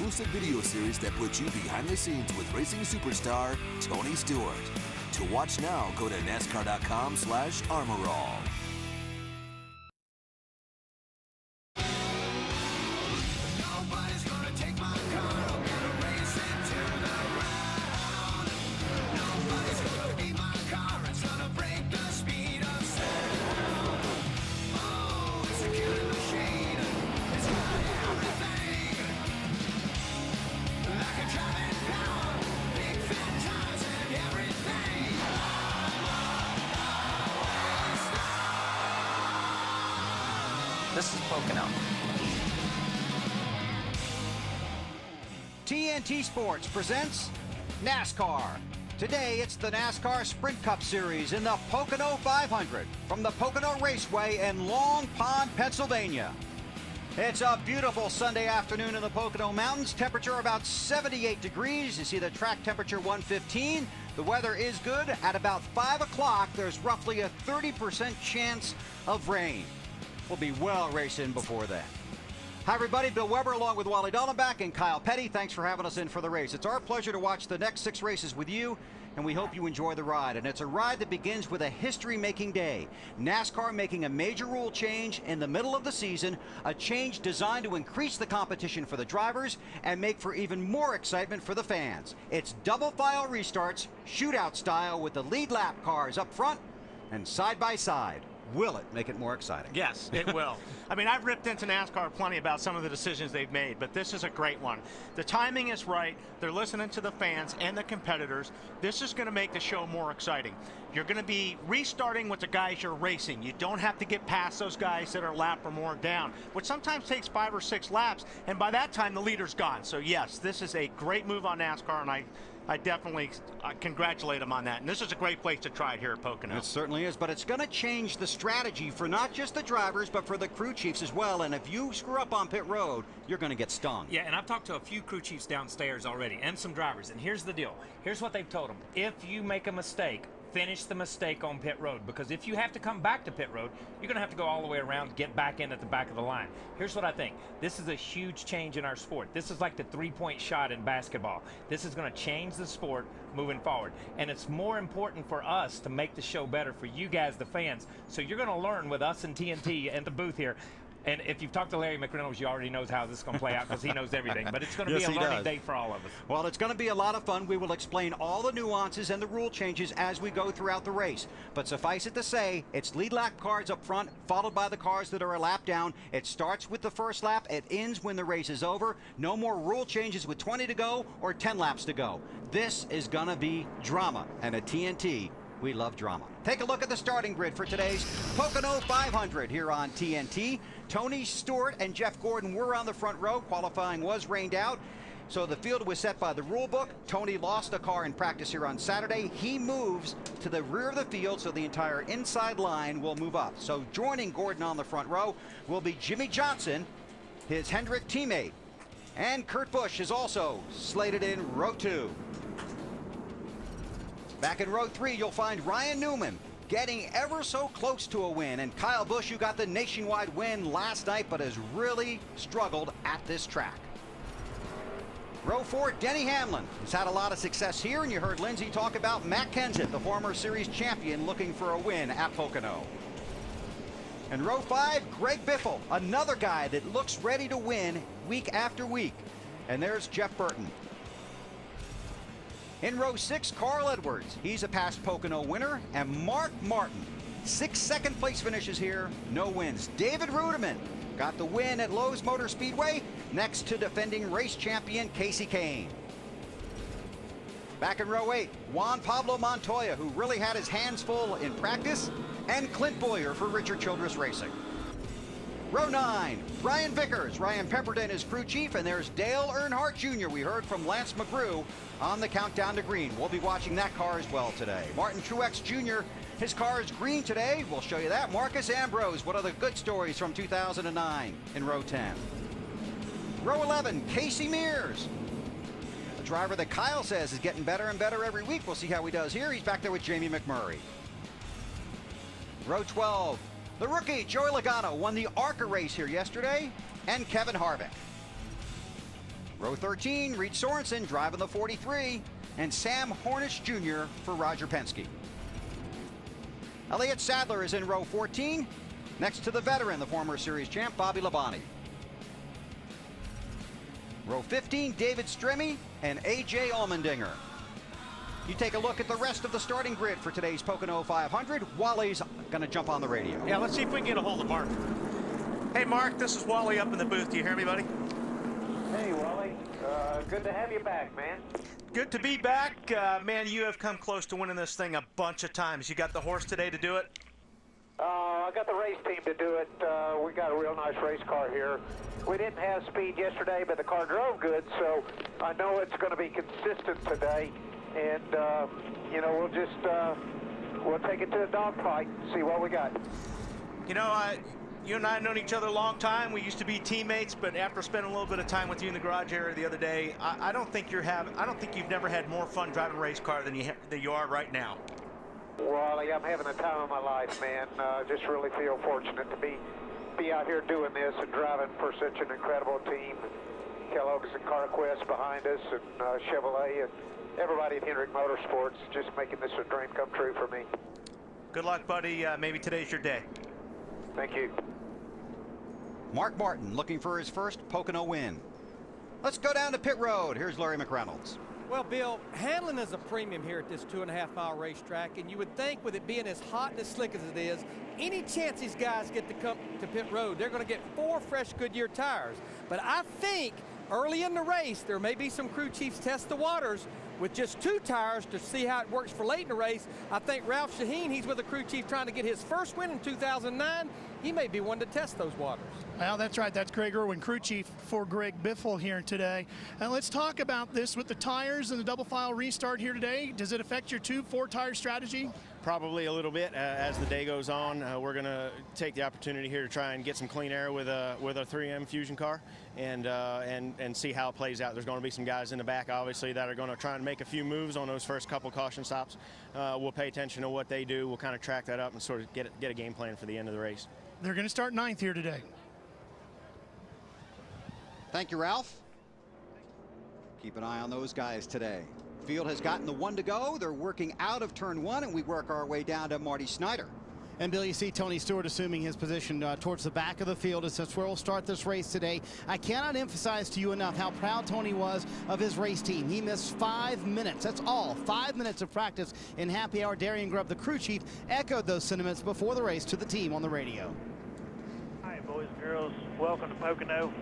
exclusive video series that puts you behind the scenes with racing superstar Tony Stewart. To watch now, go to NASCAR.com/ArmorAll. This is Pocono. TNT Sports presents NASCAR. Today, it's the NASCAR Sprint Cup Series in the Pocono 500 from the Pocono Raceway in Long Pond, Pennsylvania. It's a beautiful Sunday afternoon in the Pocono Mountains. Temperature about 78 degrees. You see the track temperature 115. The weather is good. At about 5 o'clock, there's roughly a 30% chance of rain. We'll be well racing before then. Hi, everybody. Bill Weber along with Wally Dallenbach and Kyle Petty. Thanks for having us in for the race. It's our pleasure to watch the next 6 races with you, and we hope you enjoy the ride. And it's a ride that begins with a history-making day. NASCAR making a major rule change in the middle of the season, a change designed to increase the competition for the drivers and make for even more excitement for the fans. It's double file restarts, shootout style with the lead lap cars up front and side by side. Will it make it more exciting? Yes, it will. I mean, I've ripped into NASCAR plenty about some of the decisions they've made, but this is a great one. The timing is right. They're listening to the fans and the competitors. This is going to make the show more exciting. You're going to be restarting with the guys you're racing. You don't have to get past those guys that are a lap or more down, which sometimes takes 5 or 6 laps, and by that time the leader's gone. So yes, this is a great move on NASCAR, and I definitely congratulate them on that. And this is a great place to try it here at Pocono. It certainly is, but it's going to change the strategy for not just the drivers, but for the crew chiefs as well. And if you screw up on pit road, you're going to get stung. Yeah, and I've talked to a few crew chiefs downstairs already and some drivers. And here's the deal. Here's what they've told them. If you make a mistake, finish the mistake on pit road, because if you have to come back to pit road, you're going to have to go all the way around, get back in at the back of the line. Here's what I think. This is a huge change in our sport. This is like the three-point shot in basketball. This is going to change the sport moving forward, and it's more important for us to make the show better for you guys, the fans. So you're going to learn with us and TNT and the booth here. And if you've talked to Larry McReynolds, you already knows how this is going to play out because he knows everything. But it's going to be a learning day for all of us. Well, it's going to be a lot of fun. We will explain all the nuances and the rule changes as we go throughout the race. But suffice it to say, it's lead lap cars up front, followed by the cars that are a lap down. It starts with the first lap. It ends when the race is over. No more rule changes with 20 to go or 10 laps to go. This is going to be drama. And at TNT, we love drama. Take a look at the starting grid for today's Pocono 500 here on TNT. Tony Stewart and Jeff Gordon were on the front row. Qualifying was rained out, so the field was set by the rule book. Tony lost a car in practice here on Saturday. He moves to the rear of the field, so the entire inside line will move up. So joining Gordon on the front row will be Jimmy Johnson, his Hendrick teammate. And Kurt Busch is also slated in row 2. Back in row 3, you'll find Ryan Newman getting ever so close to a win. And Kyle Busch, who got the nationwide win last night, but has really struggled at this track. Row 4, Denny Hamlin has had a lot of success here, and you heard Lindsay talk about Matt Kenseth, the former series champion, looking for a win at Pocono. In row 5, Greg Biffle, another guy that looks ready to win week after week. And there's Jeff Burton. In row 6, Carl Edwards. He's a past Pocono winner. And Mark Martin, 6 second place finishes here, no wins. David Ruderman got the win at Lowe's Motor Speedway, next to defending race champion Casey Kane. Back in row 8, Juan Pablo Montoya, who really had his hands full in practice, and Clint Boyer for Richard Childress Racing. Row 9, Ryan Vickers. Ryan Pemberton is crew chief, and there's Dale Earnhardt Jr. We heard from Lance McGrew on the countdown to green. We'll be watching that car as well today. Martin Truex Jr., his car is green today. We'll show you that. Marcus Ambrose, one of the good stories from 2009 in row 10. Row 11, Casey Mears. A driver that Kyle says is getting better and better every week. We'll see how he does here. He's back there with Jamie McMurray. Row 12, the rookie, Joey Logano, won the ARCA race here yesterday, and Kevin Harvick. Row 13, Reed Sorensen driving the 43, and Sam Hornish Jr. for Roger Penske. Elliott Sadler is in row 14, next to the veteran, the former series champ, Bobby Labonte. Row 15, David Stremme and A.J. Allmendinger. You take a look at the rest of the starting grid for today's Pocono 500. Wally's going to jump on the radio. Yeah, let's see if we can get a hold of Mark. Hey, Mark, this is Wally up in the booth. Do you hear me, buddy? Hey, Wally. Good to have you back, man. Good to be back. Man, you have come close to winning this thing a bunch of times. You got the horse today to do it? I got the race team to do it. We got a real nice race car here. We didn't have speed yesterday, but the car drove good, so I know it's going to be consistent today. And, you know, we'll take it to a dogfight and see what we got. You know, you and I have known each other a long time. We used to be teammates, but after spending a little bit of time with you in the garage area the other day, I don't think you've never had more fun driving a race car than you are right now. Wally, I'm having the time of my life, man. Just really feel fortunate to be out here doing this and driving for such an incredible team. Kellogg's and CarQuest behind us, and Chevrolet, and everybody at Hendrick Motorsports, just making this a dream come true for me. Good luck, buddy. Maybe today's your day. Thank you. Mark Martin looking for his first Pocono win. Let's go down to pit road. Here's Larry McReynolds. Well, Bill, handling is a premium here at this 2.5-mile racetrack, and you would think with it being as hot and as slick as it is, any chance these guys get to come to pit road, they're going to get 4 fresh Goodyear tires. But I think early in the race, there may be some crew chiefs test the waters with just 2 tires to see how it works for late in the race. I think Ralph Shaheen, he's with the crew chief trying to get his first win in 2009. He may be one to test those waters. Well, that's right. That's Greg Irwin, crew chief for Greg Biffle here today. And let's talk about this with the tires and the double file restart here today. Does it affect your 2-4 tire strategy? Probably a little bit as the day goes on. We're going to take the opportunity here to try and get some clean air with a 3M Fusion car and see how it plays out. There's going to be some guys in the back, obviously, that are going to try and make a few moves on those first couple caution stops. We'll pay attention to what they do. We'll kind of track that up and sort of get a game plan for the end of the race. They're going to start 9th here today. Thank you, Ralph. Keep an eye on those guys today. Field has gotten the 1 to go. They're working out of turn 1, and we work our way down to Marty Snyder. And Bill, you see Tony Stewart assuming his position towards the back of the field, and that's where we'll start this race today. I cannot emphasize to you enough how proud Tony was of his race team. He missed 5 minutes. That's all. 5 minutes of practice in happy hour. Darian Grubb, the crew chief, echoed those sentiments before the race to the team on the radio. Hi, boys and girls. Welcome to Pocono.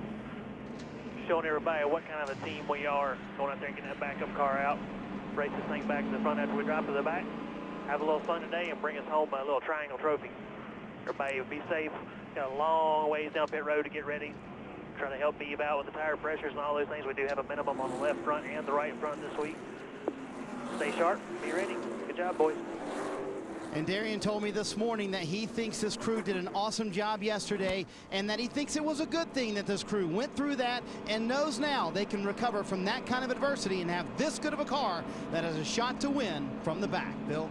Showing everybody what kind of a team we are. Going out there and getting that backup car out. Race this thing back to the front after we drop to the back. Have a little fun today and bring us home a little triangle trophy. Everybody be safe. Got a long ways down pit road to get ready. Trying to help Eve out with the tire pressures and all those things. We do have a minimum on the left front and the right front this week. Stay sharp. Be ready. Good job, boys. And Darian told me this morning that he thinks this crew did an awesome job yesterday, and that he thinks it was a good thing that this crew went through that and knows now they can recover from that kind of adversity and have this good of a car that has a shot to win from the back. Bill?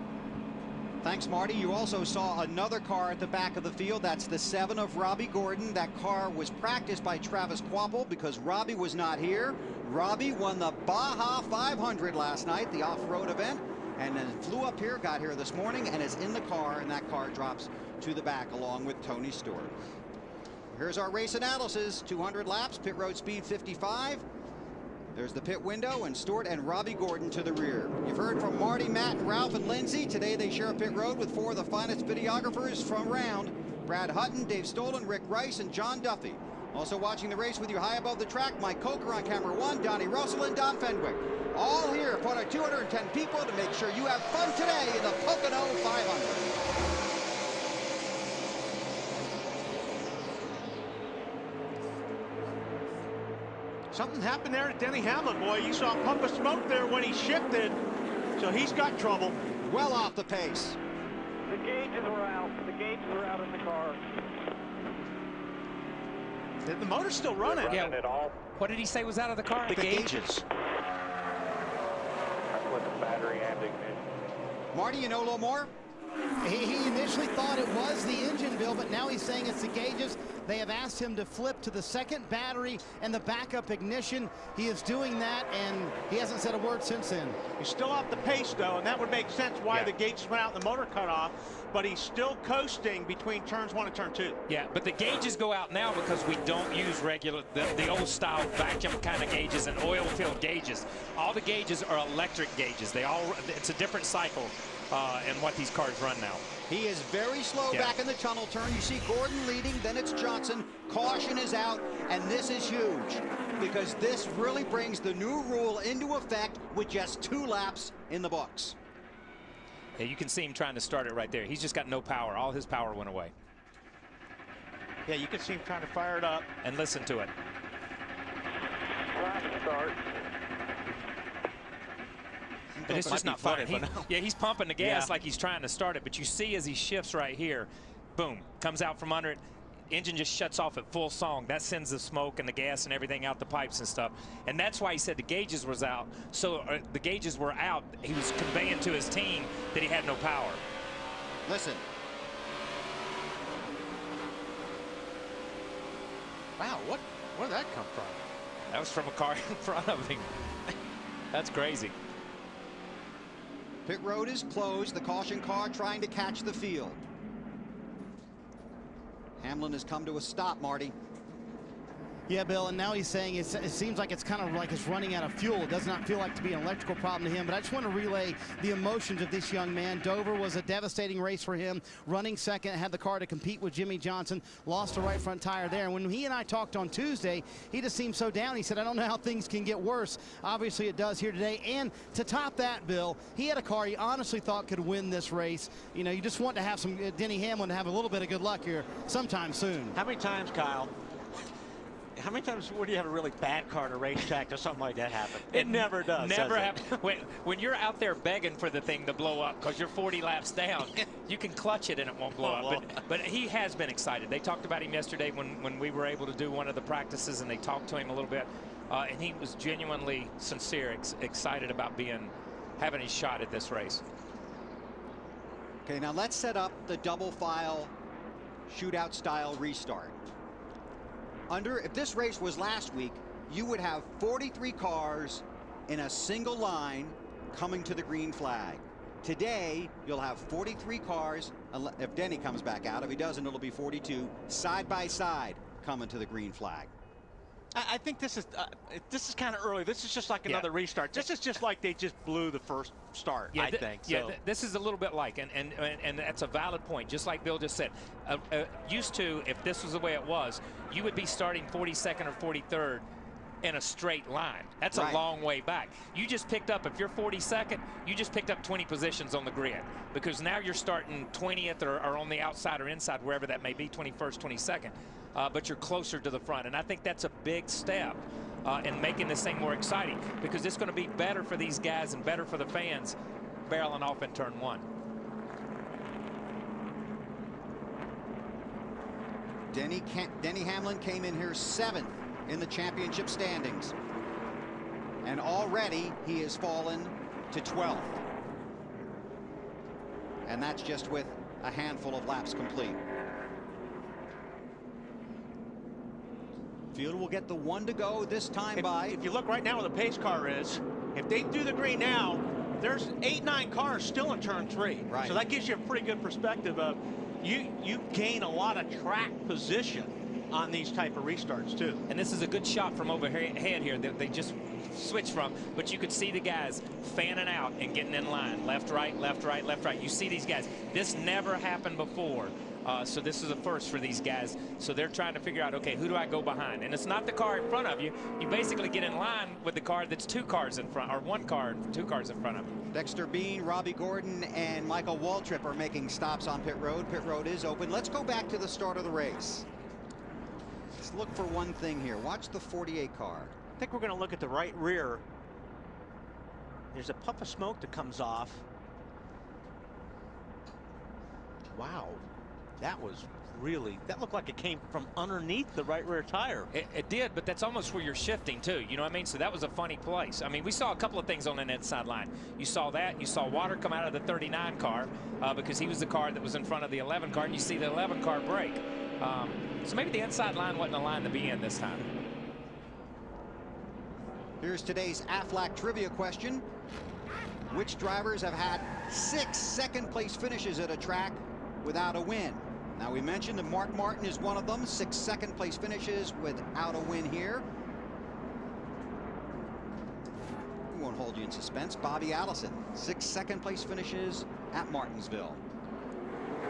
Thanks, Marty. You also saw another car at the back of the field. That's the 7 of Robbie Gordon. That car was practiced by Travis Quapple because Robbie was not here. Robbie won the Baja 500 last night, the off-road event, and then flew up here, got here this morning, and is in the car, and that car drops to the back along with Tony Stewart. Here's our race analysis. 200 laps, pit road speed 55. There's the pit window, and Stewart and Robbie Gordon to the rear. You've heard from Marty, Matt, Ralph, and Lindsay. Today they share a pit road with 4 of the finest videographers from around. Brad Hutton, Dave Stolen, Rick Rice, and John Duffy. Also watching the race with you high above the track, Mike Coker on camera 1, Donnie Russell, and Don Fenwick. All here for our 210 people to make sure you have fun today in the Pocono 500. Something happened there to Denny Hamlin, boy. You saw a puff of smoke there when he shifted, so he's got trouble. Well off the pace. The gauges were out. The gauges were out in the car. The motor's still running. Yeah. At all. What did he say was out of the car? The gauges. With the battery and ignition. Marty, you know a little more? He initially thought it was the engine, Bill, but now he's saying it's the gauges. They have asked him to flip to the second battery and the backup ignition. He is doing that, and he hasn't said a word since then. He's still off the pace, though, and that would make sense why the gauges went out and the motor cut off, but he's still coasting between turns 1 and turn 2. Yeah, but the gauges go out now because we don't use regular, the old style vacuum kind of gauges and oil-filled gauges. All the gauges are electric gauges. It's a different cycle in what these cars run now. He is very slow back in the tunnel turn. You see Gordon leading, then it's Johnson. Caution is out, and this is huge because this really brings the new rule into effect with just 2 laps in the books. Yeah, you can see him trying to start it right there. He's just got no power. All his power went away. Yeah, you can see him trying to fire it up. And listen to it. Start. But it's just not firing. Yeah, he's pumping the gas like he's trying to start it. But you see as he shifts right here, boom, comes out from under it. Engine just shuts off at full song. That sends the smoke and the gas and everything out the pipes and stuff. And that's why he said the gauges was out. So the gauges were out. He was conveying to his team that he had no power. Listen. Wow, where did that come from? That was from a car in front of him. That's crazy. Pit road is closed. The caution car trying to catch the field. Hamlin has come to a stop, Marty. Yeah, Bill, and now he's saying it seems like it's kind of like it's running out of fuel. It does not feel like to be an electrical problem to him, but I just want to relay the emotions of this young man. Dover was a devastating race for him. Running second, had the car to compete with Jimmy Johnson, lost the right front tire there. And when he and I talked on Tuesday, he just seemed so down. He said, I don't know how things can get worse. Obviously, it does here today. And to top that, Bill, he had a car he honestly thought could win this race. You know, you just want to have some Denny Hamlin to have a little bit of good luck here sometime soon. How many times, Kyle? How many times would you have a really bad car at a racetrack or something like that happen? It never does. Never happens. When you're out there begging for the thing to blow up because you're 40 laps down, you can clutch it and it won't blow up. But he has been excited. They talked about him yesterday when we were able to do one of the practices, and they talked to him a little bit. And he was genuinely sincere, excited about having his shot at this race. Okay, now let's set up the double file shootout style restart. If this race was last week, you would have 43 cars in a single line coming to the green flag. Today, you'll have 43 cars, if Denny comes back out. If he doesn't, it'll be 42 side by side coming to the green flag. I think this is kind of early. This is just like another restart. This is just like they just blew the first start, I think. Yeah, this is a little bit like, and that's a valid point. Just like Bill just said, used to, if this was the way it was, you would be starting 42nd or 43rd in a straight line. That's a long way back. You just picked up, if you're 42nd, you just picked up 20 positions on the grid, because now you're starting 20th or on the outside or inside, wherever that may be, 21st, 22nd. But you're closer to the front. And I think that's a big step in making this thing more exciting, because it's going to be better for these guys and better for the fans barreling off in turn 1. Denny Hamlin came in here 7th in the championship standings. And already he has fallen to 12th. And that's just with a handful of laps complete. Field will get the 1 to go this time by. If you look right now where the pace car is, if they do the green now, there's 8-9 cars still in turn 3. Right. So that gives you a pretty good perspective of you gain a lot of track position on these type of restarts too. And this is a good shot from overhead here that they just switched from, but you could see the guys fanning out and getting in line. Left, right, left, right, left, right. You see these guys. This never happened before. So this is a first for these guys. So they're trying to figure out, okay, who do I go behind? And it's not the car in front of you. You basically get in line with the car that's 2 cars in front, or 1 car and 2 cars in front of you. Dexter Bean, Robbie Gordon, and Michael Waltrip are making stops on pit road. Pit road is open. Let's go back to the start of the race. Let's look for one thing here. Watch the 48 car. I think we're going to look at the right rear. There's a puff of smoke that comes off. Wow. That was really, that looked like it came from underneath the right rear tire. It did, but that's almost where you're shifting too. You know what I mean? So that was a funny place. I mean, we saw a couple of things on the inside line. You saw that. You saw water come out of the 39 car because he was the car that was in front of the 11 car, and you see the 11 car break. So maybe the inside line wasn't a line to be in this time. Here's today's AFLAC trivia question. Which drivers have had 6 second-place finishes at a track without a win? Now, we mentioned that Mark Martin is one of them. 6 second-place finishes without a win here. We won't hold you in suspense. Bobby Allison, 6 second-place finishes at Martinsville.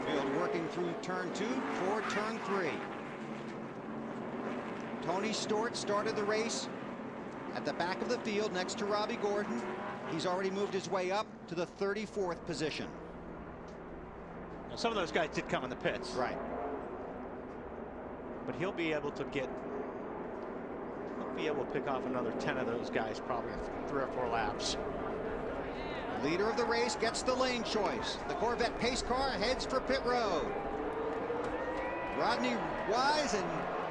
Field working through turn 2 toward turn 3. Tony Stewart started the race at the back of the field next to Robbie Gordon. He's already moved his way up to the 34th position. Well, some of those guys did come in the pits. Right. But he'll be able to pick off another 10 of those guys probably in 3 or 4 laps. Leader of the race gets the lane choice. The Corvette pace car heads for pit road. Rodney Wise and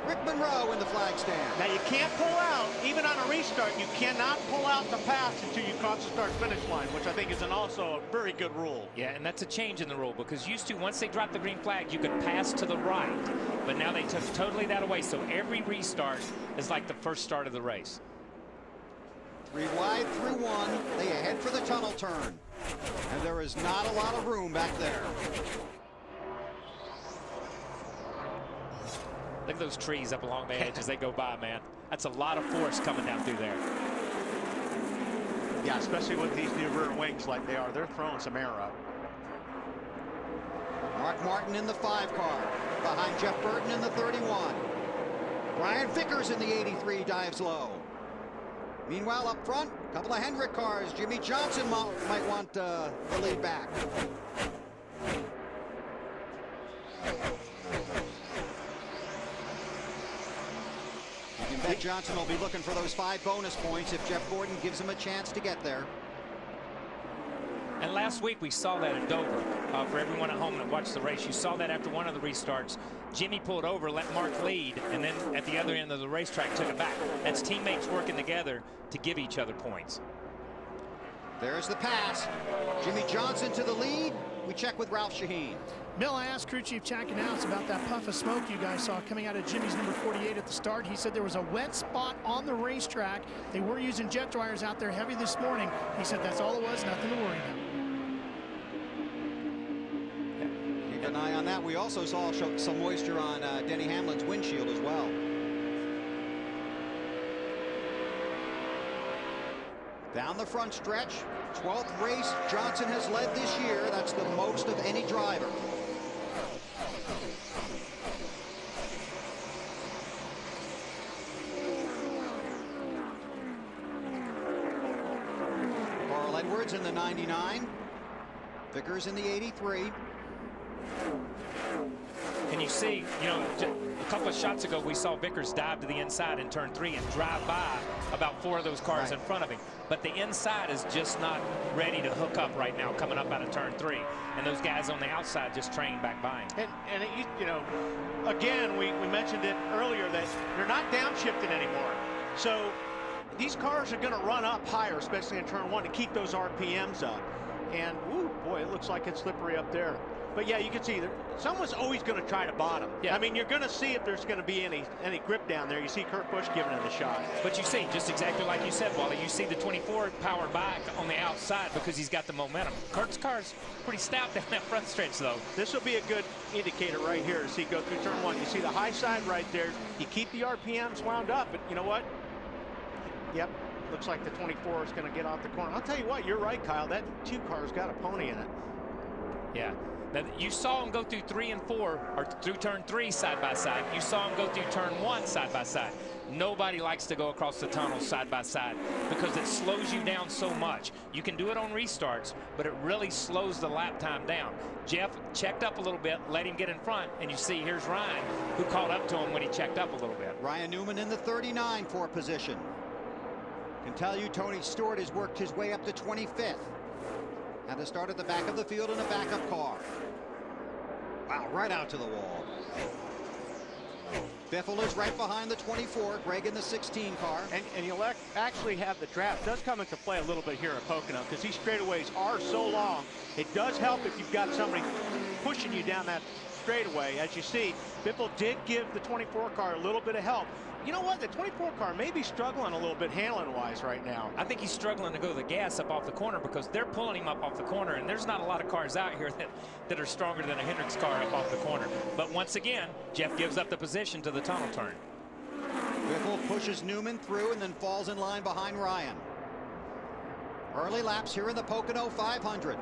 Rick Monroe in the flag stand. Now you can't pull out, even on a restart, you cannot pull out the pass until you cross the start-finish line, which I think is also a very good rule. Yeah, and that's a change in the rule because used to, once they dropped the green flag, you could pass to the right. But now they took totally that away, so every restart is like the first start of the race. 3 wide through 1. They head for the tunnel turn. And there is not a lot of room back there. Look at those trees up along the edge as they go by, man. That's a lot of force coming down through there. Yeah, especially with these new rear wings like they are. They're throwing some air up. Mark Martin in the 5 car. Behind Jeff Burton in the 31. Brian Vickers in the 83 dives low. Meanwhile, up front, a couple of Hendrick cars. Jimmy Johnson might want the lead back. You can bet Johnson will be looking for those 5 bonus points if Jeff Gordon gives him a chance to get there. And last week we saw that at Dover. For everyone at home that watched the race, you saw that after one of the restarts, Jimmy pulled over, let Mark lead, and then at the other end of the racetrack took it back. That's teammates working together to give each other points. There's the pass. Jimmy Johnson to the lead. We check with Ralph Shaheen. Bill, I asked crew chief Jack Announced about that puff of smoke you guys saw coming out of Jimmy's number 48 at the start. He said there was a wet spot on the racetrack. They were using jet dryers out there heavy this morning. He said that's all it was, nothing to worry about. Keep an eye on that. We also saw some moisture on Denny Hamlin's windshield as well. Down the front stretch, 12th race Johnson has led this year. That's the most of any driver. Carl Edwards in the 99. Vickers in the 83. And you see, you know, a couple of shots ago, we saw Vickers dive to the inside in turn 3 and drive by about 4 of those cars in front of him. But the inside is just not ready to hook up right now, coming up out of turn 3. And those guys on the outside just train back by him. And you know, again, we mentioned it earlier that they're not downshifting anymore. So these cars are going to run up higher, especially in turn 1, to keep those RPMs up. And, woo, boy, it looks like it's slippery up there. But yeah, you can see someone's always going to try to bottom. Yeah. I mean, you're going to see if there's going to be any grip down there. You see Kurt Busch giving it a shot. But you see, just exactly like you said, Wally, you see the 24 power back on the outside because he's got the momentum. Kurt's car's pretty stout down that front stretch, though. This will be a good indicator right here to see go through turn 1. You see the high side right there. You keep the RPMs wound up, but you know what? Yep. Looks like the 24 is going to get off the corner. I'll tell you what, you're right, Kyle. That 2 car's got a pony in it. Yeah. Now, you saw him go through 3 and 4, or through turn 3 side by side. You saw him go through turn 1 side by side. Nobody likes to go across the tunnel side by side because it slows you down so much. You can do it on restarts, but it really slows the lap time down. Jeff checked up a little bit, let him get in front, and you see here's Ryan, who caught up to him when he checked up a little bit. Ryan Newman in the 39 for position. Can tell you Tony Stewart has worked his way up to 25th. Had to start at the back of the field in a backup car. Wow, right out to the wall. Biffle is right behind the 24, Greg in the 16 car. And you'll actually have the draft does come into play a little bit here at Pocono because these straightaways are so long. It does help if you've got somebody pushing you down that straightaway. As you see, Biffle did give the 24 car a little bit of help. You know what? The 24 car may be struggling a little bit handling-wise right now. I think he's struggling to go to the gas up off the corner because they're pulling him up off the corner, and there's not a lot of cars out here that are stronger than a Hendricks car up off the corner. But once again, Jeff gives up the position to the tunnel turn. Biffle pushes Newman through and then falls in line behind Ryan. Early laps here in the Pocono 500.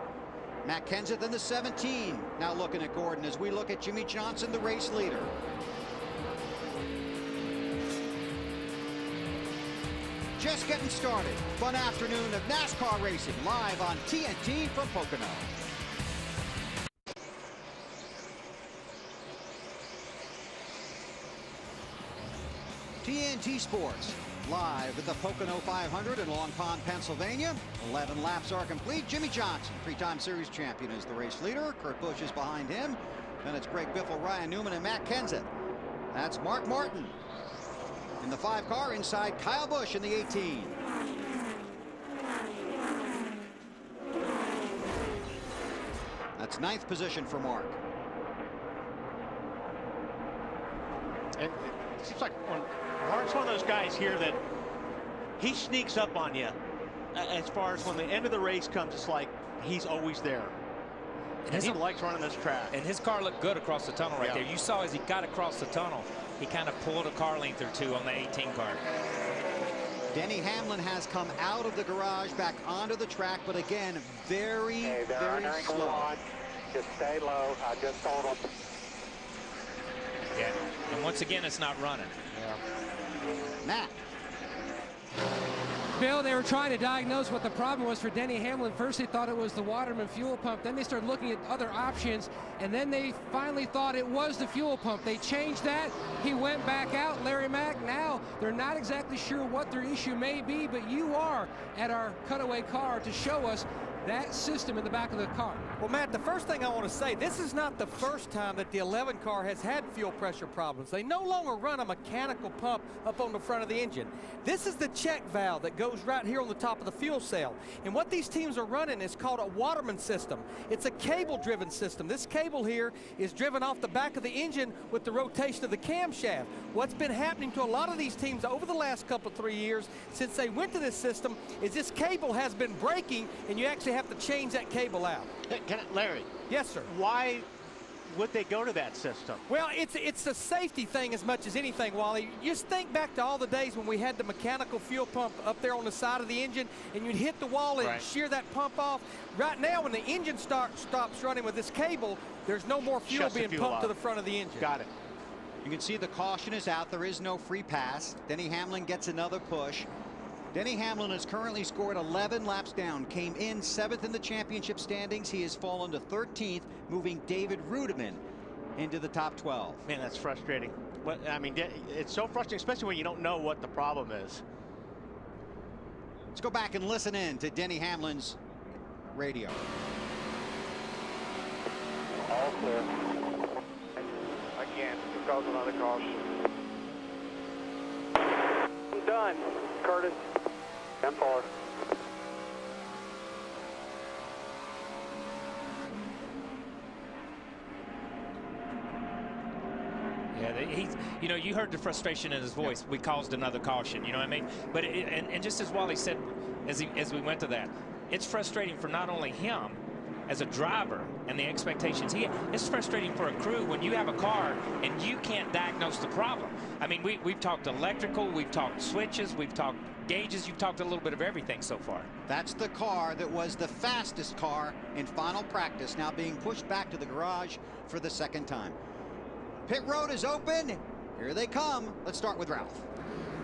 Matt Kenseth in the 17. Now looking at Gordon as we look at Jimmy Johnson, the race leader. Just getting started. Fun afternoon of NASCAR racing live on TNT from Pocono. TNT Sports live at the Pocono 500 in Long Pond, Pennsylvania. 11 laps are complete. Jimmy Johnson, three-time series champion, is the race leader. Kurt Busch is behind him. Then it's Greg Biffle, Ryan Newman, and Matt Kenseth. That's Mark Martin in the 5 car inside Kyle Busch in the 18. That's 9th position for Mark. And it seems like when Mark's one of those guys here that he sneaks up on you as far as when the end of the race comes. It's like he's always there. And he likes running this track. And his car looked good across the tunnel right there. You saw as he got across the tunnel, he kind of pulled a car length or two on the 18 car. Denny Hamlin has come out of the garage back onto the track, but again, very slow. On. Just stay low. I just told him. Yeah, and once again, it's not running. Matt. Bill, they were trying to diagnose what the problem was for Denny Hamlin. First, they thought it was the Waterman fuel pump. Then they started looking at other options, and then they finally thought it was the fuel pump. They changed that. He went back out, Larry Mack. Now, they're not exactly sure what their issue may be, but you are at our cutaway car to show us that system in the back of the car. Well, Matt, the first thing I want to say, this is not the first time that the 11 car has had fuel pressure problems. They no longer run a mechanical pump up on the front of the engine. This is the check valve that goes right here on the top of the fuel cell. And what these teams are running is called a Waterman system. It's a cable-driven system. This cable here is driven off the back of the engine with the rotation of the camshaft. What's been happening to a lot of these teams over the last couple, 3 years since they went to this system is this cable has been breaking, and you actually have to change that cable out. Larry. Yes, sir. Why would they go to that system? Well, it's a safety thing as much as anything, Wally. Just think back to all the days when we had the mechanical fuel pump up there on the side of the engine, and you'd hit the wall and shear that pump off. Right now, when the engine stops running with this cable, there's no more fuel being pumped to the front of the engine. Got it. You can see the caution is out. There is no free pass. Denny Hamlin gets another push. Denny Hamlin has currently scored 11 laps down, came in 7th in the championship standings. He has fallen to 13th, moving David Rudiman into the top 12. Man, that's frustrating. But I mean, it's so frustrating, especially when you don't know what the problem is. Let's go back and listen in to Denny Hamlin's radio. All clear. Again, because another caution. I'm done, Curtis. 10-4. Yeah, he's, you know, you heard the frustration in his voice. We caused another caution, you know what I mean? But and just as Wally said, as we went to that, it's frustrating for not only him as a driver and the expectations it's frustrating for a crew when you have a car and you can't diagnose the problem. I mean, we've talked electrical, we've talked switches, we've talked gauges, you've talked a little bit of everything so far. That's the car that was the fastest car in final practice, now being pushed back to the garage for the 2nd time. Pit road is open. Here they come. Let's start with Ralph.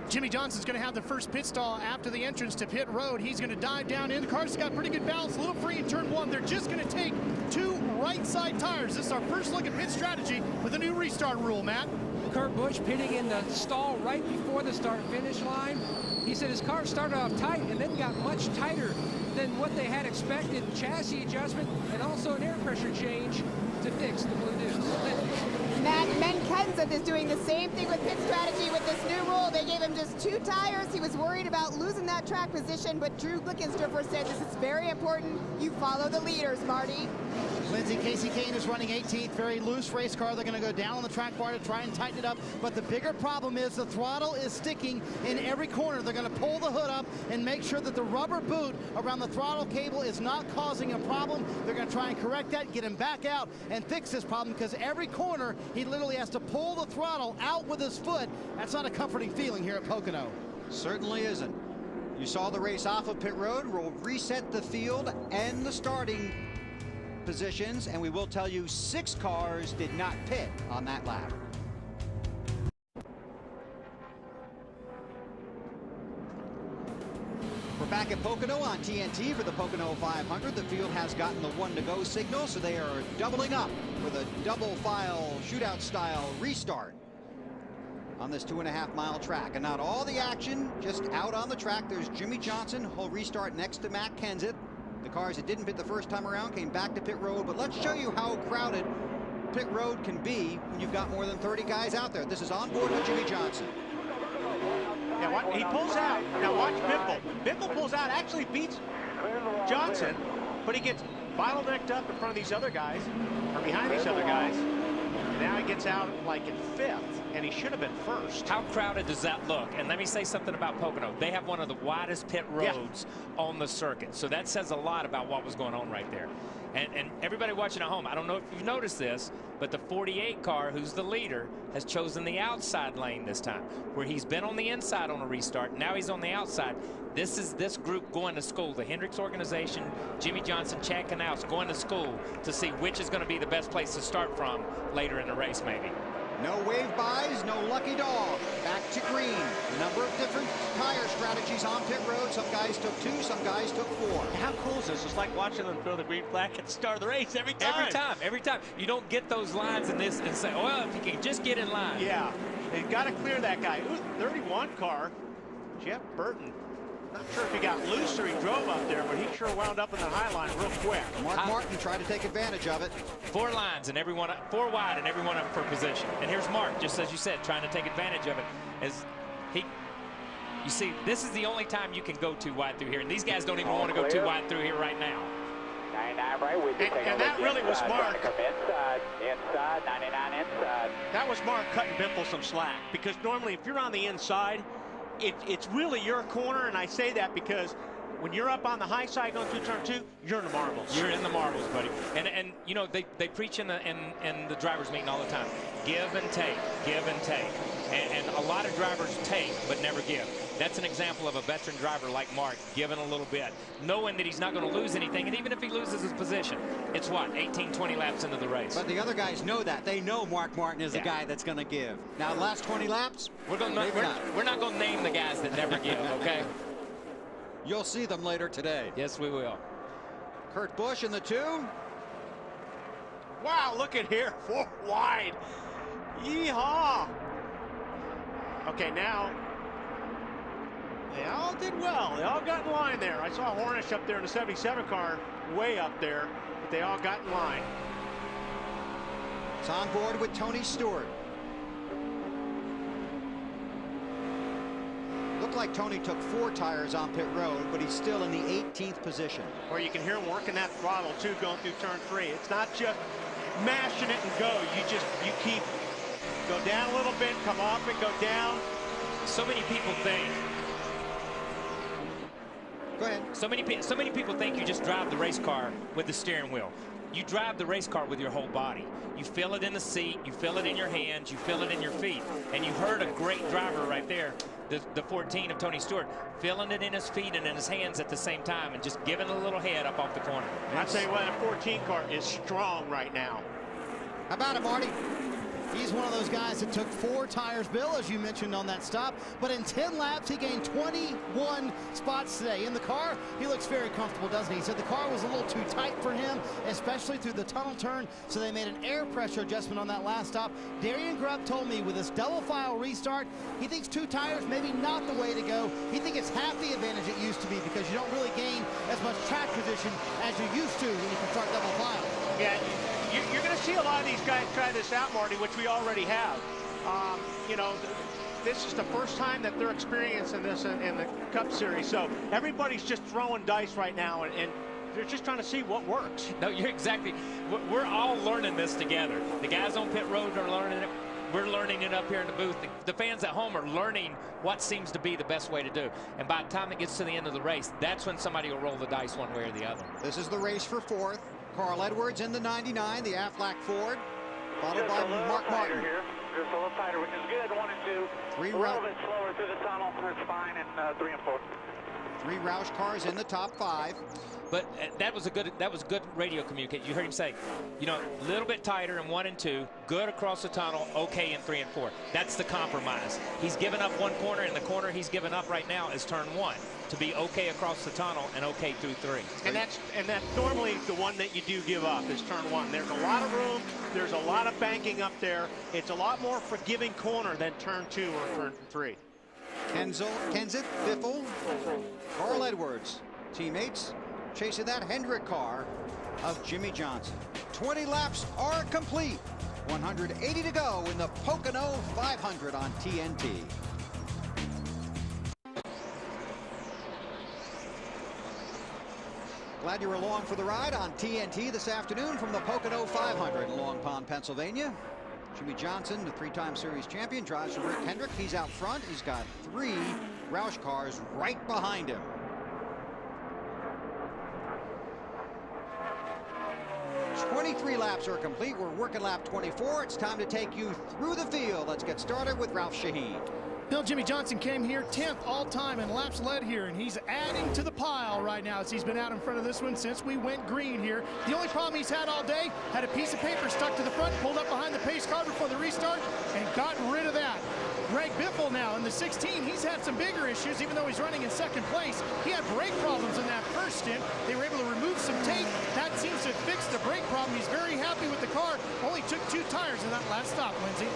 Jimmy Johnson's going to have the first pit stall after the entrance to pit road. He's going to dive down in. The car's got pretty good balance, a little free in turn 1. They're just going to take 2 right side tires. This is our first look at pit strategy with a new restart rule, Matt. Kurt Busch pitting in the stall right before the start-finish line. He said his car started off tight and then got much tighter than what they had expected. Chassis adjustment and also an air pressure change to fix the Blue Deuce. Matt Menkenza is doing the same thing with pit strategy with this new rule. They gave him just 2 tires. He was worried about losing that track position, but Drew Glickensdorfer said this is very important. You follow the leaders, Marty. Lindsay, Casey Kane is running 18th, very loose race car. They're going to go down on the track bar to try and tighten it up. But the bigger problem is the throttle is sticking in every corner. They're going to pull the hood up and make sure that the rubber boot around the throttle cable is not causing a problem. They're going to try and correct that, get him back out, and fix this problem, because every corner he literally has to pull the throttle out with his foot. That's not a comforting feeling here at Pocono. Certainly isn't. You saw the race off of pit road. We'll reset the field and the starting positions, and we will tell you 6 cars did not pit on that lap. We're back at Pocono on TNT for the Pocono 500. The field has gotten the 1 to go signal, so they are doubling up with a double file shootout style restart on this 2.5-mile track. And not all the action just out on the track. There's Jimmy Johnson. He'll restart next to Matt Kenseth. The cars that didn't pit the first time around came back to pit road. But let's show you how crowded pit road can be when you've got more than 30 guys out there. This is on board with Jimmy Johnson. Yeah, he pulls out. Now watch Biffle. Biffle pulls out, actually beats Johnson, but he gets bottlenecked up in front of these other guys, or behind these other guys. And now he gets out like in 5th, and he should have been 1st. How crowded does that look? And let me say something about Pocono. They have one of the widest pit roads on the circuit, so that says a lot about what was going on right there. And everybody watching at home, I don't know if you've noticed this, but the 48 car, who's the leader, has chosen the outside lane this time, where he's been on the inside on a restart. Now he's on the outside. This is this group going to school. The Hendricks organization, Jimmy Johnson, Chad Knaus going to school to see which is going to be the best place to start from later in the race, maybe. No wave buys, no lucky dog. Back to green. A number of different tire strategies on pit road. Some guys took 2, some guys took 4. How cool is this? It's like watching them throw the green flag at the start of the race every time. Every time. You don't get those lines in this and say, oh, well, if you can just get in line. Yeah, they got to clear that guy. Ooh, 31 car, Jeff Burton. Not sure if he got loose or he drove up there, but he sure wound up in the high line real quick. Mark Martin tried to take advantage of it. 4 lines and everyone, 4 wide and everyone up for position. And here's Mark, just as you said, trying to take advantage of it. As you see, this is the only time you can go too wide through here, and these guys don't even want to go too wide through here right now. 99 right with you. And that really was Mark. Inside, 99 inside. That was Mark cutting Biffle some slack, because normally if you're on the inside, it's really your corner, and I say that because when you're up on the high side going through turn 2, you're in the marbles. You're in the marbles, buddy. And you know, they preach in the drivers' meeting all the time. Give and take, give and take. And a lot of drivers take but never give. That's an example of a veteran driver like Mark giving a little bit, knowing that he's not going to lose anything, and even if he loses his position, it's what, 18, 20 laps into the race. But the other guys know that. They know Mark Martin is the guy that's going to give. Now, the last 20 laps, we're not going to name the guys that never give, okay? You'll see them later today. Yes, we will. Kurt Busch in the 2. Wow, look at here, 4 wide. Yeehaw. Okay, now they all did well. They all got in line there. I saw Hornish up there in the 77 car, way up there, but they all got in line. It's on board with Tony Stewart. Looked like Tony took 4 tires on pit road, but he's still in the 18th position. Or you can hear him working that throttle too, going through turn 3. It's not just mashing it and go. You keep go down a little bit, come up and go down. So many people think. Go ahead. So many people think you just drive the race car with the steering wheel. You drive the race car with your whole body. You feel it in the seat, you feel it in your hands, you feel it in your feet. And you heard a great driver right there, the 14 of Tony Stewart, feeling it in his feet and in his hands at the same time and just giving a little head up off the corner. I'll tell you what, a 14 car is strong right now. How about it, Marty? He's one of those guys that took 4 tires, Bill, as you mentioned on that stop. But in 10 laps, he gained 21 spots today. In the car, he looks very comfortable, doesn't he? He said the car was a little too tight for him, especially through the tunnel turn, so they made an air pressure adjustment on that last stop. Darian Grubb told me with this double file restart, he thinks 2 tires maybe not the way to go. He thinks it's half the advantage it used to be because you don't really gain as much track position as you used to when you can start double file. Yeah, you're going to see a lot of these guys try this out, Marty, which we already have. You know, this is the first time that they're experiencing this in the Cup Series. So everybody's just throwing dice right now, and they're just trying to see what works. No, you're exactly. We're all learning this together. The guys on pit road are learning it. We're learning it up here in the booth. The fans at home are learning what seems to be the best way to do. And by the time it gets to the end of the race, that's when somebody will roll the dice one way or the other. This is the race for fourth. Carl Edwards in the 99, the Aflac Ford, followed by Mark Martin. Here. Just a little tighter, which is good. 1 and 2. A little bit slower through the tunnel. That's fine. And 3 and 4. 3 Roush cars in the top 5. But that was good radio communication. You heard him say, you know, a little bit tighter in 1 and 2, good across the tunnel, okay in 3 and 4. That's the compromise. He's given up one corner, and the corner he's given up right now is turn 1 to be okay across the tunnel and okay through 3. And that's normally the one that you do give up is turn 1. There's a lot of room. There's a lot of banking up there. It's a lot more forgiving corner than turn 2 or turn 3. Kenseth, Biffle, Carl Edwards, teammates chasing that Hendrick car of Jimmy Johnson. 20 laps are complete. 180 to go in the Pocono 500 on TNT. Glad you're along for the ride on TNT this afternoon from the Pocono 500 in Long Pond, Pennsylvania. Jimmy Johnson, the 3-time series champion, drives for Rick Hendrick. He's out front. He's got 3 Roush cars right behind him. 23 laps are complete. We're working lap 24. It's time to take you through the field. Let's get started with Ralph Shaheen. Bill, Jimmy Johnson came here 10th all-time in laps led here, and he's adding to the pile right now as he's been out in front of this one since we went green here. The only problem he's had all day, had a piece of paper stuck to the front, pulled up behind the pace car before the restart, and got rid of that. Greg Biffle now in the 16, he's had some bigger issues, even though he's running in second place. He had brake problems in that first stint. They were able to remove some tape. That seems to fix the brake problem. He's very happy with the car. Only took 2 tires in that last stop, Lindsay.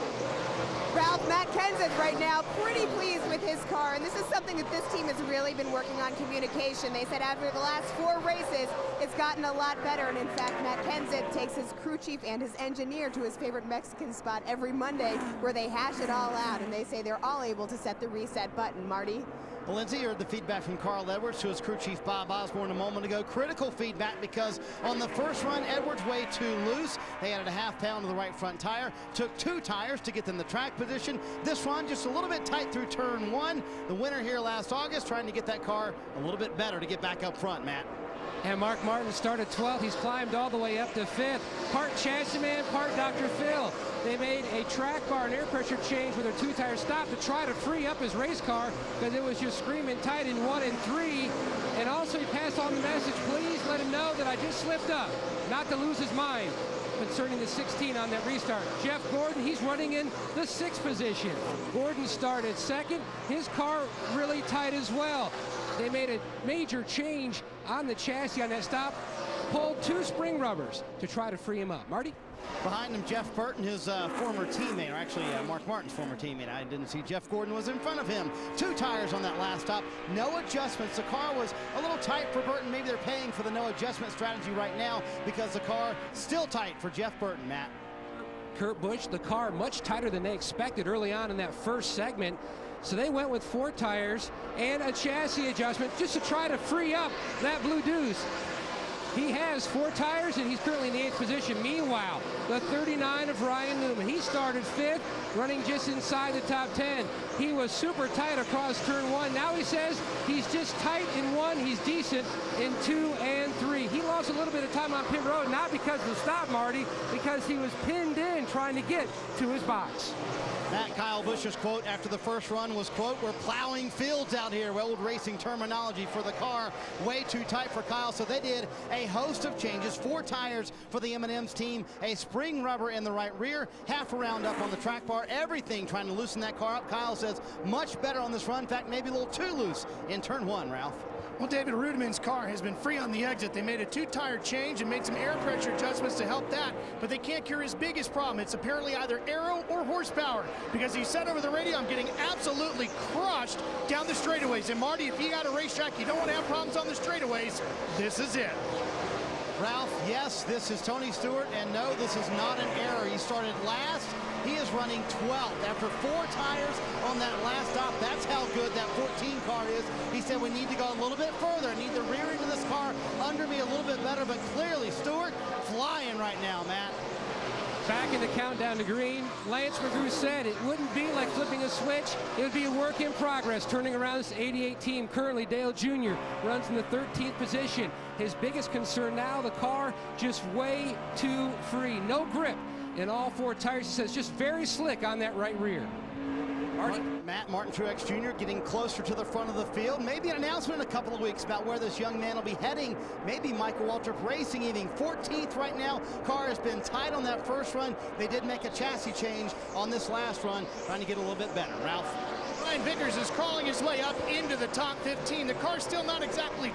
Ralph, Matt Kenseth right now pretty pleased with his car, and this is something that this team has really been working on, communication. They said after the last 4 races, it's gotten a lot better, and in fact, Matt Kenseth takes his crew chief and his engineer to his favorite Mexican spot every Monday where they hash it all out, and they say they're all able to set the reset button. Marty? Well, Lindsay, you heard the feedback from Carl Edwards to his crew chief Bob Osborne a moment ago. Critical feedback because on the first run, Edwards way too loose. They added a ½ pound to the right front tire. Took 2 tires to get them the track position. This run just a little bit tight through turn 1. The winner here last August trying to get that car a little bit better to get back up front, Matt. And Mark Martin started 12th. He's climbed all the way up to 5th. Part chassis man, part Dr. Phil. They made a track bar and air pressure change with their 2-tire stop to try to free up his race car because it was just screaming tight in 1 and 3. And also he passed on the message, please let him know that I just slipped up, not to lose his mind concerning the 16 on that restart. Jeff Gordon, he's running in the 6th position. Gordon started 2nd. His car really tight as well. They made a major change on the chassis on that stop, pulled 2 spring rubbers to try to free him up. Marty? Behind him, Jeff Burton, his former teammate, or actually Mark Martin's former teammate. I didn't see Jeff Gordon was in front of him. 2 tires on that last stop. No adjustments. The car was a little tight for Burton. Maybe they're paying for the no adjustment strategy right now because the car still tight for Jeff Burton, Matt. Kurt Busch, the car much tighter than they expected early on in that first segment. So they went with 4 tires and a chassis adjustment just to try to free up that Blue Deuce. He has 4 tires, and he's currently in the 8th position. Meanwhile, the 39 of Ryan Newman. He started 5th, running just inside the top 10. He was super tight across turn 1. Now he says he's just tight in 1. He's decent in 2 and 3. He lost a little bit of time on pit road, not because of the stop, Marty, because he was pinned in trying to get to his box. Matt, Kyle Busch's quote after the first run was, quote, we're plowing fields out here. Old racing terminology for the car. Way too tight for Kyle. So they did a host of changes. 4 tires for the M&M's team. A spring rubber in the right rear. Half a round up on the track bar. Everything trying to loosen that car up. Kyle says much better on this run. In fact, maybe a little too loose in turn 1, Ralph. Well, David Rudimann's car has been free on the exit. They made a 2-tire change and made some air pressure adjustments to help that, but they can't cure his biggest problem. It's apparently either aero or horsepower, because he said over the radio, I'm getting absolutely crushed down the straightaways. And Marty, if you got a racetrack, you don't want to have problems on the straightaways, this is it. Ralph, yes, this is Tony Stewart, and no, this is not an error. He started last. He is running 12th after 4 tires on that last stop. That's how good that 14 car is. He said we need to go a little bit further. I need the rear end of this car under me a little bit better, but clearly Stewart flying right now, Matt. Back in the countdown to green, Lance McGrew said it wouldn't be like flipping a switch. It would be a work in progress. Turning around this 88 team, currently Dale Jr. runs in the 13th position. His biggest concern now, the car just way too free. No grip in all 4 tires. He says just very slick on that right rear. Martin Truex Jr. getting closer to the front of the field. Maybe an announcement in a couple of weeks about where this young man will be heading. Maybe Michael Waltrip Racing eating 14th right now. Car has been tight on that first run. They did make a chassis change on this last run, trying to get a little bit better. Ralph? Ryan Vickers is crawling his way up into the top 15. The car's still not exactly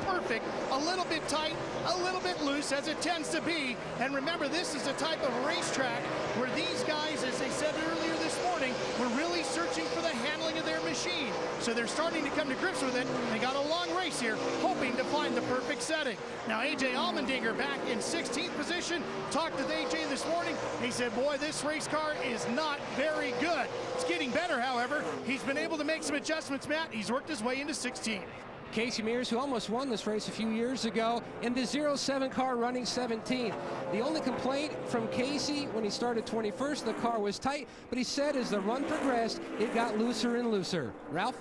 perfect, a little bit tight, a little bit loose, as it tends to be. And remember, this is the type of racetrack where these guys, as they said earlier this morning, were really searching for the handling of their machine. So they're starting to come to grips with it. They got a long race here, hoping to find the perfect setting. Now, A.J. Allmendinger back in 16th position. Talked with A.J. this morning. He said, boy, this race car is not very good. It's getting better, however. He's been able to make some adjustments, Matt. He's worked his way into 16th. Casey Mears, who almost won this race a few years ago, in the 07 car running 17th. The only complaint from Casey when he started 21st, the car was tight, but he said as the run progressed, it got looser and looser. Ralph?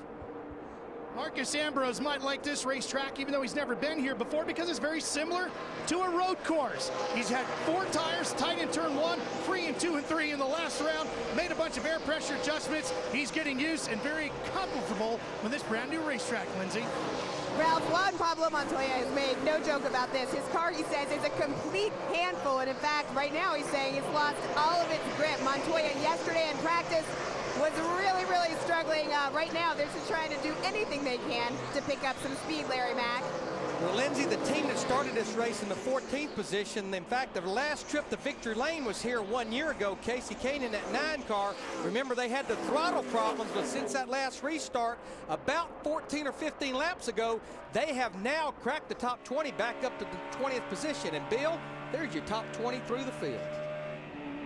Marcus Ambrose might like this racetrack, even though he's never been here before, because it's very similar to a road course. He's had 4 tires, tight in turn 1, free in 2 and 3 in the last round, made a bunch of air pressure adjustments. He's getting used and very comfortable with this brand new racetrack, Lindsay. Ralph, Juan Pablo Montoya has made no joke about this. His car, he says, is a complete handful, and in fact, right now he's saying it's lost all of its grip. Montoya yesterday in practice was really struggling. Right now, they're just trying to do anything they can to pick up some speed, Larry Mack. Well, Lindsay, the team that started this race in the 14th position, in fact, the last trip to victory lane was here 1 year ago. Casey Kane in that 9 car. Remember, they had the throttle problems, but since that last restart, about 14 or 15 laps ago, they have now cracked the top 20 back up to the 20th position. And Bill, there's your top 20 through the field.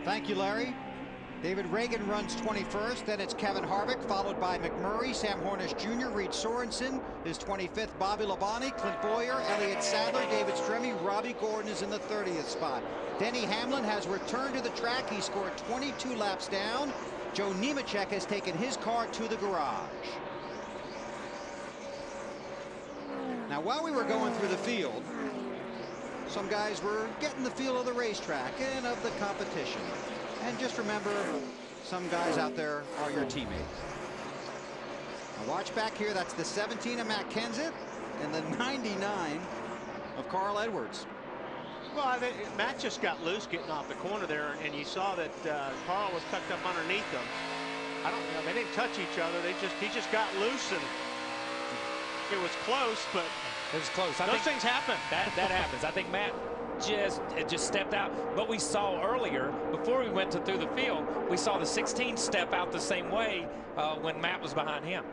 Thank you, Larry. David Reagan runs 21st, then it's Kevin Harvick, followed by McMurray, Sam Hornish Jr., Reed Sorensen is 25th, Bobby Labonte, Clint Bowyer, Elliott Sadler, David Stremme, Robbie Gordon is in the 30th spot. Denny Hamlin has returned to the track. He scored 22 laps down. Joe Nemechek has taken his car to the garage. Now, while we were going through the field, some guys were getting the feel of the racetrack and of the competition. And just remember, some guys out there are your teammates. Now watch back here. That's the 17 of Matt Kenseth and the 99 of Carl Edwards. Well, Matt just got loose getting off the corner there, and you saw that Carl was tucked up underneath them. I don't know. They didn't touch each other. He just got loose, and it was close, but it was close. Those things happen. That happens. I think Matt just stepped out, but we saw earlier before we went through the field, we saw the 16 step out the same way when Matt was behind him.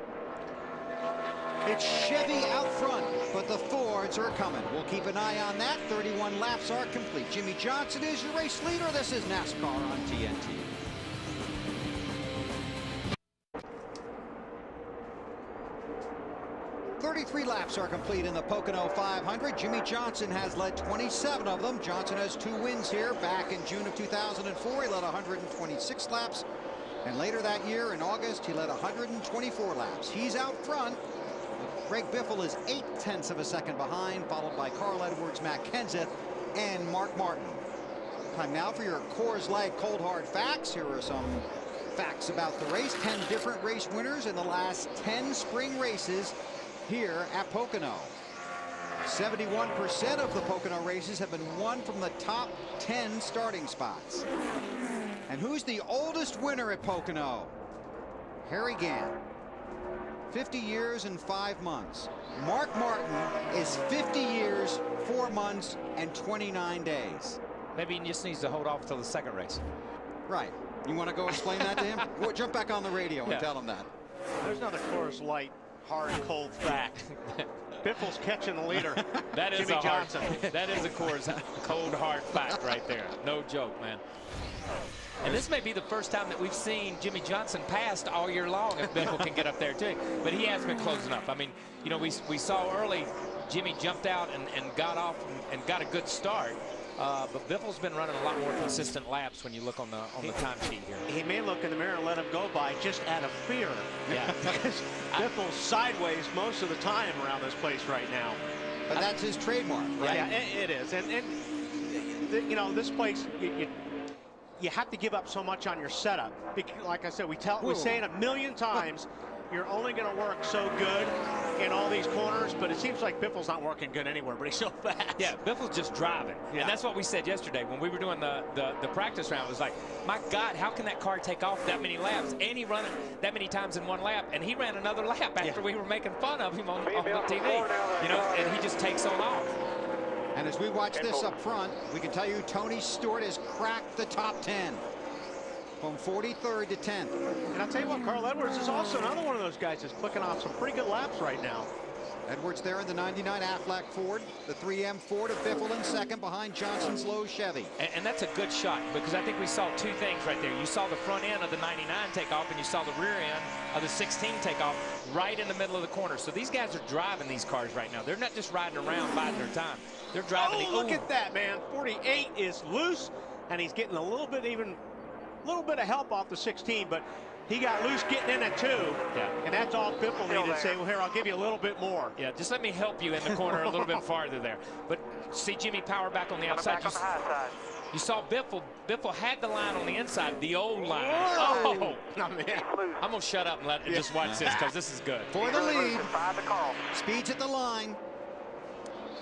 It's Chevy out front, but the Fords are coming. We'll keep an eye on that. 31 laps are complete. Jimmy Johnson is your race leader. This is NASCAR on TNT. Three laps are complete in the Pocono 500. Jimmy Johnson has led 27 of them. Johnson has 2 wins here. Back in June of 2004, he led 126 laps. And later that year, in August, he led 124 laps. He's out front. Greg Biffle is 0.8 of a second behind, followed by Carl Edwards, Matt Kenseth, and Mark Martin. Time now for your Coors Light Cold Hard Facts. Here are some facts about the race. 10 different race winners in the last 10 spring races here at Pocono. 71% of the Pocono races have been won from the top 10 starting spots. And who's the oldest winner at Pocono? Harry Gant. 50 years and 5 months. Mark Martin is 50 years, 4 months, and 29 days. Maybe he just needs to hold off till the second race. Right. You want to go explain that to him? We'll jump back on the radio and tell him that. There's another Coors Light hard, cold fact. Biffle's catching the leader. That is Jimmy Johnson. That is a cold, hard fact right there. No joke, man. And this may be the first time that we've seen Jimmy Johnson passed all year long if Biffle can get up there too. But he has been closing up. I mean, you know, we saw early Jimmy jumped out and got off and got a good start. But Biffle's been running a lot more consistent laps when you look on the time sheet here. He may look in the mirror and let him go by just out of fear. Yeah. Because Biffle's sideways most of the time around this place right now. But that's his trademark, right? Yeah, it is. And you know, this place, you have to give up so much on your setup. Because, like I said, we say it a million times. You're only going to work so good in all these corners, but it seems like Biffle's not working good anywhere, but he's so fast. Yeah, Biffle's just driving. Yeah. And that's what we said yesterday when we were doing the practice round. It was like, my God, how can that car take off that many laps? And he run it that many times in one lap, and he ran another lap after we were making fun of him on the TV. You know, and he just takes on off. And as we watch this up front, we can tell you Tony Stewart has cracked the top 10. From 43rd to 10th. And I'll tell you what, Carl Edwards is also another one of those guys that's clicking off some pretty good laps right now. Edwards there in the 99 Aflac Ford, the 3M Ford of Biffle in second behind Johnson's Lowe Chevy. And that's a good shot because I think we saw two things right there. You saw the front end of the 99 take off and you saw the rear end of the 16 take off right in the middle of the corner. So these guys are driving these cars right now. They're not just riding around biding their time. They're driving. Oh, look at that, man. 48 is loose and he's getting a little bit of help off the 16, but he got loose getting in at 2. Yeah. And that's all Biffle needed to say, well, here, I'll give you a little bit more. Yeah, just let me help you in the corner a little bit farther there. But see Jimmy power back on the outside. You saw Biffle. Biffle had the line on the inside, the old line. Whoa. Oh, no, man. I'm going to shut up and just watch this because this is good. For the lead. Speeds at the line.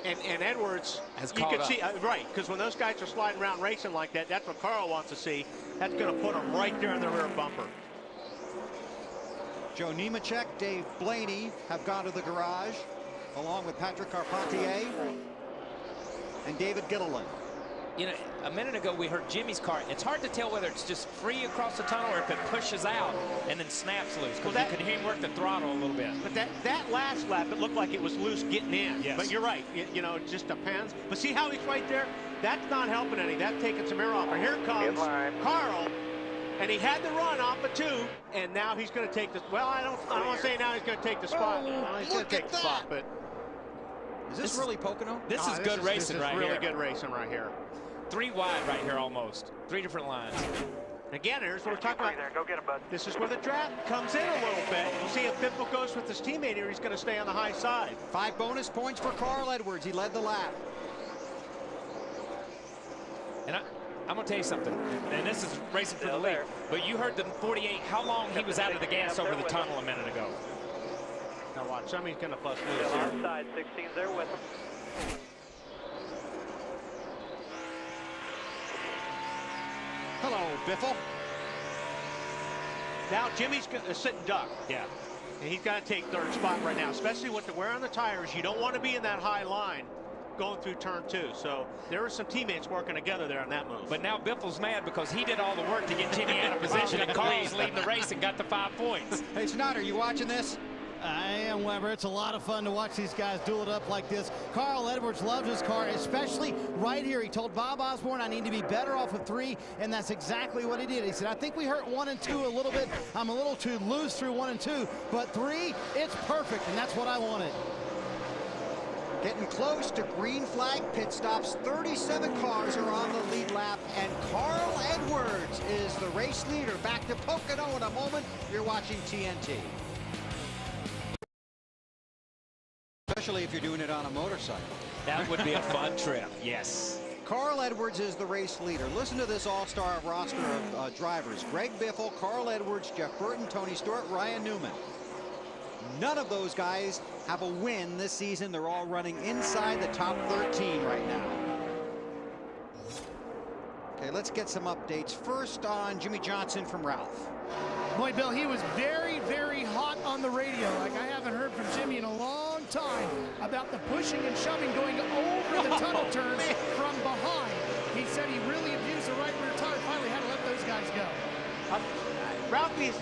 And Edwards, you can see, right, because when those guys are sliding around racing like that, that's what Carl wants to see. That's going to put him right there in the rear bumper. Joe Nemechek, Dave Blaney have gone to the garage, along with Patrick Carpentier and David Gilliland. You know, a minute ago we heard Jimmy's car. It's hard to tell whether it's just free across the tunnel or if it pushes out and then snaps loose, because you could hear him work the throttle a little bit. But that last lap, it looked like it was loose getting in. Yes. But you're right. You know, it just depends. But see how he's right there? That's not helping any. That's taking some air off. And here comes Carl. And he had the run off of 2, and now he's going to take this. Well, I don't want to say now he's going to take the spot. He's going to take the spot, but is this really Pocono? This is good racing right here. This is really good racing right here. 3 wide right here almost. 3 different lines. Again, here's what we're talking about. Go get him, bud. This is where the draft comes in a little bit. We'll see if Biffle goes with his teammate here. He's going to stay on the high side. 5 bonus points for Carl Edwards. He led the lap. And I'm going to tell you something, and this is racing for the lead, but you heard the 48, how long he was out of the gas over the tunnel a minute ago. Now watch, somebody's going to bust loose here. here. Side 16's there with him. Hello, Biffle. Now Jimmy's sitting duck. Yeah. And he's got to take 3rd spot right now, especially with the wear on the tires. You don't want to be in that high line going through turn 2. So there are some teammates working together there on that move. But now Biffle's mad because he did all the work to get Jimmy out of position, and Carl's leading the race and got the 5 points. Hey, Snyder, you watching this? I am, Weber. It's a lot of fun to watch these guys duel it up like this. Carl Edwards loves his car, especially right here. He told Bob Osborne, I need to be better off with 3, and that's exactly what he did. He said, I think we hurt 1 and 2 a little bit. I'm a little too loose through 1 and 2, but 3, it's perfect, and that's what I wanted. Getting close to green flag pit stops. 37 cars are on the lead lap, and Carl Edwards is the race leader. Back to Pocono in a moment. You're watching TNT. Especially if you're doing it on a motorcycle. That would be a fun trip, yes. Carl Edwards is the race leader. Listen to this all-star roster of drivers. Greg Biffle, Carl Edwards, Jeff Burton, Tony Stewart, Ryan Newman. None of those guys have a win this season. They're all running inside the top 13 right now. Okay, let's get some updates. First on Jimmy Johnson from Ralph. Boy, Bill, he was very, very hot on the radio. Like I haven't heard from Jimmy in a long time about the pushing and shoving going over the tunnel turns from behind. He said he really abused the right rear tire, finally had to let those guys go. Ralphie,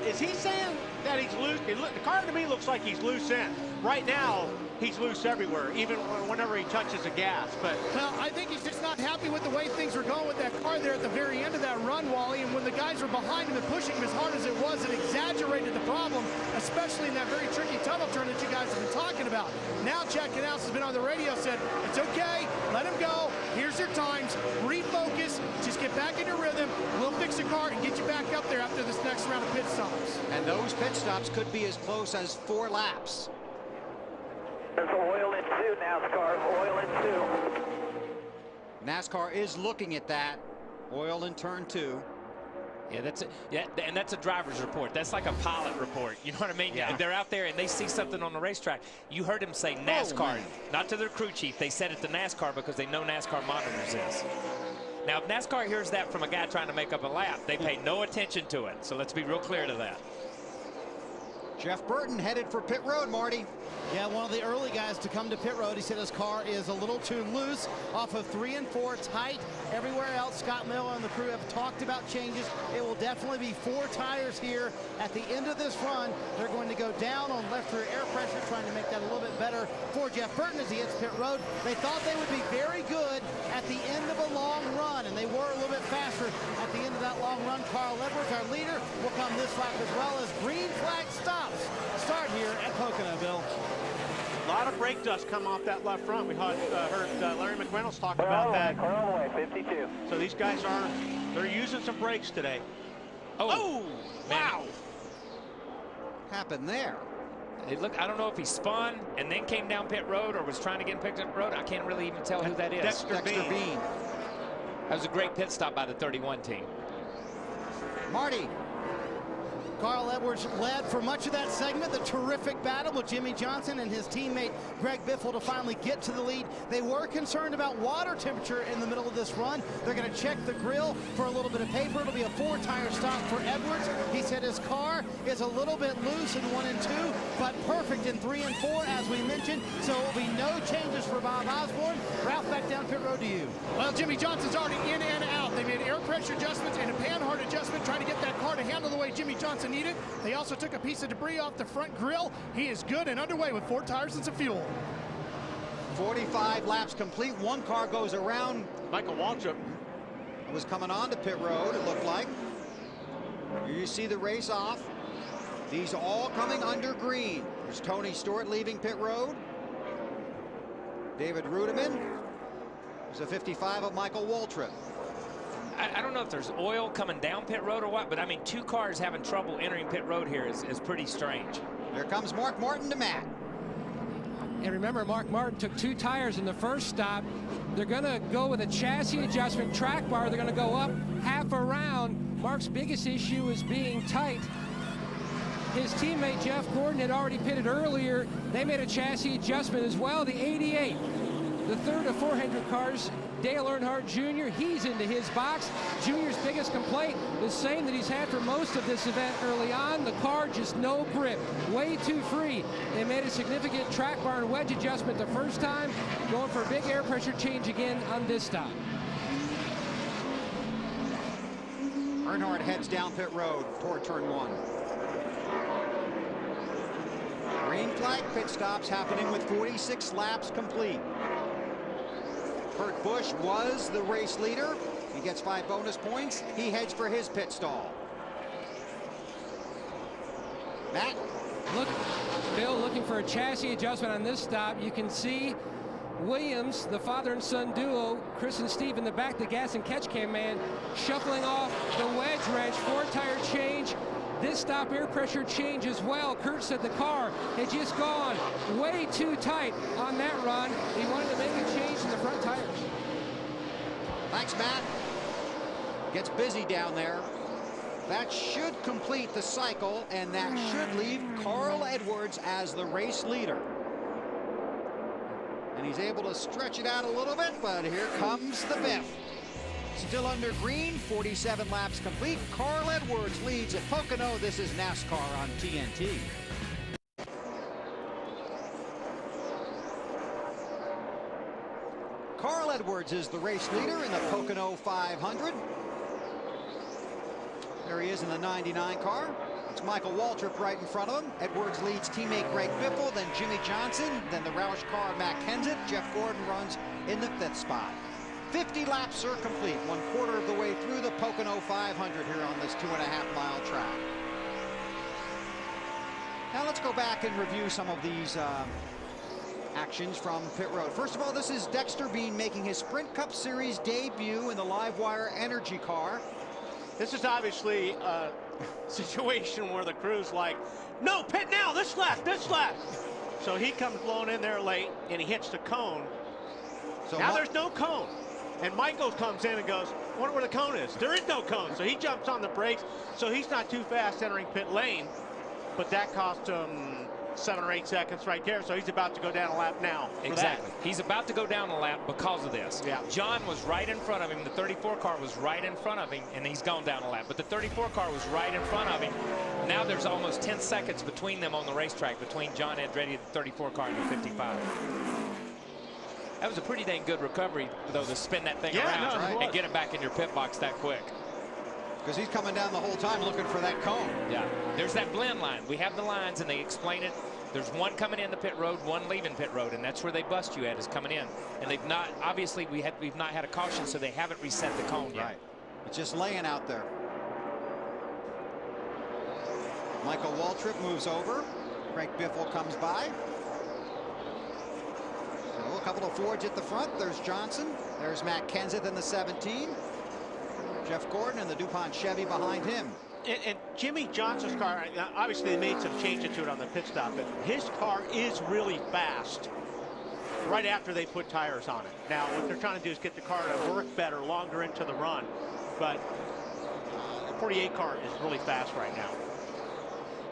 is he saying that he's loose. The car to me looks like he's loose in. Right now, he's loose everywhere, even whenever he touches the gas. But well, I think he's just not happy with the way things were going with that car there at the very end of that run, Wally. And when the guys were behind him and pushing him as hard as it was, it exaggerated the problem, especially in that very tricky tunnel turn that you guys have been talking about. Now Chad Knaus has been on the radio, said, it's okay, let him go. Here's your times. Refocus. Just get back in your rhythm. We'll fix the car and get you back up there after this next round of pit stops. And those pit stops could be as close as 4 laps. There's oil in 2, NASCAR. Oil in 2. NASCAR is looking at that. Oil in turn 2. Yeah, that's it. Yeah, and that's a driver's report. That's like a pilot report. You know what I mean? Yeah. They're out there and they see something on the racetrack. You heard him say NASCAR, not to their crew chief. They said it to NASCAR because they know NASCAR monitors this. Now, if NASCAR hears that from a guy trying to make up a lap, they pay no attention to it. So let's be real clear to that. Jeff Burton headed for pit road, Marty. Yeah, one of the early guys to come to pit road. He said his car is a little too loose off of 3 and 4, tight. Everywhere else, Scott Miller and the crew have talked about changes. It will definitely be 4 tires here at the end of this run. They're going to go down on left rear air pressure, trying to make that a little bit better for Jeff Burton as he hits pit road. They thought they would be very good at the end of a long run, and they were a little bit faster at the end of that long run. Carl Edwards, our leader, will come this lap as well as green flag stops start here at Pocono, Bill. a lot of brake dust come off that left front. We heard Larry McReynolds talk about that. 52. So these guys they're using some brakes today. Oh, wow. Happened there? I don't know if he spun and then came down pit road or was trying to get picked up road. I can't really even tell who that is. Dexter Bean. That was a great pit stop by the 31 team. Marty. Carl Edwards led for much of that segment. The terrific battle with Jimmy Johnson and his teammate Greg Biffle to finally get to the lead. They were concerned about water temperature in the middle of this run. They're going to check the grill for a little bit of paper. It'll be a 4-tire stop for Edwards. He said his car is a little bit loose in 1 and 2, but perfect in 3 and 4, as we mentioned. So it will be no changes for Bob Osborne. Ralph, back down pit road to you. Well, Jimmy Johnson's already in and out. They made air pressure adjustments and a panhard adjustment trying to get that car to handle the way Jimmy Johnson needed. They also took a piece of debris off the front grille. He is good and underway with 4 tires and some fuel. 45 laps complete. One car goes around. Michael Waltrip was coming on to pit road, it looked like. Here you see the race off. These all coming under green. There's Tony Stewart leaving pit road. David Rudiman. There's a 55 of Michael Waltrip. I don't know if there's oil coming down pit road or what, but I mean, 2 cars having trouble entering pit road here is pretty strange. Here comes Mark Martin to Matt. And remember, Mark Martin took 2 tires in the first stop. They're going to go with a chassis adjustment track bar. They're going to go up half a round. Mark's biggest issue is being tight. His teammate Jeff Gordon had already pitted earlier. They made a chassis adjustment as well. The 88, the third of 400 cars, Dale Earnhardt Jr., he's into his box. Junior's biggest complaint, the same that he's had for most of this event early on. The car just no grip, way too free. They made a significant track bar and wedge adjustment the first time, going for a big air pressure change again on this stop. Earnhardt heads down pit road toward turn 1. Green flag pit stops happening with 46 laps complete. Kurt Busch was the race leader. He gets 5 bonus points. He heads for his pit stall. Matt? Look, Bill, looking for a chassis adjustment on this stop. You can see Williams, the father and son duo, Chris and Steve in the back, the gas and catch cam man, shuffling off the wedge wrench, 4-tire change. This stop air pressure change as well. Kurt said the car had just gone way too tight on that run. He wanted to make a change in the front tires. Thanks, Matt. Gets busy down there. That should complete the cycle, and that should leave Carl Edwards as the race leader. And he's able to stretch it out a little bit, but here comes the Biff. Still under green, 47 laps complete. Carl Edwards leads at Pocono. This is NASCAR on TNT. Carl Edwards is the race leader in the Pocono 500. There he is in the 99 car. It's Michael Waltrip right in front of him. Edwards leads teammate Greg Biffle, then Jimmy Johnson, then the Roush car Matt Kenseth. Jeff Gordon runs in the 5th spot. 50 laps are complete, 1/4 of the way through the Pocono 500 here on this 2.5-mile track. Now let's go back and review some of these actions from pit road. First of all, this is Dexter Bean making his Sprint Cup Series debut in the Livewire Energy car. This is obviously a situation where the crew's like, no, pit now, this lap, this lap. So he comes blowing in there late, and he hits the cone. So now there's no cone. And Michael comes in and goes, I wonder where the cone is. There is no cone. So he jumps on the brakes. So he's not too fast entering pit lane. But that cost him 7 or 8 seconds right there. So he's about to go down a lap now. Exactly. He's about to go down a lap because of this. Yeah. John was right in front of him. The 34 car was right in front of him, and he's gone down a lap. But the 34 car was right in front of him. Now there's almost 10 seconds between them on the racetrack, between John Andretti, the 34 car, and the 55. That was a pretty dang good recovery, though, to spin that thing around and get it back in your pit box that quick. Because he's coming down the whole time looking for that cone. Yeah, there's that blend line. We have the lines, and they explain it. There's one coming in the pit road, one leaving pit road, and that's where they bust you at, is coming in. And they've not, obviously, we've not had a caution, so they haven't reset the cone yet. Right. It's just laying out there. Michael Waltrip moves over. Craig Biffle comes by. So a couple of Fords at the front. There's Johnson. There's Matt Kenseth in the 17. Jeff Gordon and the DuPont Chevy behind him. And Jimmy Johnson's car, obviously they made some changes to it on the pit stop, but his car is really fast right after they put tires on it. Now, what they're trying to do is get the car to work better, longer into the run. But the 48 car is really fast right now.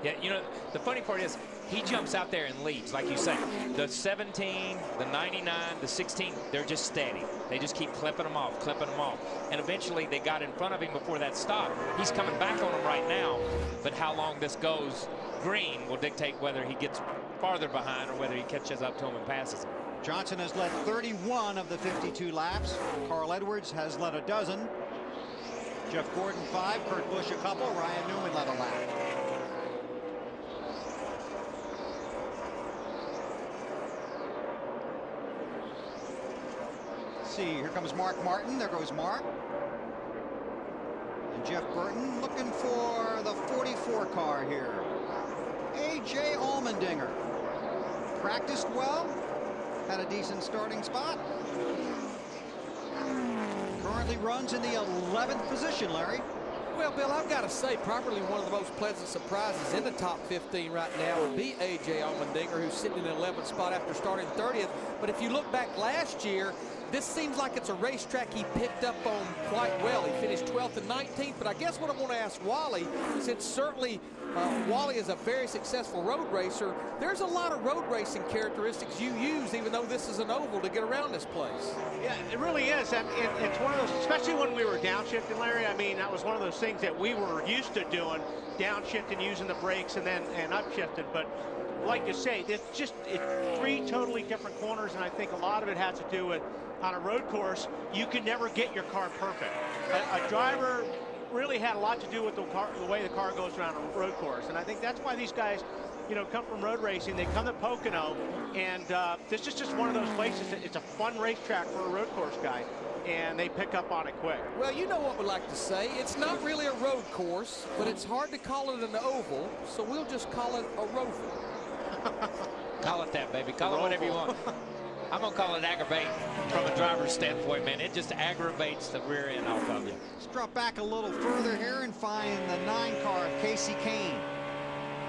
Yeah, you know, the funny part is he jumps out there and leads, like you say. The 17, the 99, the 16, they're just steady. They just keep clipping them off, clipping them off. And eventually they got in front of him before that stop. He's coming back on them right now, but how long this goes green will dictate whether he gets farther behind or whether he catches up to him and passes him. Johnson has led 31 of the 52 laps. Carl Edwards has led a dozen. Jeff Gordon 5, Kurt Busch a couple, Ryan Newman led a lap. Here comes Mark Martin. There goes Mark. And Jeff Burton looking for the 44 car here. A.J. Allmendinger. Practiced well. Had a decent starting spot. Currently runs in the 11th position, Larry. Well, Bill, I've got to say, probably one of the most pleasant surprises in the top 15 right now would be A.J. Allmendinger, who's sitting in the 11th spot after starting 30th. But if you look back last year, this seems like it's a racetrack he picked up on quite well. He finished 12th and 19th, but I guess what I want to ask Wally, since certainly Wally is a very successful road racer, there's a lot of road racing characteristics you use, even though this is an oval, to get around this place. Yeah, it really is. And it's one of those, especially when we were downshifting, Larry, I mean, that was one of those things that we were used to doing, downshifting, using the brakes, and upshifting. But like you say, it's 3 totally different corners, and I think a lot of it has to do with, on a road course, you can never get your car perfect. A driver really had a lot to do with the way the car goes around a road course, and I think that's why these guys, you know, come from road racing. They come to Pocono, and this is just one of those places that it's a fun racetrack for a road course guy, and they pick up on it quick. Well, you know what we like to say. It's not really a road course, but it's hard to call it an oval, so we'll just call it a roval. Call it that, baby. Call it whatever you want. I'm going to call it aggravate from a driver's standpoint, man. It just aggravates the rear end off of you. Let's drop back a little further here and find the 9 car of Casey Kane.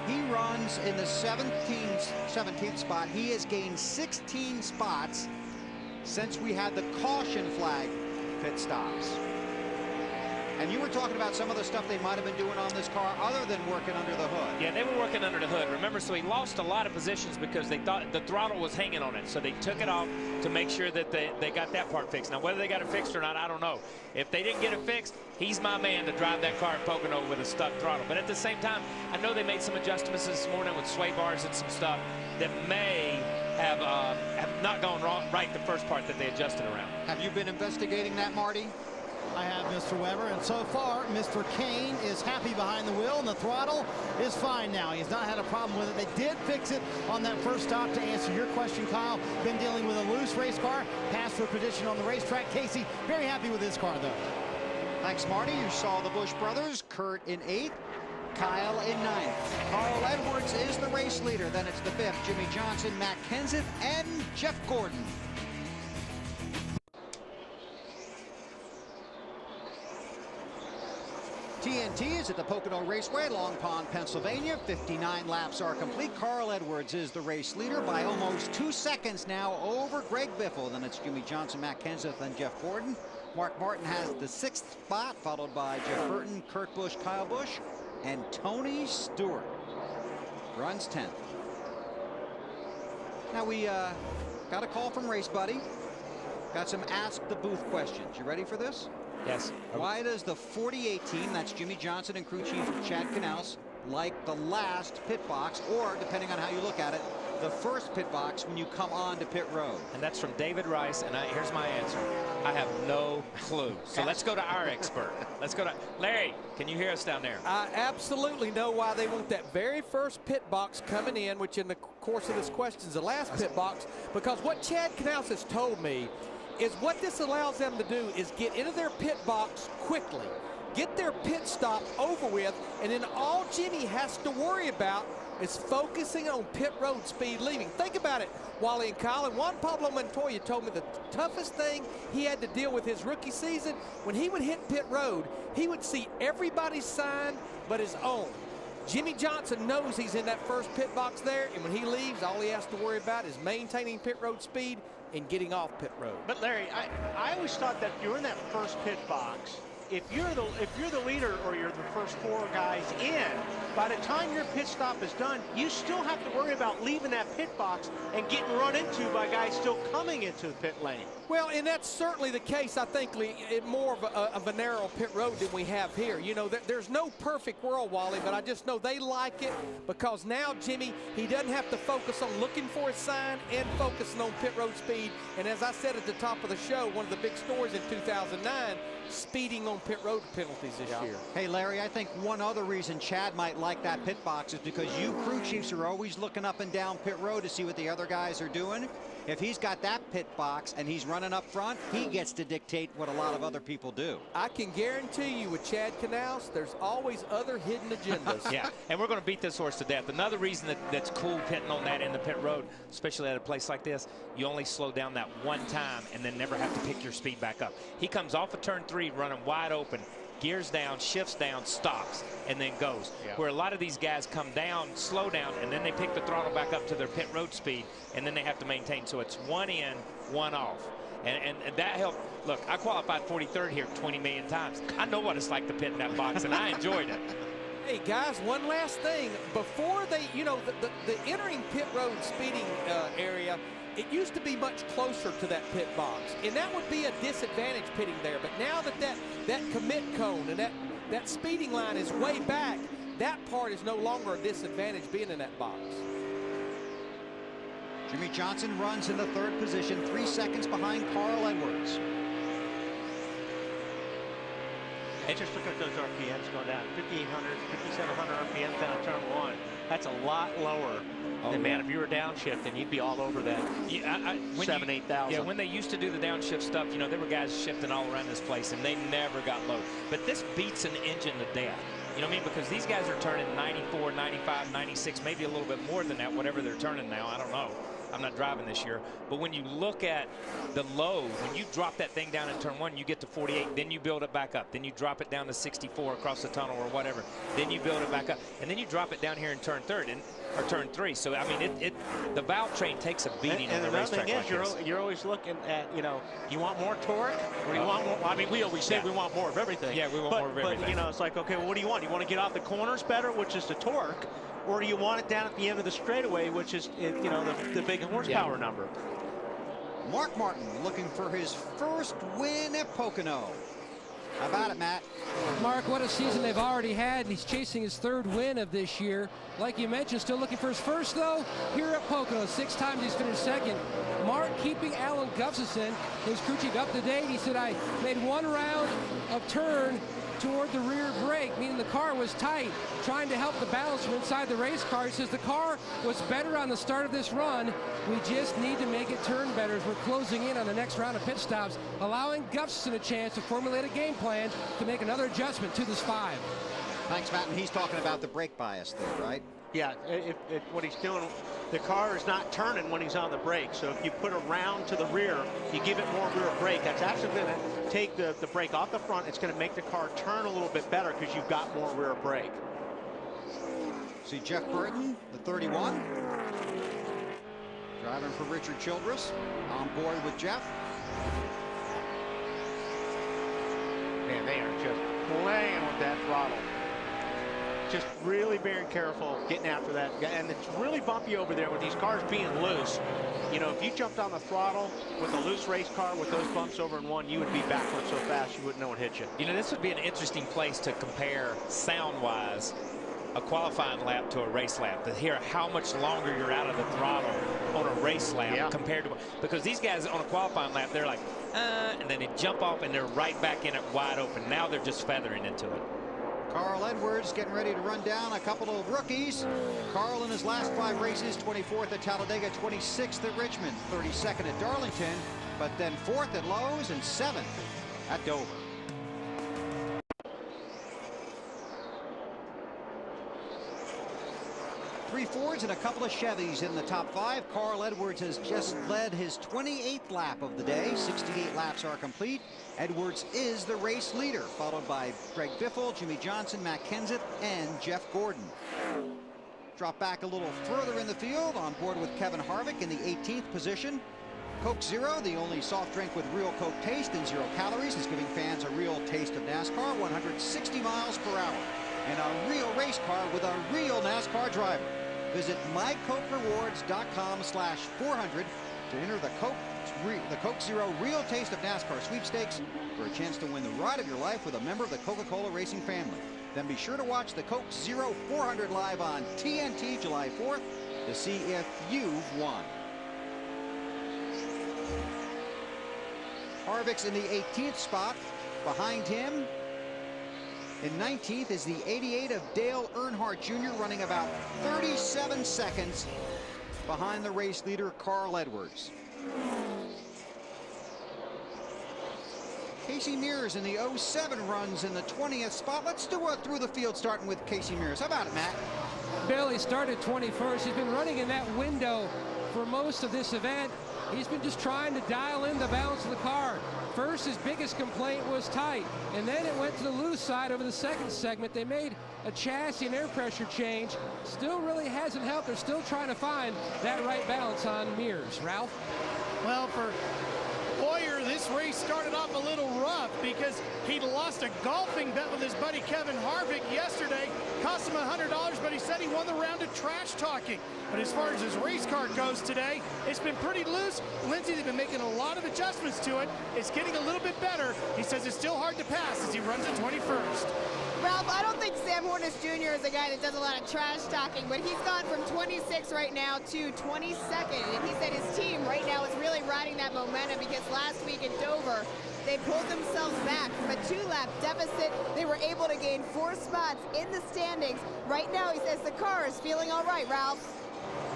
He runs in the 17th spot. He has gained 16 spots since we had the caution flag pit stops. And you were talking about some of the stuff they might have been doing on this car other than working under the hood. Yeah, they were working under the hood. Remember, so he lost a lot of positions because they thought the throttle was hanging on it. So they took it off to make sure that they got that part fixed. Now, whether they got it fixed or not, I don't know. If they didn't get it fixed, he's my man to drive that car at Pocono with a stuck throttle. But at the same time, I know they made some adjustments this morning with sway bars and some stuff that may have not gone right the first part that they adjusted around. Have you been investigating that, Marty? I have Mr. Weber, and so far, Mr. Kane is happy behind the wheel, and the throttle is fine now. He's not had a problem with it. They did fix it on that first stop. To answer your question, Kyle, been dealing with a loose race car, passed for position on the racetrack. Casey, very happy with his car, though. Thanks, Marty. You saw the Busch brothers, Kurt in 8th, Kyle in 9th. Carl Edwards is the race leader. Then it's the 5th, Jimmy Johnson, Matt Kenseth, and Jeff Gordon. TNT is at the Pocono Raceway, Long Pond, Pennsylvania. 59 laps are complete. Carl Edwards is the race leader by almost 2 seconds now over Greg Biffle. Then it's Jimmy Johnson, Matt Kenseth, and Jeff Gordon. Mark Martin has the 6th spot, followed by Jeff Burton, Kurt Busch, Kyle Busch, and Tony Stewart runs 10th. Now we got a call from Race Buddy. Got some Ask the Booth questions. You ready for this? Yes. Why does the 48 team, that's Jimmy Johnson and crew chief Chad Knaus, like the last pit box, or depending on how you look at it, the first pit box when you come on to pit road? And that's from David Rice, and here's my answer. I have no clue. So let's go to our expert. Let's go to Larry. Can you hear us down there? I absolutely know why they want that very first pit box coming in, which in the course of this question is the last pit box, because what Chad Knaus has told me is what this allows them to do is get into their pit box quickly, get their pit stop over with, and then all Jimmy has to worry about is focusing on pit road speed leaving. Think about it, Wally and Kyle. And Juan Pablo Montoya told me the toughest thing he had to deal with his rookie season, when he would hit pit road, he would see everybody's sign but his own. Jimmy Johnson knows he's in that first pit box there, and when he leaves, all he has to worry about is maintaining pit road speed and getting off pit road. But Larry, I always thought that you're in that first pit box. If you're the leader or you're the first 4 guys in, by the time your pit stop is done, you still have to worry about leaving that pit box and getting run into by guys still coming into the pit lane. Well, and that's certainly the case, I think, more of a narrow pit road than we have here. You know, there's no perfect world, Wally, but I just know they like it because now Jimmy, he doesn't have to focus on looking for his sign and focusing on pit road speed. And as I said at the top of the show, one of the big stories in 2009, speeding on pit road penalties this year. Hey, Larry, I think one other reason Chad might like that pit box is because you crew chiefs are always looking up and down pit road to see what the other guys are doing. If he's got that pit box and he's running up front, he gets to dictate what a lot of other people do. I can guarantee you with Chad Knaus, there's always other hidden agendas. Yeah, and we're going to beat this horse to death. Another reason that's cool pitting on that in the pit road, especially at a place like this, you only slow down that one time and then never have to pick your speed back up. He comes off of turn 3 running wide open, gears down, shifts down, stops, and then goes. Yeah. Where a lot of these guys come down, slow down, and then they pick the throttle back up to their pit road speed, and then they have to maintain. So it's one in, one off. And that helped. Look, I qualified 43rd here 20 million times. I know what it's like to pit in that box, and I enjoyed it. Hey, guys, one last thing. Before they, you know, the entering pit road speeding area, it used to be much closer to that pit box, and that would be a disadvantage pitting there. But now that commit cone and that speeding line is way back, that part is no longer a disadvantage being in that box. Jimmy Johnson runs in the 3rd position, 3 seconds behind Carl Edwards. And just look at those RPMs going down. 5,800, 5,700 RPMs down turn 1. That's a lot lower than, man, if you were downshifting, you'd be all over that. Yeah, 7,000, 8,000. Yeah, when they used to do the downshift stuff, you know, there were guys shifting all around this place, and they never got low. But this beats an engine to death. You know what I mean? Because these guys are turning 94, 95, 96, maybe a little bit more than that, whatever they're turning now. I don't know. I'm not driving this year. But when you look at the low, when you drop that thing down in turn 1, you get to 48, then you build it back up. Then you drop it down to 64 across the tunnel or whatever. Then you build it back up. And then you drop it down here in turn 3. Or turn 3. So, I mean, the valve train takes a beating on the racetrack like this. You're always looking at, you know, you want more torque or you want more? I mean, we always say we want more of everything. Yeah, we want more of everything. But, you know, it's like, okay, well, what do you want? You want to get off the corners better, which is the torque, or do you want it down at the end of the straightaway, which is, you know, the big horsepower number? Mark Martin looking for his first win at Pocono. How about it, Matt? Mark, what a season they've already had. He's chasing his 3rd win of this year. Like you mentioned, still looking for his first, though, here at Pocono. 6 times he's finished 2nd. Mark keeping Alan Gustafson, his crew chief, up to date. He said, I made 1 round of turn toward the rear brake, meaning the car was tight, trying to help the balance from inside the race car. He says the car was better on the start of this run. We just need to make it turn better as we're closing in on the next round of pit stops, allowing Gustafson a chance to formulate a game plan to make another adjustment to this 5. Thanks, Matt. And he's talking about the brake bias there, right? Yeah, what he's doing, the car is not turning when he's on the brake. So if you put a round to the rear, you give it more rear brake. That's actually going to take the brake off the front. It's going to make the car turn a little bit better because you've got more rear brake. See Jeff Burton, the 31. Driving for Richard Childress. On board with Jeff. Man, they are just playing with that throttle. Just really being careful getting after that. And it's really bumpy over there with these cars being loose. You know, if you jumped on the throttle with a loose race car with those bumps over in one, you would be backwards so fast you wouldn't know what hit you. You know, this would be an interesting place to compare sound-wise a qualifying lap to a race lap, to hear how much longer you're out of the throttle on a race lap compared to, because these guys on a qualifying lap, they're like, and then they jump off and they're right back in it wide open. Now they're just feathering into it. Carl Edwards getting ready to run down a couple of rookies. Carl in his last 5 races, 24th at Talladega, 26th at Richmond, 32nd at Darlington, but then 4th at Lowe's and 7th at Dover. Three Fords and a couple of Chevys in the top 5. Carl Edwards has just led his 28th lap of the day. 68 laps are complete. Edwards is the race leader, followed by Greg Biffle, Jimmy Johnson, Matt Kenseth, and Jeff Gordon. Drop back a little further in the field, on board with Kevin Harvick in the 18th position. Coke Zero, the only soft drink with real Coke taste and 0 calories, is giving fans a real taste of NASCAR, 160 miles per hour. And a real race car with a real NASCAR driver. Visit mycokerewards.com/400 to enter the Coke Zero Real Taste of NASCAR sweepstakes for a chance to win the ride of your life with a member of the Coca-Cola Racing family. Then be sure to watch the Coke Zero 400 live on TNT July 4th to see if you've won. Harvick's in the 18th spot. Behind him in 19th is the 88 of Dale Earnhardt Jr., running about 37 seconds behind the race leader, Carl Edwards. Casey Mears in the 07 runs in the 20th spot. Let's do a through the field, starting with Casey Mears. How about it, Matt? Bill, he started 21st. He's been running in that window for most of this event. He's been just trying to dial in the balance of the car. First, his biggest complaint was tight, and then it went to the loose side over the 2nd segment. They made a chassis and air pressure change. Still really hasn't helped. They're still trying to find that right balance on Mears. Ralph? Well, for Boyer, this race started off a little rough because he'd lost a golfing bet with his buddy Kevin Harvick yesterday. Cost him $100, but he said he won the round of trash talking. But as far as his race car goes today, it's been pretty loose. Lindsay, they've been making a lot of adjustments to it. It's getting a little bit better. He says it's still hard to pass as he runs at 21st. Ralph, I don't think Sam Hornish Jr. is a guy that does a lot of trash talking, but he's gone from 26 right now to 22nd. And he said his team right now is really riding that momentum because last week at Dover, they pulled themselves back from a 2-lap deficit. They were able to gain 4 spots in the standings. Right now, he says the car is feeling all right, Ralph.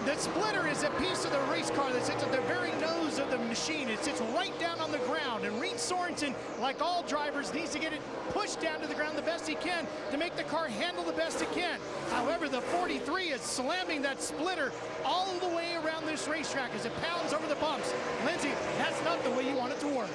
The splitter is a piece of the race car that sits at the very nose of the machine. It sits right down on the ground, and Reed Sorensen, like all drivers, needs to get it pushed down to the ground the best he can to make the car handle the best it can. However, the 43 is slamming that splitter all the way around this racetrack as it pounds over the bumps. Lindsay, that's not the way you want it to work.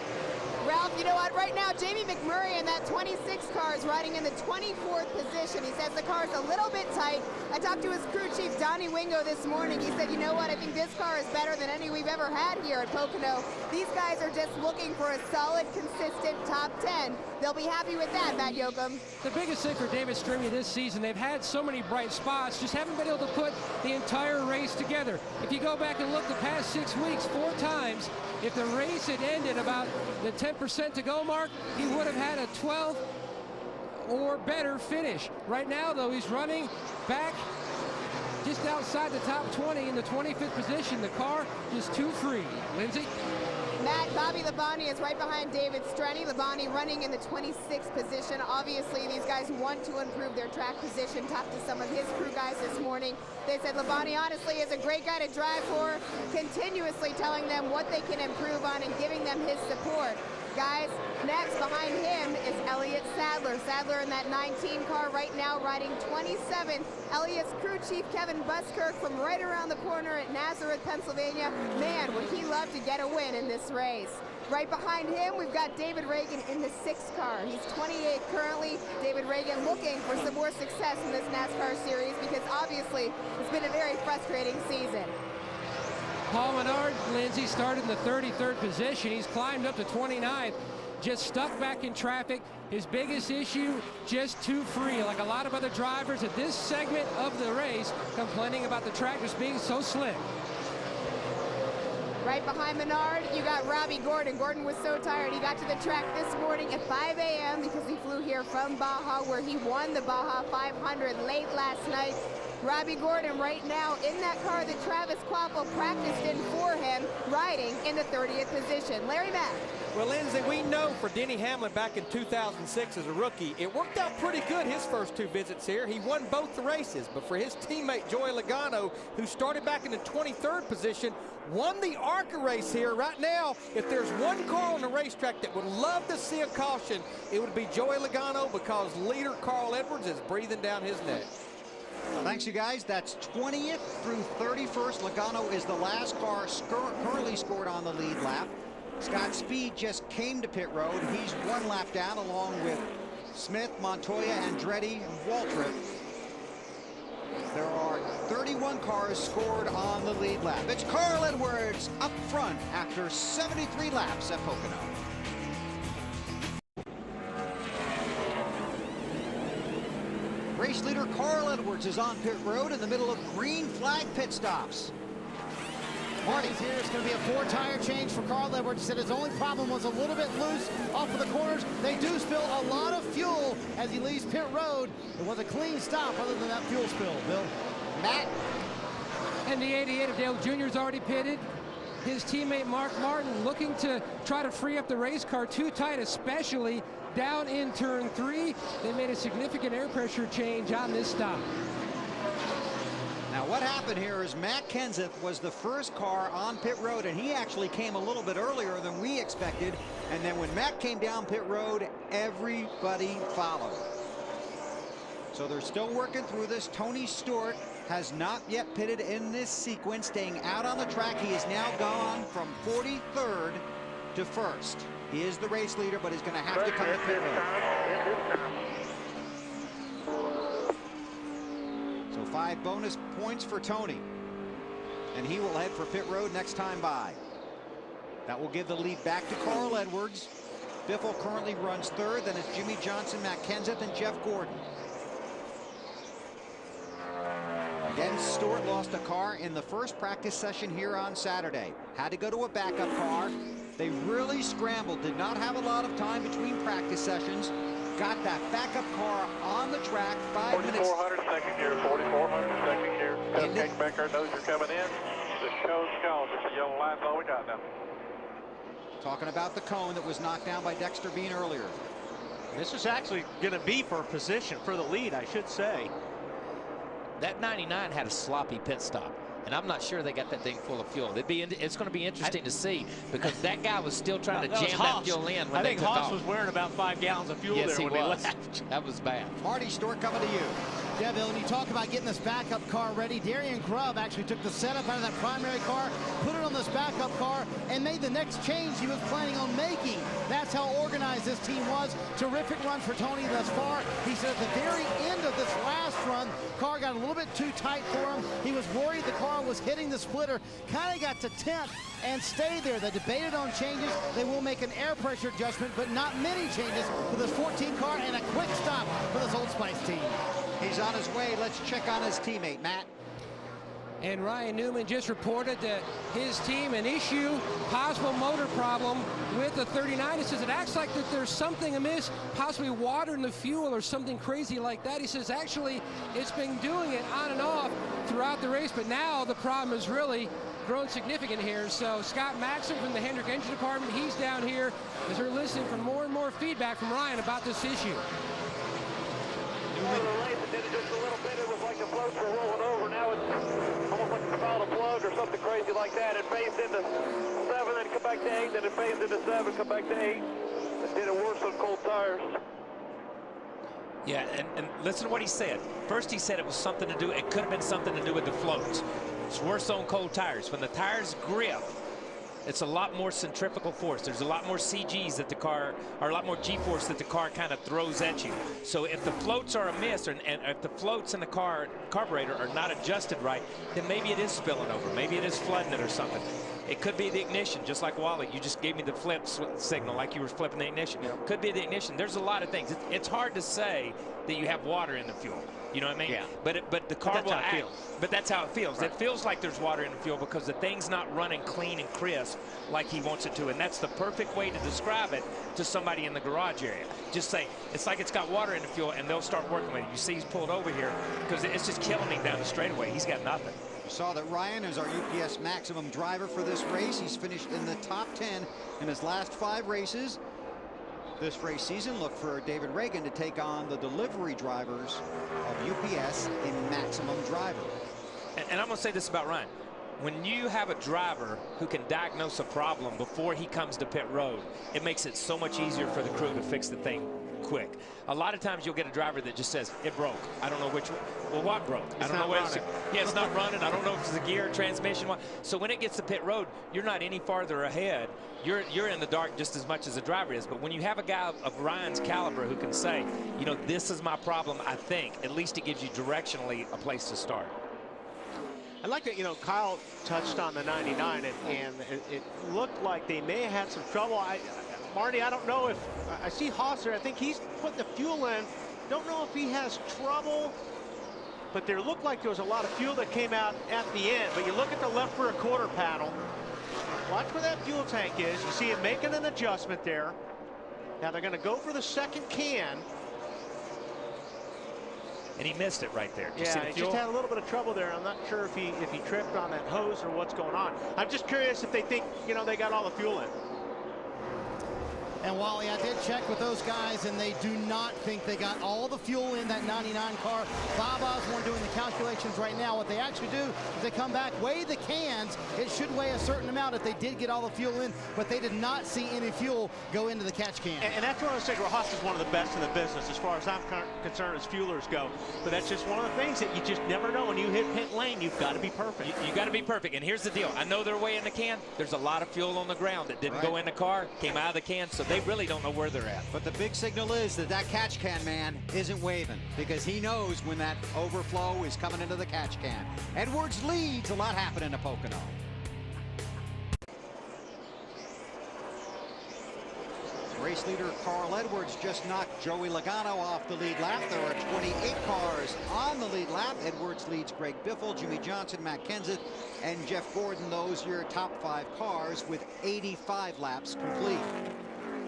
Ralph, you know what? Right now, Jamie McMurray in that 26 car is riding in the 24th position. He says the car's a little bit tight. I talked to his crew chief, Donnie Wingo, this morning. He said, you know what? I think this car is better than any we've ever had here at Pocono. These guys are just looking for a solid, consistent top 10 they'll be happy with that, Matt Yoakum. The biggest thing for David Strimmy this season, they've had so many bright spots, just haven't been able to put the entire race together. If you go back and look the past 6 weeks, 4 times, if the race had ended about the 10% to go mark, he would have had a 12 or better finish. Right now, though, he's running back just outside the top 20 in the 25th position. The car just too free. Lindsay? Matt, Bobby Labonte is right behind David Strenny. Labonte running in the 26th position. Obviously, these guys want to improve their track position. Talked to some of his crew guys this morning. They said Labonte honestly is a great guy to drive for, continuously telling them what they can improve on and giving them his support. Guys, next behind him is Elliott Sadler. Sadler in that 19 car right now riding 27th. Elliott's crew chief Kevin Buskirk from right around the corner at Nazareth, Pennsylvania. Man, would he love to get a win in this race. Right behind him, we've got David Reagan in the 6th car. He's 28th currently. David Reagan looking for some more success in this NASCAR series because obviously it's been a very frustrating season. Paul Menard, Lindsay, started in the 33rd position. He's climbed up to 29th, just stuck back in traffic. His biggest issue, just too free. Like a lot of other drivers at this segment of the race, complaining about the track just being so slick. Right behind Menard, you got Robbie Gordon. Gordon was so tired, he got to the track this morning at 5 a.m. because he flew here from Baja, where he won the Baja 500 late last night. Robbie Gordon right now in that car that Travis Kvapil practiced in for him, riding in the 30th position. Larry Mack. Well, Lindsay, we know for Denny Hamlin back in 2006 as a rookie, it worked out pretty good his first 2 visits here. He won both the races, but for his teammate Joey Logano, who started back in the 23rd position, won the ARCA race here. Right now, if there's one car on the racetrack that would love to see a caution, it would be Joey Logano because leader Carl Edwards is breathing down his neck. Thanks, you guys. That's 20th through 31st. Logano is the last car currently scored on the lead lap. Scott Speed just came to pit road. He's 1 lap down along with Smith, Montoya, Andretti, and Waltrip. There are 31 cars scored on the lead lap. It's Carl Edwards up front after 73 laps at Pocono. Race leader Carl Edwards is on pit road in the middle of green flag pit stops. Marty's here. It's going to be a 4-tire change for Carl Edwards. He said his only problem was a little bit loose off of the corners. They do spill a lot of fuel as he leaves pit road. It was a clean stop other than that fuel spill, Bill. Matt. And the 88 of Dale Jr. is already pitted. His teammate Mark Martin looking to try to free up the race car too tight, especially down in turn 3. They made a significant air pressure change on this stop. Now what happened here is Matt Kenseth was the first car on pit road, and he actually came a little bit earlier than we expected. And then when Matt came down pit road, everybody followed. So they're still working through this. Tony Stewart has not yet pitted in this sequence, staying out on the track. He is now gone from 43rd to 1st. He is the race leader, but he's going to have to come to pit road. So 5 bonus points for Tony, and he will head for pit road next time by. That will give the lead back to Carl Edwards. Biffle currently runs 3rd. Then it's Jimmy Johnson, Matt Kenseth, and Jeff Gordon. Again, Stewart lost a car in the first practice session here on Saturday. Had to go to a backup car. They really scrambled, did not have a lot of time between practice sessions. Got that backup car on the track 5 minutes. 4,400 second gear, 4,400 second gear. Cupcake Becker knows you're coming in. The show's called. It's a yellow line's all we got now. Talking about the cone that was knocked down by Dexter Bean earlier. This is actually going to be for position for the lead, I should say. That 99 had a sloppy pit stop, and I'm not sure they got that thing full of fuel. It's going to be interesting to see, because that guy was still trying to jam that fuel in when I they think took Haas off. was wearing about 5 gallons of fuel there when he left. That was bad. Marty Stewart coming to you. Yeah, Bill, when you talk about getting this backup car ready, Darian Grubb actually took the setup out of that primary car, put it on this backup car, and made the next change he was planning on making. That's how organized this team was. Terrific run for Tony thus far. He said at the very end of this last run, car got a little bit too tight for him. He was worried the car was hitting the splitter, kind of got to 10th and stayed there. They debated on changes. They will make an air pressure adjustment, but not many changes for this 14 car, and a quick stop for this Old Spice team. He's on his way. Let's check on his teammate, Matt. And Ryan Newman just reported that his team, an issue, possible motor problem with the 39. He says it acts like that there's something amiss, possibly water in the fuel or something crazy like that. He says actually it's been doing it on and off throughout the race, but now the problem has really grown significant here. So Scott Maxim from the Hendrick Engine Department, he's down here as we're listening for more and more feedback from Ryan about this issue. Before the race, it did it just a little bit. It was like the floats were rolling over. Now it's almost like it's fouled a plug or something crazy like that. It phased into 7, then come back to 8, then it phased into 7, come back to 8. It did it worse on cold tires. Yeah, and listen to what he said. First he said it was something to do, it could have been something to do with the floats. It's worse on cold tires. When the tires grip, it's a lot more centrifugal force. There's a lot more CGs that the car, or a lot more G-force that the car kind of throws at you. So if the floats are amiss, and if the floats in the carburetor are not adjusted right, then maybe it is spilling over. Maybe it is flooding it or something. It could be the ignition, just like Wally. You just gave me the flip signal like you were flipping the ignition. Could be the ignition. There's a lot of things. It's hard to say that you have water in the fuel. You know what I mean? Yeah. But the car will act. But that's how it feels. Right. It feels like there's water in the fuel because the thing's not running clean and crisp like he wants it to. And that's the perfect way to describe it to somebody in the garage area. Just say, it's like it's got water in the fuel, and they'll start working with it. You see he's pulled over here because it's just killing him down the straightaway. He's got nothing. You saw that Ryan is our UPS Maximum driver for this race. He's finished in the top 10 in his last 5 races. This race season, look for David Reagan to take on the delivery drivers of UPS in Maximum Driver. And I'm going to say this about Ryan. When you have a driver who can diagnose a problem before he comes to pit road, it makes it so much easier for the crew to fix the thing quick. A lot of times you'll get a driver that just says, it broke. I don't know which one. Well, what broke? I don't know where it's. Yeah, it's not running. I don't know if it's the gear, transmission. So when it gets to pit road, you're not any farther ahead. You're in the dark just as much as the driver is. But when you have a guy of Ryan's caliber who can say, you know, this is my problem, I think, at least it gives you directionally a place to start. I like that, you know, Kyle touched on the 99, and it looked like they may have had some trouble. Marty, I don't know if I see Haas there. I think he's putting the fuel in. Don't know if he has trouble, but there looked like there was a lot of fuel that came out at the end. But you look at the left rear quarter panel. Watch where that fuel tank is. You see him making an adjustment there. Now they're going to go for the second can. And he missed it right there. Yeah, he just had a little bit of trouble there. I'm not sure if he tripped on that hose or what's going on. I'm just curious if they think, you know, they got all the fuel in. And Wally, I did check with those guys, and they do not think they got all the fuel in that 99 car. Bob Osborne doing the calculations right now. What they actually do is they come back, weigh the cans. It should weigh a certain amount if they did get all the fuel in, but they did not see any fuel go into the catch can. And that's one of those things where Haas is one of the best in the business as far as I'm concerned as fuelers go. But that's just one of the things that you just never know. When you hit pit lane, you've got to be perfect. You got to be perfect. And here's the deal. I know they're weighing the can. There's a lot of fuel on the ground that didn't go in the car, came out of the can, so they really don't know where they're at. But the big signal is that that catch can man isn't waving, because he knows when that overflow is coming into the catch can. Edwards leads, a lot happening to Pocono. Race leader Carl Edwards just knocked Joey Logano off the lead lap. There are 28 cars on the lead lap. Edwards leads Greg Biffle, Jimmy Johnson, Matt Kenseth, and Jeff Gordon. Those are your top 5 cars with 85 laps complete.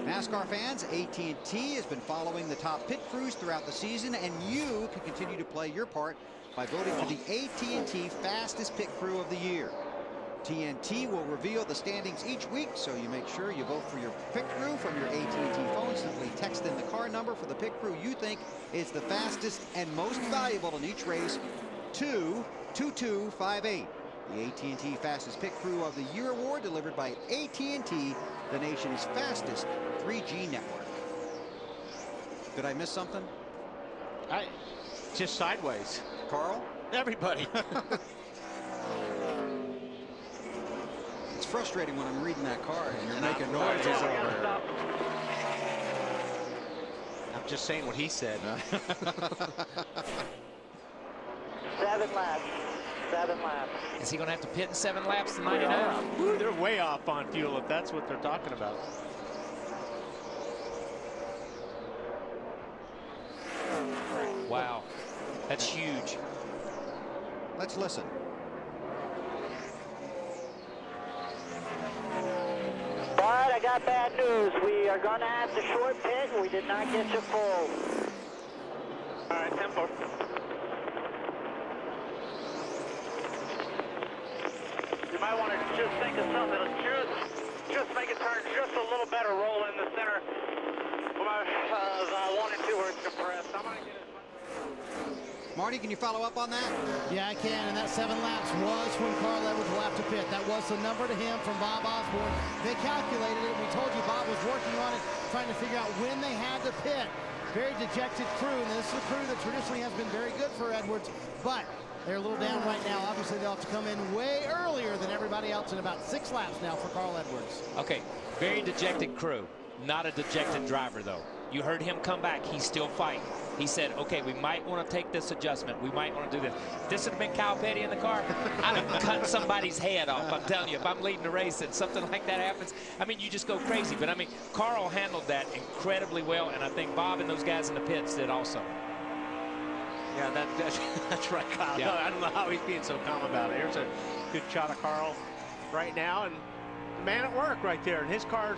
NASCAR fans, AT&T has been following the top pit crews throughout the season, and you can continue to play your part by voting for the AT&T fastest pit crew of the year. TNT will reveal the standings each week, so you make sure you vote for your pit crew from your AT&T phone. Simply text in the car number for the pit crew you think is the fastest and most valuable in each race to 2258. The AT&T Fastest Pit Crew of the Year award delivered by AT&T, the nation's fastest 3G network. Did I miss something? Just sideways. Carl? Everybody. It's frustrating when I'm reading that card and you're And making I'm noises over sorry. it. I'm just saying what he said. 7 laps. 7 laps. Is he going to have to pit in 7 laps to 99? Ooh, they're way off on fuel if that's what they're talking about. Wow, that's huge. Let's listen. But I got bad news. We are going to have to short pit. We did not get you full. All right, 10-4. You might want to just think of something that'll just make it turn just a little better. Roll in the center. The 1 and 2 are compressed. I'm going to get it. Marty, can you follow up on that? Yeah, I can, and that 7 laps was when Carl Edwards will have to pit. That was the number to him from Bob Osborne. They calculated it. We told you Bob was working on it, trying to figure out when they had to pit. Very dejected crew, and this is a crew that traditionally has been very good for Edwards, but they're a little down right now. Obviously, they'll have to come in way earlier than everybody else in about 6 laps now for Carl Edwards. Okay, very dejected crew. Not a dejected driver, though. You heard him come back. He's still fighting. He said, okay, we might want to take this adjustment. We might want to do this. If this had been Kyle Petty in the car, I'd have cut somebody's head off. I'm telling you, if I'm leading the race and something like that happens, I mean, you just go crazy. But, I mean, Carl handled that incredibly well, and I think Bob and those guys in the pits did also. Yeah, that's right, Kyle. Yeah. No, I don't know how he's being so calm about it. Here's a good shot of Carl right now, and the man at work right there. And his car,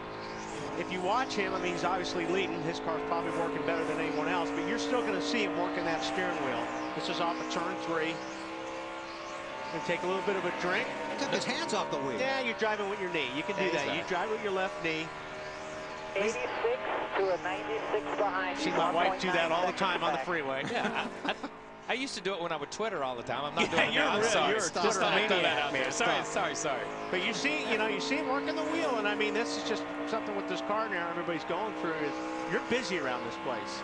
if you watch him, I mean, he's obviously leading. His car's probably working better than anyone else, but you're still going to see him working that steering wheel. This is off of turn 3. Going to take a little bit of a drink. He took his hands off the wheel. Yeah, you're driving with your knee. You can do that. You drive with your left knee. 86 to a 96 behind. See my wife do that all the time on the freeway. Yeah, I used to do it when I would Twitter all the time. I'm not doing it you're now. I'm really, sorry. you're Just a thought I'd throw that out maniac, there. man. Sorry. But you see him working the wheel, and I mean, this is just something with this car now everybody's going through. Is you're busy around this place.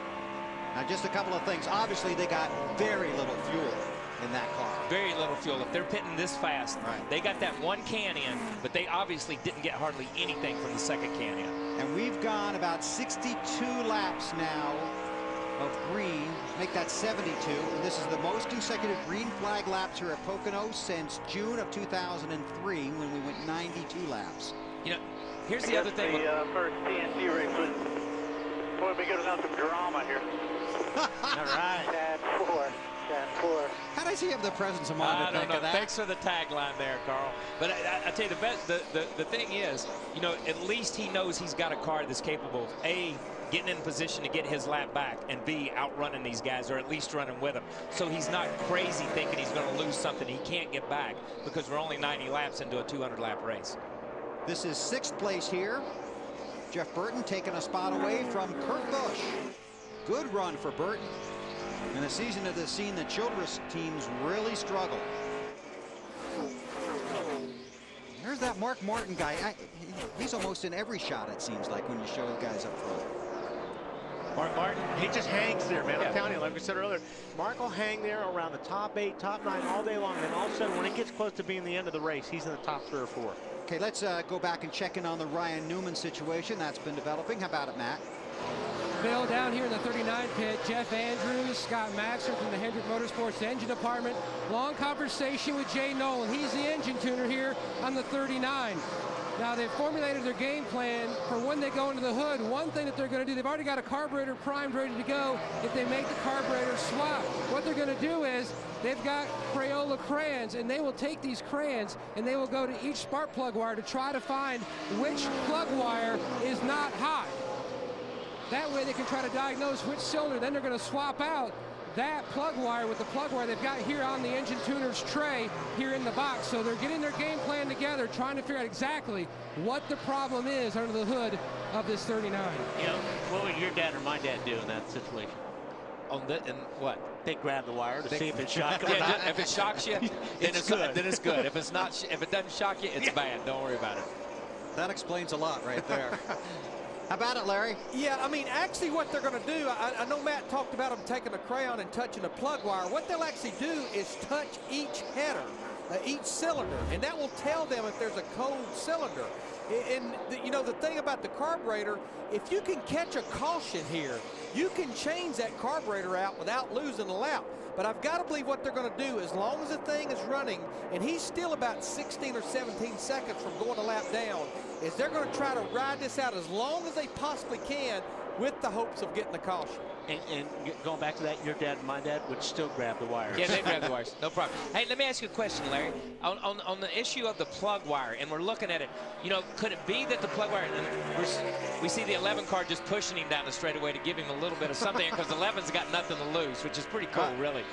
Now, just a couple of things. Obviously, they got very little fuel in that car. Very little fuel. If they're pitting this fast, right. They got that 1 can in, but they obviously didn't get hardly anything from the 2nd can in. And we've gone about 62 laps now of green, make that 72, and this is the most consecutive green flag laps here at Pocono since June of 2003 when we went 92 laps. You know, here's the other thing. The first TNT race was going to be good enough some drama here. All right. 10-4. 10-4. How does he have the presence of mind to think of that? Thanks for the tagline there, Carl. But I tell you, the thing is, you know, at least he knows he's got a car that's capable of A, getting in position to get his lap back, and B, outrunning these guys, or at least running with them. So he's not crazy thinking he's going to lose something he can't get back, because we're only 90 laps into a 200-lap race. This is 6th place here. Jeff Burton taking a spot away from Kurt Busch. Good run for Burton. In a season that has seen the Childress teams really struggle. There's that Mark Martin guy. He's almost in every shot, it seems like, when you show the guys up front. Mark Martin, he just hangs there, man. I'm telling you, like we said earlier, Mark will hang there around the top 8, top 9 all day long. And then all of a sudden, when it gets close to being the end of the race, he's in the top 3 or 4. Okay, let's go back and check in on the Ryan Newman situation that's been developing. How about it, Matt? Bill, down here in the 39 pit, Jeff Andrews, Scott Maxer from the Hendrick Motorsports engine department. Long conversation with Jay Nolan. He's the engine tuner here on the 39. Now, they've formulated their game plan for when they go into the hood. One thing that they're going to do, they've already got a carburetor primed, ready to go if they make the carburetor swap. What they're going to do is they've got Crayola crayons, and they will take these crayons and they will go to each spark plug wire to try to find which plug wire is not hot. That way they can try to diagnose which cylinder. Then they're going to swap out that plug wire with the plug wire they've got here on the engine tuner's tray here in the box. So they're getting their game plan together, trying to figure out exactly what the problem is under the hood of this 39. You know, what would your dad or my dad do in that situation? On the, and what? They grab the wire to see if it shocks you. Yeah, if it shocks you, then it's good. Then it's good. If it's not, if it doesn't shock you, it's bad. Don't worry about it. That explains a lot right there. How about it, Larry? Yeah, I mean, actually what they're going to do, I know Matt talked about them taking a crayon and touching a plug wire. What they'll actually do is touch each header, each cylinder, and that will tell them if there's a cold cylinder. And you know, the thing about the carburetor, if you can catch a caution here, you can change that carburetor out without losing a lap. But I've got to believe what they're going to do, as long as the thing is running, and he's still about 16 or 17 seconds from going a lap down, is they're going to try to ride this out as long as they possibly can with the hopes of getting the caution. And going back to that, your dad and my dad would still grab the wires. Yeah, they grab the wires, no problem. Hey, let me ask you a question, Larry. On the issue of the plug wire, and we're looking at it, you know, could it be that the plug wire, and we see the 11 car just pushing him down the straightaway to give him a little bit of something, because 11's got nothing to lose, which is pretty cool, really.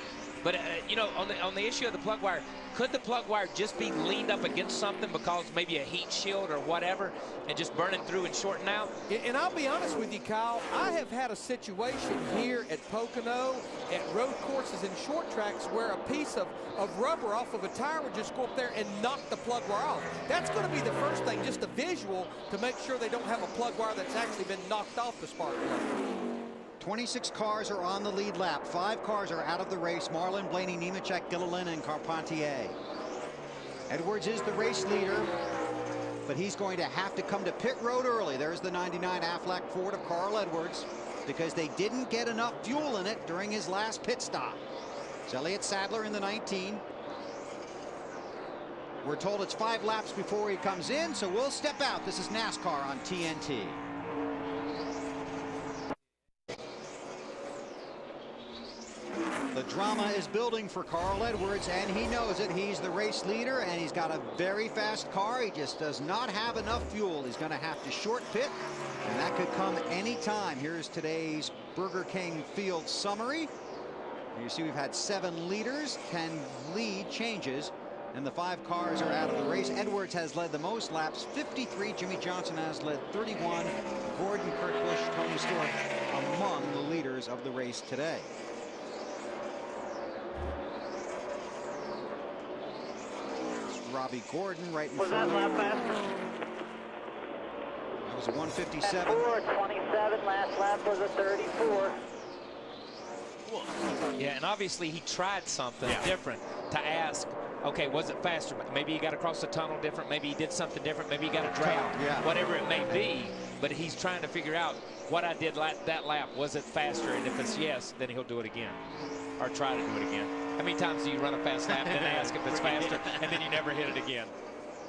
But, you know, on the issue of the plug wire, could the plug wire just be leaned up against something because maybe a heat shield or whatever and just burning through and shorting out? And I'll be honest with you, Kyle, I have had a situation here at Pocono, at road courses and short tracks, where a piece of rubber off of a tire would just go up there and knock the plug wire off. That's going to be the first thing, just a visual to make sure they don't have a plug wire that's actually been knocked off the spark plug. 26 cars are on the lead lap. 5 cars are out of the race. Marlin, Blaney, Nemechek, Gilliland, and Carpentier. Edwards is the race leader, but he's going to have to come to pit road early. There's the 99 Aflac Ford of Carl Edwards, because they didn't get enough fuel in it during his last pit stop. It's Elliott Sadler in the 19. We're told it's 5 laps before he comes in, so we'll step out. This is NASCAR on TNT. The drama is building for Carl Edwards, and he knows it. He's the race leader, and he's got a very fast car. He just does not have enough fuel. He's going to have to short pit, and that could come any time. Here's today's Burger King field summary. You see we've had 7 leaders, 10 lead changes, and the 5 cars are out of the race. Edwards has led the most laps, 53. Jimmy Johnson has led 31. Gordon, Kurt Busch, Tony Stewart among the leaders of the race today. Robbie Gordon right in front. Was that lap faster? That was a 157. 4:27. Last lap was a 34. Yeah, and obviously he tried something different to ask, okay, was it faster? Maybe he got across the tunnel different. Maybe he did something different. Maybe he got a drought. Whatever it may be. But he's trying to figure out what I did that lap. Was it faster? And if it's yes, then he'll do it again. Or try to do it again. How many times do you run a fast lap and then ask if it's faster, and then you never hit it again?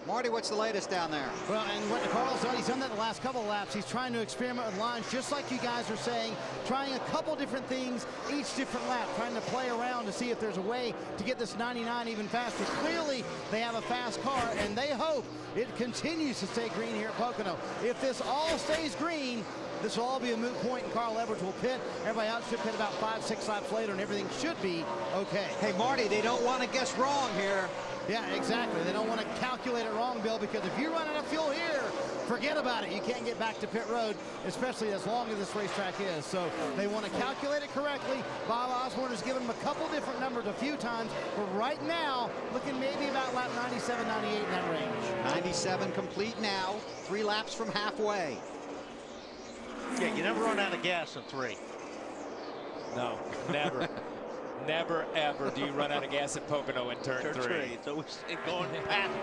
Marty, what's the latest down there? Well, and what Carl's done, he's done that the last couple of laps. He's trying to experiment with lines, just like you guys are saying, trying a couple different things each different lap, trying to play around to see if there's a way to get this 99 even faster. Clearly, they have a fast car, and they hope it continues to stay green here at Pocono. If this all stays green, this will all be a moot point, and Carl Edwards will pit. Everybody else should pit about 5-6 laps later, and everything should be okay. Hey, Marty, they don't want to guess wrong here. Yeah, exactly. They don't want to calculate it wrong, Bill, because if you run out of fuel here, forget about it. You can't get back to pit road, especially as long as this racetrack is. So they want to calculate it correctly. Bob Osborne has given them a couple different numbers a few times, but right now, looking maybe about lap 97, 98 in that range. 97 complete now, 3 laps from halfway. Yeah, you never run out of gas in 3. No, never. Never, ever do you run out of gas at Pocono in turn 3. It's always going past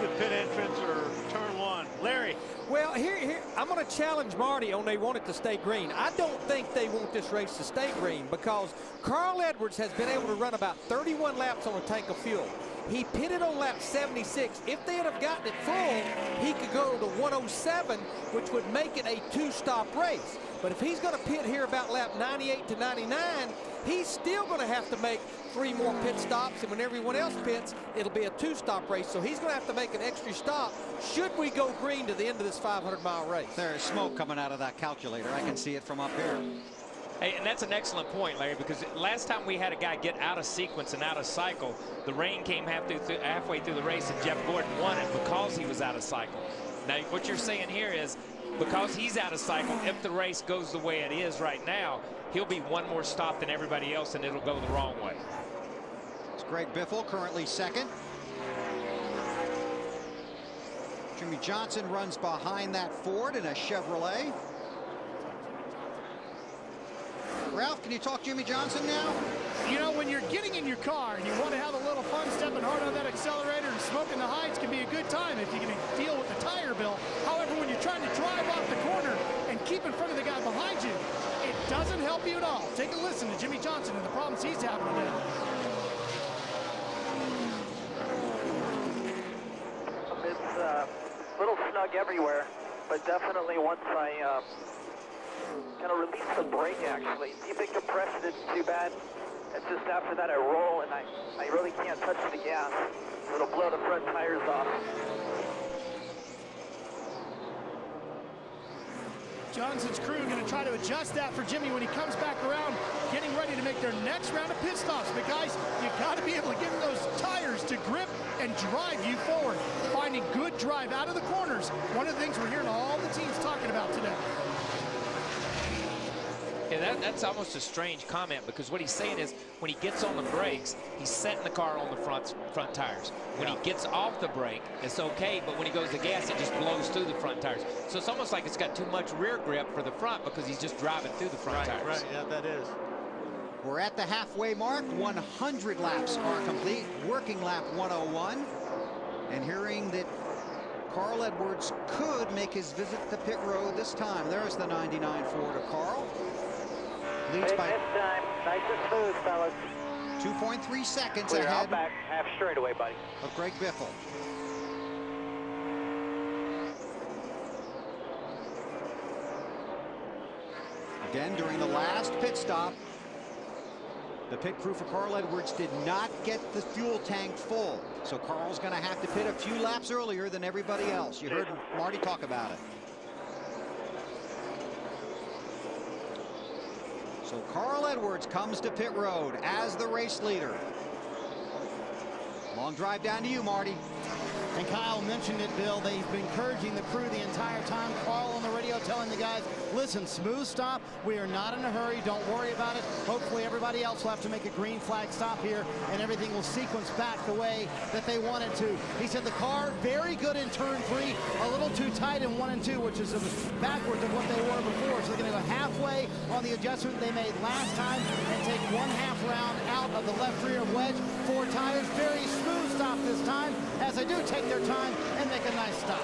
the pit entrance or turn 1. Larry. Well, here I'm going to challenge Marty on they want it to stay green. I don't think they want this race to stay green, because Carl Edwards has been able to run about 31 laps on a tank of fuel. He pitted on lap 76. If they had gotten it full, he could go to 107, which would make it a 2-stop race. But if he's going to pit here about lap 98 to 99, he's still going to have to make 3 more pit stops, and when everyone else pits, it'll be a 2-stop race. So he's going to have to make an extra stop should we go green to the end of this 500-mile race. There's smoke coming out of that calculator. I can see it from up here. Hey, and that's an excellent point, Larry, because last time we had a guy get out of sequence and out of cycle, the rain came halfway through the race, and Jeff Gordon won it because he was out of cycle. Now, what you're saying here is, because he's out of cycle, if the race goes the way it is right now, he'll be 1 more stop than everybody else, and it'll go the wrong way. It's Greg Biffle, currently 2nd. Jimmy Johnson runs behind that Ford in a Chevrolet. Ralph, can you talk Jimmy Johnson now? You know, when you're getting in your car and you want to have a little fun stepping hard on that accelerator and smoking the heights can be a good time if you can deal with the tire bill. However, when you're trying to drive off the corner and keep in front of the guy behind you, it doesn't help you at all. Take a listen to Jimmy Johnson and the problems he's having today. It's a little snug everywhere, but definitely once I kind of release the brake, actually. Deep in compression isn't too bad. It's just after that I roll and I really can't touch the gas. It'll blow the front tires off. Johnson's crew going to try to adjust that for Jimmy when he comes back around, getting ready to make their next round of pit stops. But guys, you got to be able to get those tires to grip and drive you forward. Finding good drive out of the corners. One of the things we're hearing all the teams talking about today. Yeah, that's almost a strange comment, because what he's saying is when he gets on the brakes, he's setting the car on the front tires. When he gets off the brake, it's okay, but when he goes to gas, it just blows through the front tires. So it's almost like it's got too much rear grip for the front because he's just driving through the front tires. Right, yeah, that is. We're at the halfway mark. 100 laps are complete. Working lap 101. And hearing that Carl Edwards could make his visit to pit road this time. There's the 99 Ford of Carl. Leads by this time, nice and smooth, fellas. 2.3 seconds We're ahead out back half straightaway, buddy. of Greg Biffle. Again, during the last pit stop, the pit crew for Carl Edwards did not get the fuel tank full. So Carl's going to have to pit a few laps earlier than everybody else. You heard Marty talk about it. So Carl Edwards comes to pit road as the race leader. Long drive down to you, Marty. And Kyle mentioned it, Bill. They've been encouraging the crew the entire time. Carl on the radio telling the guys, listen, smooth stop. We are not in a hurry. Don't worry about it. Hopefully everybody else will have to make a green flag stop here, and everything will sequence back the way that they want it to. He said the car, very good in turn 3, a little too tight in 1 and 2, which is backwards of what they were before. So they're going to go halfway on the adjustment they made last time and take 1/2 round out of the left rear wedge. 4 tires, very smooth stop this time, as they do take their time and make a nice stop.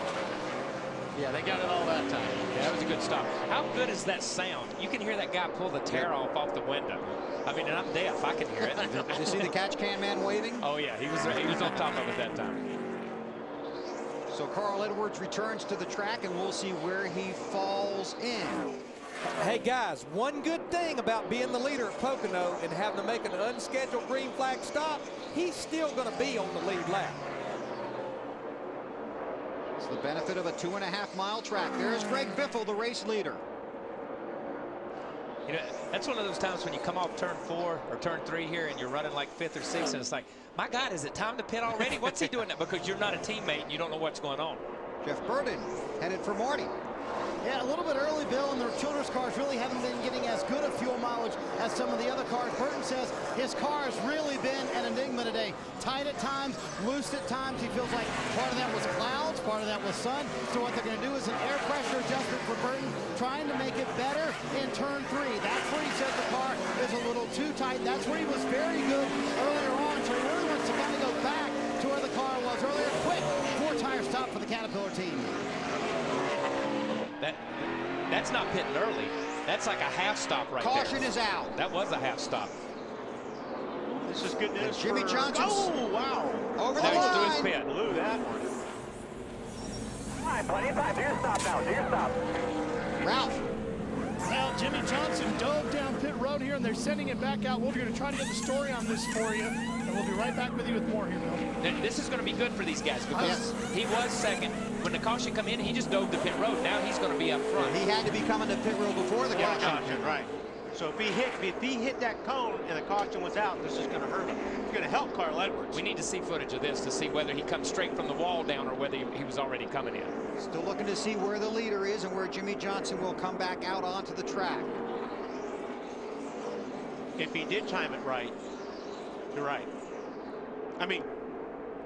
Yeah, they got it all that time. Yeah, that was a good stop. How good is that sound? You can hear that guy pull the tear off the window. I mean, and I'm deaf. I can hear it. Did you see the catch can man waving? Oh, yeah. He was on top of it that time. So Carl Edwards returns to the track, and we'll see where he falls in. Hey guys, one good thing about being the leader at Pocono and having to make an unscheduled green flag stop, he's still going to be on the lead lap. It's the benefit of a 2.5-mile track. There's Greg Biffle, the race leader. You know, that's one of those times when you come off turn 4 or turn 3 here and you're running like 5th or 6th, and it's like, my God, is it time to pit already? What's he doing? Because you're not a teammate and you don't know what's going on. Jeff Burton headed for Marty. Yeah, a little bit early, Bill, and the children's cars really haven't been getting as good a fuel mileage as some of the other cars. Burton says his car has really been an enigma today. Tight at times, loose at times. He feels like part of that was clouds, part of that was sun. So what they're going to do is an air pressure adjustment for Burton, trying to make it better in turn 3. That's where he says the car is a little too tight. That's where he was very good earlier on. So he really wants to kind of go back to where the car was earlier. Quick 4-tire stop for the Caterpillar team. That's not pitting early. That's like a half stop right there. Caution is out. That was a half stop. This is good news. Jimmy Johnson. Oh, wow. Over the Now he's line. his pit. Blew that one. All right, plenty of time. Do your stop now. Do your stop. Ralph. Well, Jimmy Johnson dove down pit road here, and they're sending it back out. We're going to try to get the story on this for you, and we'll be right back with you with more here, Bill. This is going to be good for these guys because he was second. When the caution come in, he just dove to pit road. Now he's going to be up front. He had to be coming to pit road before the caution. Right. So if he hit that cone and the caution was out, this is going to hurt him. It's going to help Carl Edwards. We need to see footage of this to see whether he comes straight from the wall down or whether he was already coming in. Still looking to see where the leader is and where Jimmy Johnson will come back out onto the track. If he did time it right, you're right. I mean,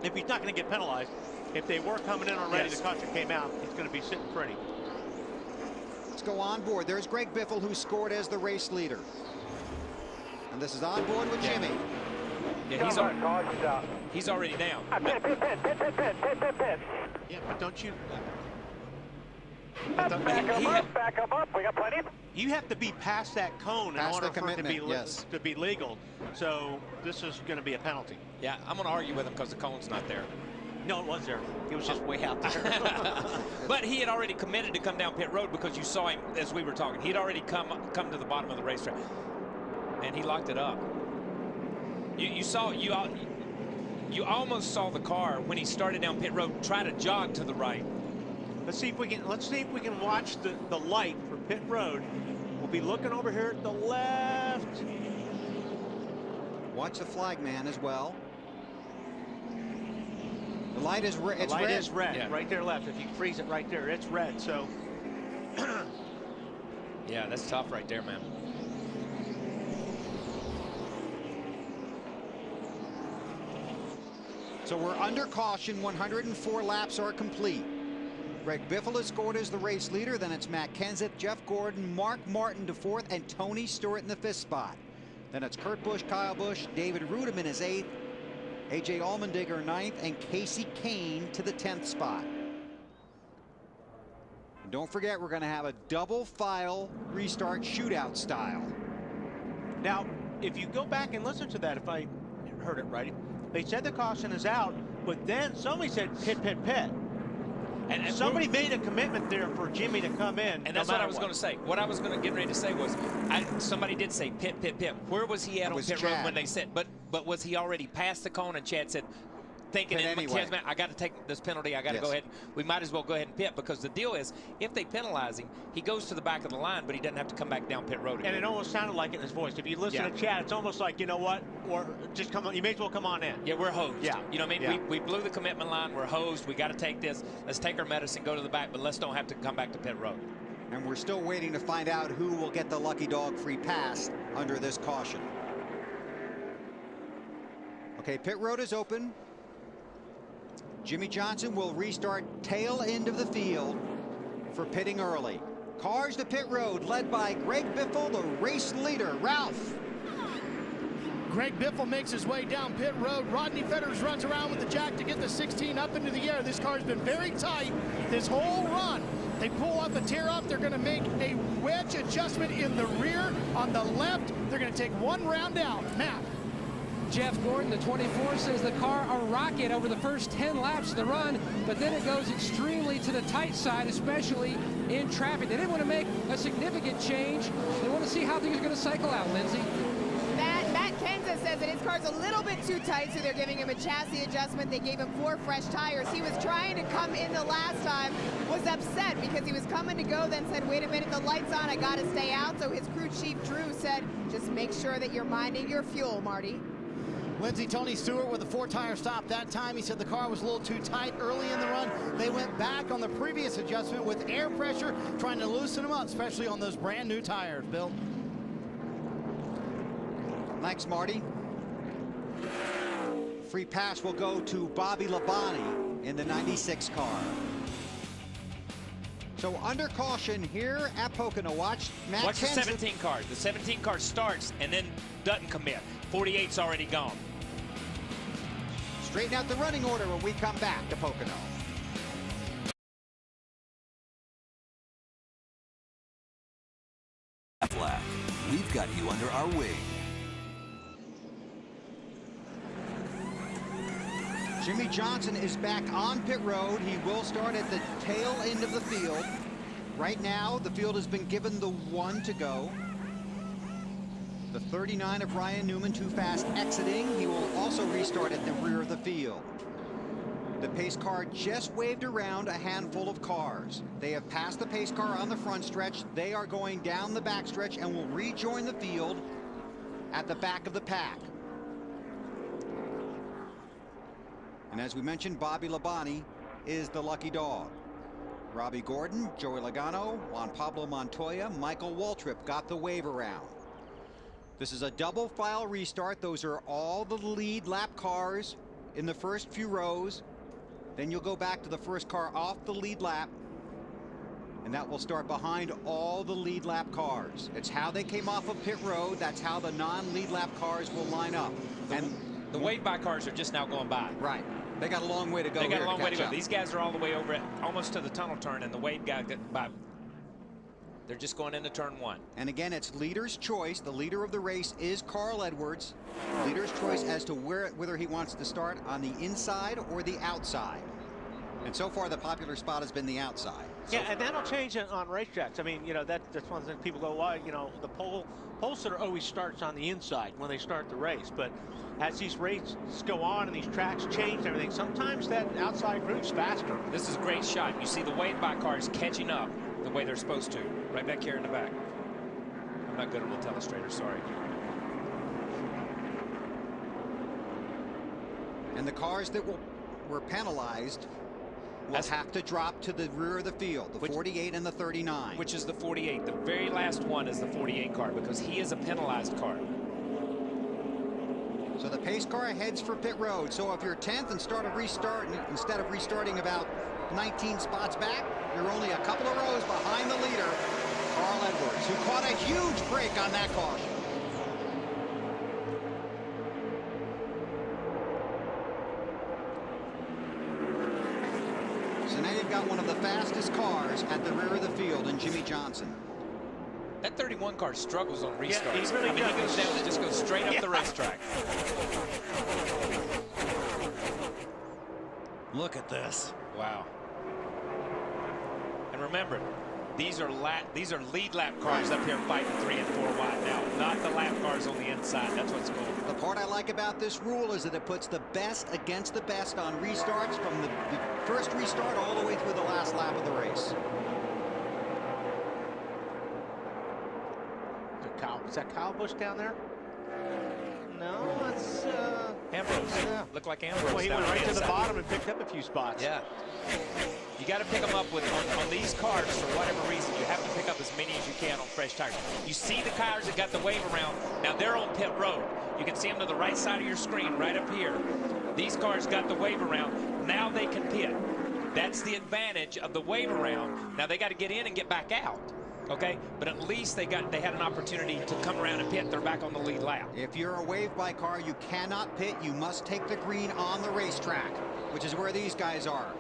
if he's not going to get penalized, if they were coming in already, the caution came out, he's going to be sitting pretty. Let's go on board. There's Greg Biffle, who scored as the race leader. And this is on board with Jimmy. Yeah, he's already down. Yeah, but don't you... Back him up. We got plenty. You have to be past that cone in order for it to be legal. So this is going to be a penalty. Yeah, I'm going to argue with him because the cone's not there. No, it was there. It was just way out there. But he had already committed to come down pit road because you saw him as we were talking. He'd already come to the bottom of the racetrack, and he locked it up. You almost saw the car when he started down pit road try to jog to the right. Let's see if we can watch the light for pit road. We'll be looking over here at the left. Watch the flag man as well. The light is red. The light is red. Yeah. Right there left. If you freeze it right there, it's red. So yeah, that's tough right there, man. So we're under caution. 104 laps are complete. Greg Biffle is scored as the race leader. Then it's Matt Kenseth, Jeff Gordon, Mark Martin to 4th, and Tony Stewart in the 5th spot. Then it's Kurt Busch, Kyle Busch, David Rudiman is 8th, A.J. Allmendinger 9th, and Casey Kane to the 10th spot. And don't forget, we're going to have a double file restart shootout style. Now, if you go back and listen to that, if I heard it right, they said the caution is out, but then somebody said pit, pit, pit. And somebody made a commitment there for Jimmy to come in. And that's what I was going to say. What I was going to get ready to say was, somebody did say pit, pit, pit. Where was he at on pit road when they said? But was he already past the cone? And Chad said, thinking in his mind, I got to take this penalty. I got to go ahead. We might as well go ahead and pit, because the deal is, if they penalize him, he goes to the back of the line, but he doesn't have to come back down pit road again. And it almost sounded like it in his voice. If you listen to Chad, it's almost like, you know what, or just come on. You may as well come on in. Yeah, we're hosed. Yeah, you know what I mean. We blew the commitment line. We're hosed. We got to take this. Let's take our medicine, go to the back, but let's don't have to come back to pit road. And we're still waiting to find out who will get the lucky dog free pass under this caution. Okay, pit road is open. Jimmy Johnson will restart tail end of the field for pitting early. Cars to pit road, led by Greg Biffle, the race leader. Ralph. Greg Biffle makes his way down pit road. Rodney Fetters runs around with the jack to get the 16 up into the air. This car's been very tight this whole run. They pull up a tear up. They're going to make a wedge adjustment in the rear. On the left, they're going to take one round out. Matt. Jeff Gordon, the 24, says the car a rocket over the first 10 laps of the run, but then it goes extremely to the tight side, especially in traffic. They didn't want to make a significant change. They want to see how things are going to cycle out, Lindsay. Matt Kenseth says that his car's a little bit too tight, so they're giving him a chassis adjustment. They gave him 4 fresh tires. He was trying to come in the last time, was upset because he was coming to go, then said, wait a minute, the light's on, I got to stay out. So his crew chief, Drew, said, just make sure that you're minding your fuel, Marty. Lindsay, Tony Stewart with a 4-tire stop that time. He said the car was a little too tight early in the run. They went back on the previous adjustment with air pressure, trying to loosen them up, especially on those brand new tires, Bill. Thanks, Marty. Free pass will go to Bobby Labonte in the 96 car. So under caution here at Pocono. Watch Matt Watch the Kenseth. 17 car. The 17 car starts and then doesn't commit. 48's already gone. Straighten out the running order when we come back to Pocono. Black, we've got you under our wing. Jimmy Johnson is back on pit road. He will start at the tail end of the field. Right now, the field has been given the 1 to go. The 39 of Ryan Newman, too fast exiting. He will also restart at the rear of the field. The pace car just waved around a handful of cars. They have passed the pace car on the front stretch. They are going down the back stretch and will rejoin the field at the back of the pack. And as we mentioned, Bobby Labonte is the lucky dog. Robbie Gordon, Joey Logano, Juan Pablo Montoya, Michael Waltrip got the wave around. This is a double file restart. Those are all the lead lap cars in the first few rows. Then you'll go back to the first car off the lead lap. And that will start behind all the lead lap cars. It's how they came off of pit road. That's how the non-lead lap cars will line up. And the wave by cars are just now going by. Right. They got a long way to go. They got a long way to go. Up. These guys are all the way over it, almost to the tunnel turn, and the wave guy got by. They're just going into turn 1. And again, it's leader's choice. The leader of the race is Carl Edwards. Leader's choice as to whether he wants to start on the inside or the outside. And so far, the popular spot has been the outside. Yeah, and that'll change on racetracks. I mean, you know, that's one of the things people go, why, you know, the pole sitter always starts on the inside when they start the race. But as these races go on and these tracks change and everything, sometimes that outside route's faster. This is a great shot. You see the wave by cars catching up the way they're supposed to. Right back here in the back. I'm not good on the telestrator, sorry. And the cars that were penalized will have to drop to the rear of the field, the 48 and the 39. Which is the 48. The very last one is the 48 car because he is a penalized car. So the pace car heads for pit road. So if you're 10th and start a restart, instead of restarting about 19 spots back, you're only a couple of rows behind the leader, Carl Edwards, who caught a huge break on that caution. So now you've got one of the fastest cars at the rear of the field in Jimmy Johnson. That 31 car struggles on restarts. Yeah, he really I mean, does. he goes down and just goes straight up the racetrack. Look at this. Wow. And remember, these are lead lap cars up here fighting 3 and 4 wide now, not the lap cars on the inside. That's what's cool. The part I like about this rule is that it puts the best against the best on restarts from the first restart all the way through the last lap of the race. Is that Kyle Busch down there? No, that's Ambrose. Yeah. Looked like Ambrose. Well, he down went right to the inside. bottom and picked up a few spots. Yeah. You got to pick them up with on these cars for whatever reason. You have to pick up as many as you can on fresh tires. You see the cars that got the wave around. Now they're on pit road. You can see them to the right side of your screen, right up here. These cars got the wave around. Now they can pit. That's the advantage of the wave around. Now they got to get in and get back out. Okay, but at least they had an opportunity to come around and pit. They're back on the lead lap. If you're a wave by car, you cannot pit. You must take the green on the racetrack, which is where these guys are.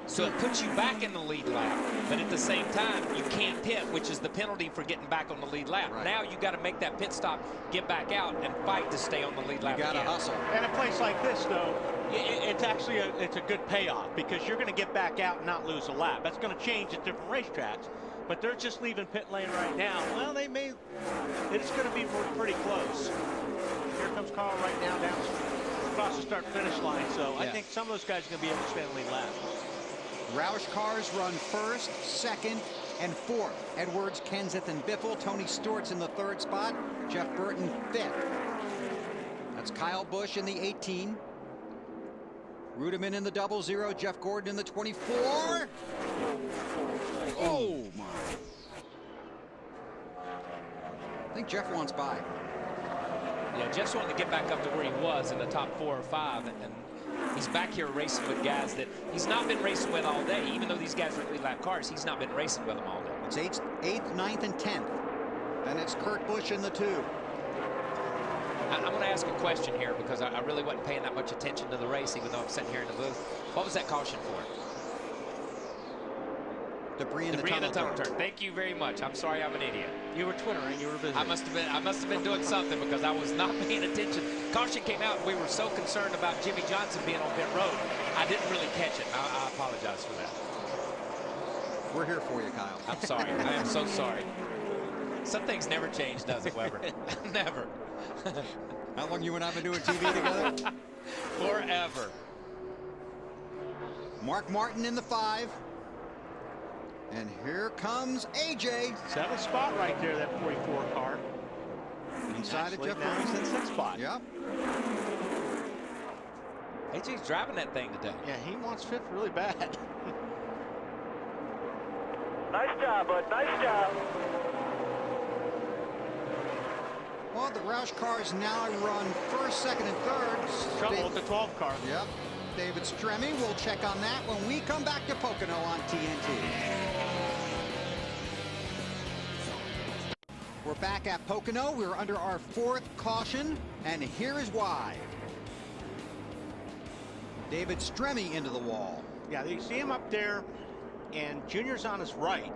So it puts you back in the lead lap, but at the same time, you can't pit, which is the penalty for getting back on the lead lap. Right. Now you got to make that pit stop, get back out, and fight to stay on the lead lap. You got to again. hustle. And a place like this, though, it's actually a good payoff because you're going to get back out and not lose a lap. That's going to change at different racetracks. But they're just leaving pit lane right now. Well, it's going to be pretty close. Here comes Carl right now down across the start-finish line. So I think some of those guys are going to be able to stay on the lead lap. Roush cars run first, second, and fourth. Edwards, Kenseth, and Biffle. Tony Stewart's in the third spot. Jeff Burton, fifth. That's Kyle Busch in the 18. Rudiman in the 00. Jeff Gordon in the 24. Oh, my. I think Jeff wants by. Yeah, Jeff's wanting to get back up to where he was in the top 4 or 5, and he's back here racing with guys that he's not been racing with all day. Even though these guys are lead lap cars, he's not been racing with them all day. It's 8th, 9th, and 10th. Then it's Kurt Busch in the 2. I'm going to ask a question here because I really wasn't paying that much attention to the race, even though I'm sitting here in the booth. What was that caution for? Debris in the tunnel turn. Thank you very much. I'm sorry, I'm an idiot. You were twittering. You were busy. I must have been doing something because I was not paying attention. Caution came out, and we were so concerned about Jimmy Johnson being on pit road. I didn't really catch it. I apologize for that. We're here for you, Kyle. I'm sorry. I am so sorry. Some things never change, does it, Weber? Never. How long you and I have been doing TV together? Forever. Mark Martin in the 5. And here comes AJ. 7th spot right there, that 44 car. Inside of Jeff now he's in 6th spot. Yep. AJ's driving that thing today. Yeah, he wants 5th really bad. Nice job, bud. Nice job. Well, the Roush cars now run first, second, and third. Trouble with the 12 car. Yep. David Stremme will check on that when we come back to Pocono on TNT. back at Pocono. We're under our 4th caution, and here is why. David Stremme into the wall. Yeah, you see him up there, and Junior's on his right,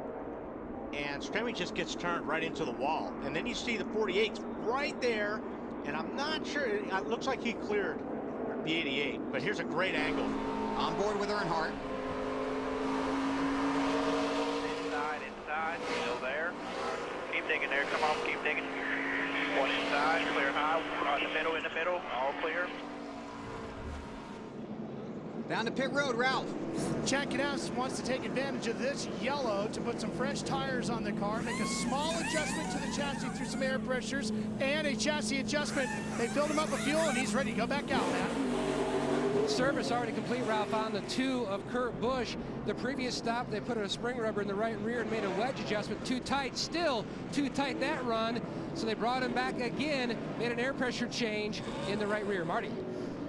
and Stremme just gets turned right into the wall. And then you see the 48's right there, and I'm not sure, it looks like he cleared the 88, but here's a great angle. On board with Earnhardt. Inside, still there. Keep digging there, come on, keep digging. One inside, clear high, in the middle, all clear. Down to pit road, Ralph. Chackenhouse wants to take advantage of this yellow to put some fresh tires on the car, make a small adjustment to the chassis through some air pressures, and a chassis adjustment. They filled him up with fuel, and he's ready to go back out, Matt. Service already complete, Ralph, on the 2 of Kurt Busch. The previous stop, they put a spring rubber in the right rear and made a wedge adjustment. Too tight, still too tight that run. So they brought him back again, made an air pressure change in the right rear. Marty.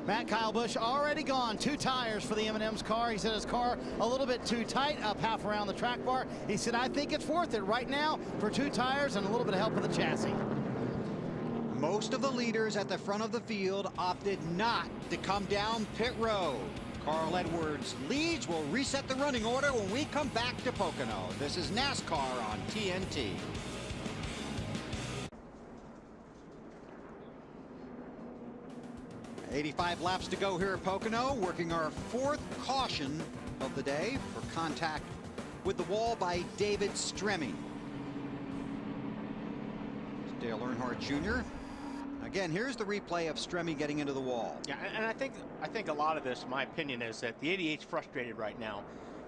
Matt Kyle Busch already gone. 2 tires for the M&M's car. He said his car a little bit too tight up half around the track bar. He said, I think it's worth it right now for 2 tires and a little bit of help with the chassis. Most of the leaders at the front of the field opted not to come down pit road. Carl Edwards leads. Will reset the running order when we come back to Pocono. This is NASCAR on TNT. .85 laps to go here at Pocono, working our 4th caution of the day for contact with the wall by David Stremme. It's Dale Earnhardt Jr. Again, here's the replay of Stremme getting into the wall. Yeah, and I think a lot of this, in my opinion, is that the 88's frustrated right now.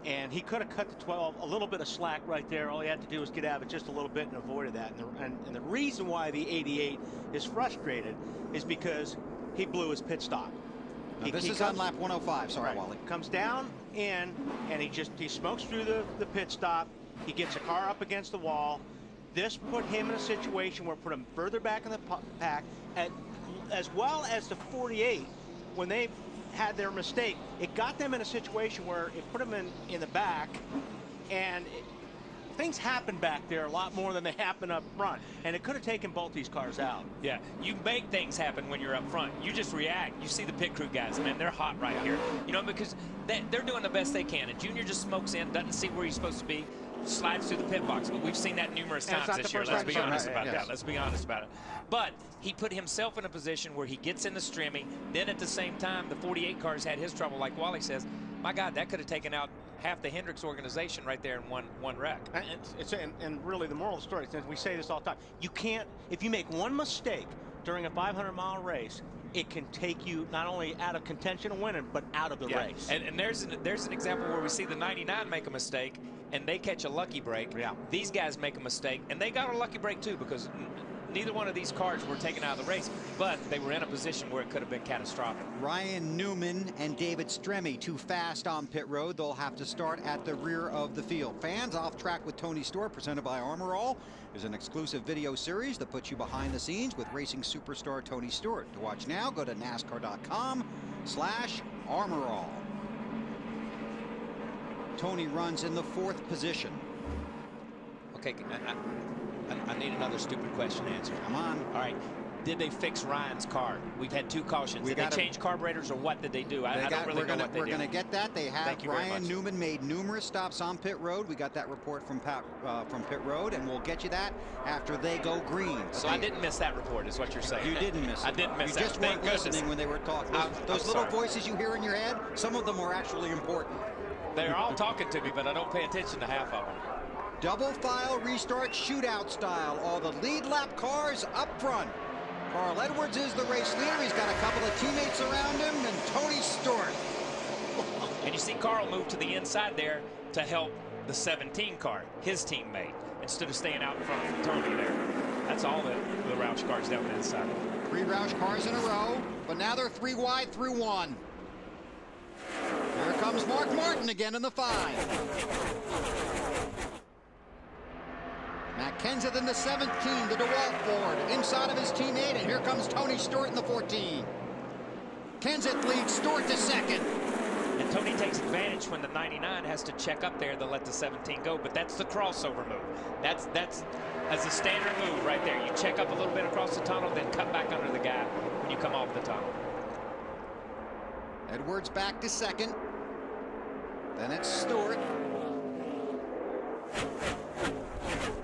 And he could have cut the 12, a little bit of slack right there. All he had to do was get out of it just a little bit and avoided that. And the reason why the 88 is frustrated is because he blew his pit stop. This is on lap 105. Sorry, right. Wally. Comes down in, and he smokes through the pit stop. He gets a car up against the wall. This put him in a situation where it put him further back in the pack, as well as the 48. When they had their mistake, it got them in a situation where it put them in the back, and things happen back there a lot more than they happen up front, and it could have taken both these cars out. Yeah, you make things happen when you're up front. You just react. You see the pit crew guys, man, they're hot right here. You know, because they're doing the best they can, and Junior just smokes in, doesn't see where he's supposed to be, slides through the pit box. But we've seen that numerous times this year. Let's be honest about that. Let's be honest about it. But he put himself in a position where he gets into Stremme. Then at the same time, the 48 cars had his trouble, like Wally says. My God, that could have taken out half the Hendricks organization right there in one wreck. And really, the moral of the story, since we say this all the time, you can't, if you make one mistake during a 500-mile race, it can take you not only out of contention of winning, but out of the race. And there's an example where we see the 99 make a mistake, and they catch a lucky break. Yeah. These guys make a mistake, and they got a lucky break too, because neither one of these cars were taken out of the race, but they were in a position where it could have been catastrophic. Ryan Newman and David Stremme too fast on pit road. They'll have to start at the rear of the field. Fans, Off Track with Tony Stewart, presented by Armor All, is an exclusive video series that puts you behind the scenes with racing superstar Tony Stewart. To watch now, go to NASCAR.com/ArmorAll. Tony runs in the 4th position. Okay, I need another stupid question answered. Come on. All right. Did they fix Ryan's car? We've had 2 cautions. Did they change carburetors, or what did they do? I don't really know what they did. We're going to get that. They have. Ryan Newman made numerous stops on pit road. We got that report from pit road, and we'll get you that after they go green. So I didn't miss that report, is what you're saying. You didn't miss it. I didn't miss that. You just weren't listening when they were talking. Those little voices you hear in your head, some of them are actually important. They're all talking to me, but I don't pay attention to half of them. Double file restart shootout style. All the lead lap cars up front. Carl Edwards is the race leader. He's got a couple of teammates around him, and Tony Stewart. And you see Carl move to the inside there to help the 17 car, his teammate, instead of staying out in front of Tony there. That's all the Roush cars down the inside. 3 Roush cars in a row, but now they're 3 wide through 1. Here comes Mark Martin again in the 5. Matt Kenseth in the 17, the DeWalt Ford, inside of his teammate, and here comes Tony Stewart in the 14. Kenseth leads Stewart to 2nd. And Tony takes advantage when the 99 has to check up there to let the 17 go, but that's the crossover move. That's as a standard move right there. You check up a little bit across the tunnel, then cut back under the guy when you come off the tunnel. Edwards back to second. Then it's Stewart.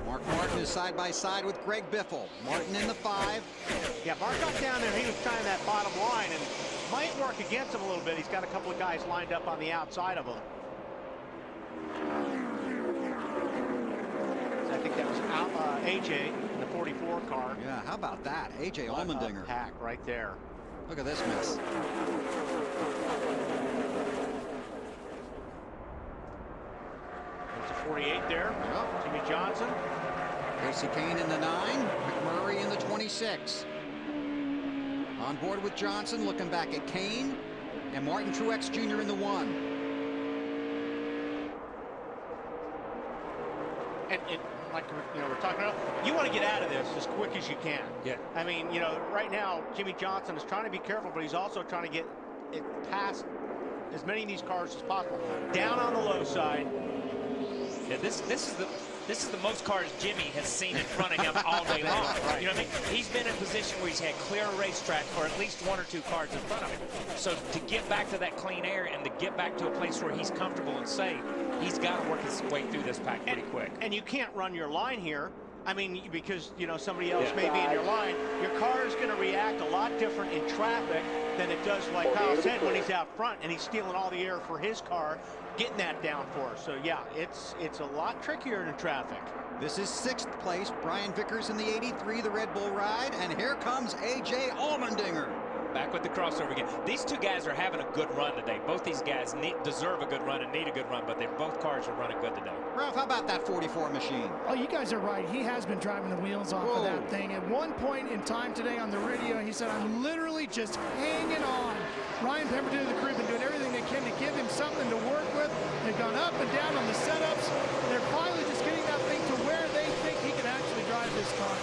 Mark Martin is side by side with Greg Biffle. Martin in the 5. Yeah, Mark got down there. He was trying that bottom line and might work against him a little bit. He's got a couple of guys lined up on the outside of him. So I think that was AJ in the 44 car. Yeah, how about that? AJ Allmendinger. Pack right there. Look at this mess. There's a 48 there. Yep. Jimmy Johnson. Casey Kane in the 9. McMurray in the 26. On board with Johnson, looking back at Kane, and Martin Truex Jr. in the 1. And like we're talking about, you want to get out of this as quick as you can. Yeah. I mean, right now Jimmy Johnson is trying to be careful, but he's also trying to get it past as many of these cars as possible. Down on the low side. Yeah, this is the most cars Jimmy has seen in front of him all day long. Right. You know what I mean? He's been in a position where he's had clear racetrack or at least 1 or 2 cars in front of him. So to get back to that clean air and to get back to a place where he's comfortable and safe, he's got to work his way through this pack pretty quick. And you can't run your line here. I mean, because, somebody else may be in your line. Your car is going to react a lot different in traffic than it does, like Kyle said, when he's out front and he's stealing all the air for his car, getting that down for us. So, yeah, it's a lot trickier in traffic. This is 6th place. Brian Vickers in the 83, the Red Bull ride. And here comes A.J. Allmendinger. Back with the crossover again. These two guys are having a good run today. Both these guys deserve a good run and need a good run, but both cars are running good today. Ralph, how about that 44 machine? Oh, you guys are right. He has been driving the wheels off of that thing. At one point in time today on the radio, he said, I'm literally just hanging on. Ryan Pemberton and the crew have been doing everything they can to give him something to work with. They've gone up and down on the setups. They're finally just getting that thing to where they think he can actually drive this car.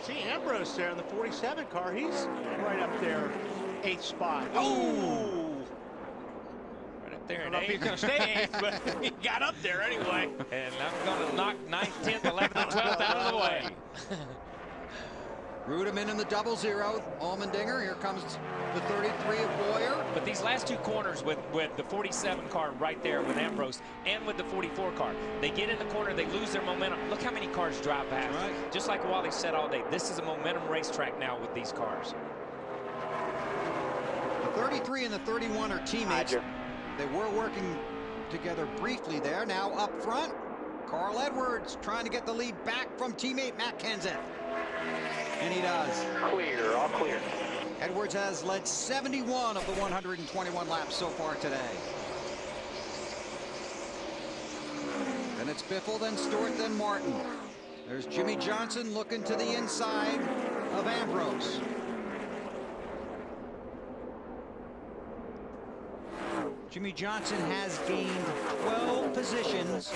See Ambrose there in the 47 car. He's right up there, 8th spot. Oh! Right up there. I don't know if he's going to stay 8th, but he got up there anyway. And I'm going to knock 9th, 10th, 11th, and 12th out of the way. Rudeman in the 00. Allmendinger. Here comes the 33 of Boyer. But these last 2 corners with the 47 car right there with Ambrose and with the 44 car, they get in the corner, they lose their momentum. Look how many cars drive past. Right. Just like Wally said all day, this is a momentum racetrack now with these cars. The 33 and the 31 are teammates. They were working together briefly there. Now up front, Carl Edwards trying to get the lead back from teammate Matt Kenseth. And he does. Clear, all clear. Edwards has led 71 of the 121 laps so far today. Then it's Biffle, then Stewart, then Martin. There's Jimmy Johnson looking to the inside of Ambrose. Jimmy Johnson has gained 12 positions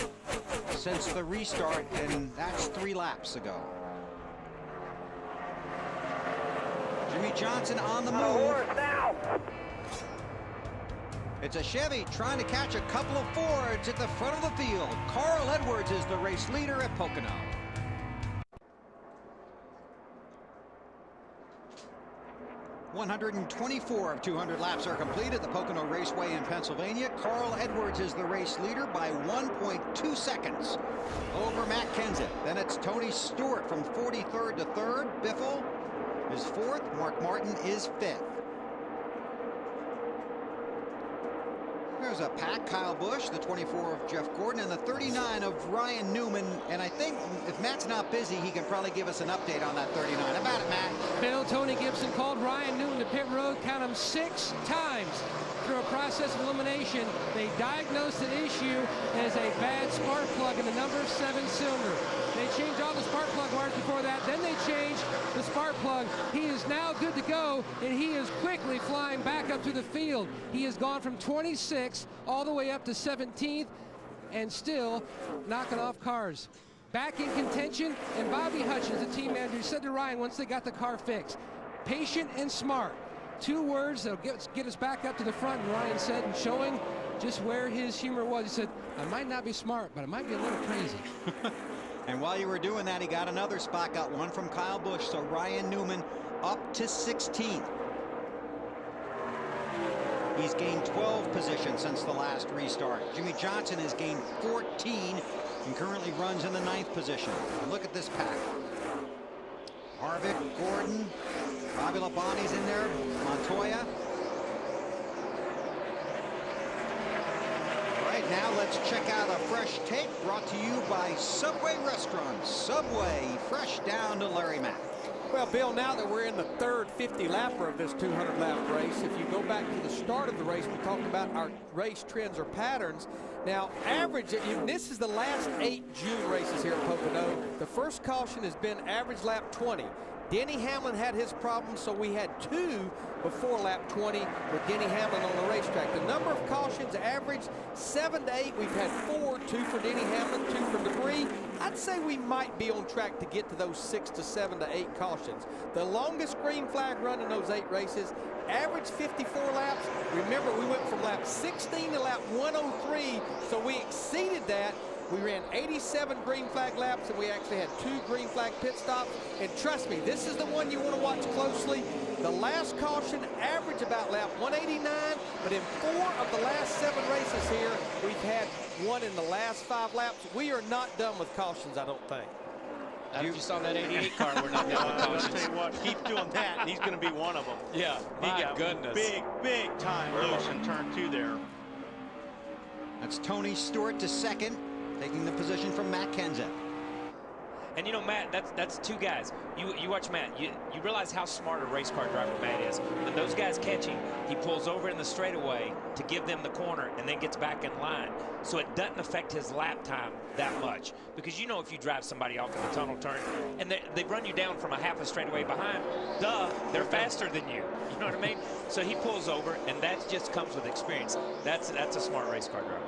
since the restart, and that's 3 laps ago. Jimmy Johnson on the move. It's a Chevy trying to catch a couple of Fords at the front of the field. Carl Edwards is the race leader at Pocono. .124 of 200 laps are complete at the Pocono Raceway in Pennsylvania. Carl Edwards is the race leader by 1.2 seconds over Matt Kenseth. Then it's Tony Stewart from 43rd to 3rd. Biffle is 4th. Mark Martin is 5th. There's a pack. Kyle Busch, the 24 of Jeff Gordon, and the 39 of Ryan Newman. And I think if Matt's not busy, he can probably give us an update on that 39. How about it, Matt? Bill, Tony Gibson called Ryan Newman to pit road, count him 6 times. Through a process of elimination, they diagnosed an issue as a bad spark plug in the number 7 cylinder. They changed all the spark plug wires before that. Then they changed the spark plug. He is now good to go, and he is quickly flying back up to the field. He has gone from 26th all the way up to 17th, and still knocking off cars. Back in contention, and Bobby Hutchins, the team manager, said to Ryan once they got the car fixed, patient and smart. 2 words that'll get us back up to the front. And Ryan said, and showing just where his humor was, he said, I might not be smart, but I might be a little crazy. And while you were doing that, he got another spot, got one from Kyle Busch. So Ryan Newman up to 16th. He's gained 12 positions since the last restart. Jimmy Johnson has gained 14 and currently runs in the 9th position. And look at this pack. Harvick, Gordon, Bobby Labonte's in there, Montoya. Right now, let's check out a fresh take brought to you by Subway Restaurants. Subway, fresh down to Larry Mack. Well, Bill, now that we're in the third 50-lapper of this 200-lap race, if you go back to the start of the race, we talked about our race trends or patterns. Now, average, this is the last 8 June races here at Pocono. The first caution has been average lap 20. Denny Hamlin had his problems, so we had 2 before lap 20 with Denny Hamlin on the racetrack. The number of cautions averaged 7 to 8. We've had 4, 2 for Denny Hamlin, 2 for debris. I'd say we might be on track to get to those 6 to 7 to 8 cautions. The longest green flag run in those 8 races, average 54 laps. Remember, we went from lap 16 to lap 103, so we exceeded that. We ran 87 green flag laps, and we actually had 2 green flag pit stops. And trust me, this is the one you want to watch closely. The last caution averaged about lap 189, but in 4 of the last 7 races here, we've had 1 in the last 5 laps. We are not done with cautions, I don't think. After you saw that 88 car, we're not done with cautions. I'll tell you what, keep doing that, and he's going to be one of them. Yeah, he got goodness. Big time loose in turn 2 there. That's Tony Stewart to 2nd, taking the position from Matt Kenseth. And you know, Matt, that's 2 guys. You watch Matt, you realize how smart a race car driver Matt is. When those guys catch him, he pulls over in the straightaway to give them the corner and then gets back in line. So it doesn't affect his lap time that much. Because you know, if you drive somebody off in the tunnel turn and they run you down from a half a straightaway behind, duh, they're faster than you. You know what I mean? So he pulls over, and that just comes with experience. That's a smart race car driver.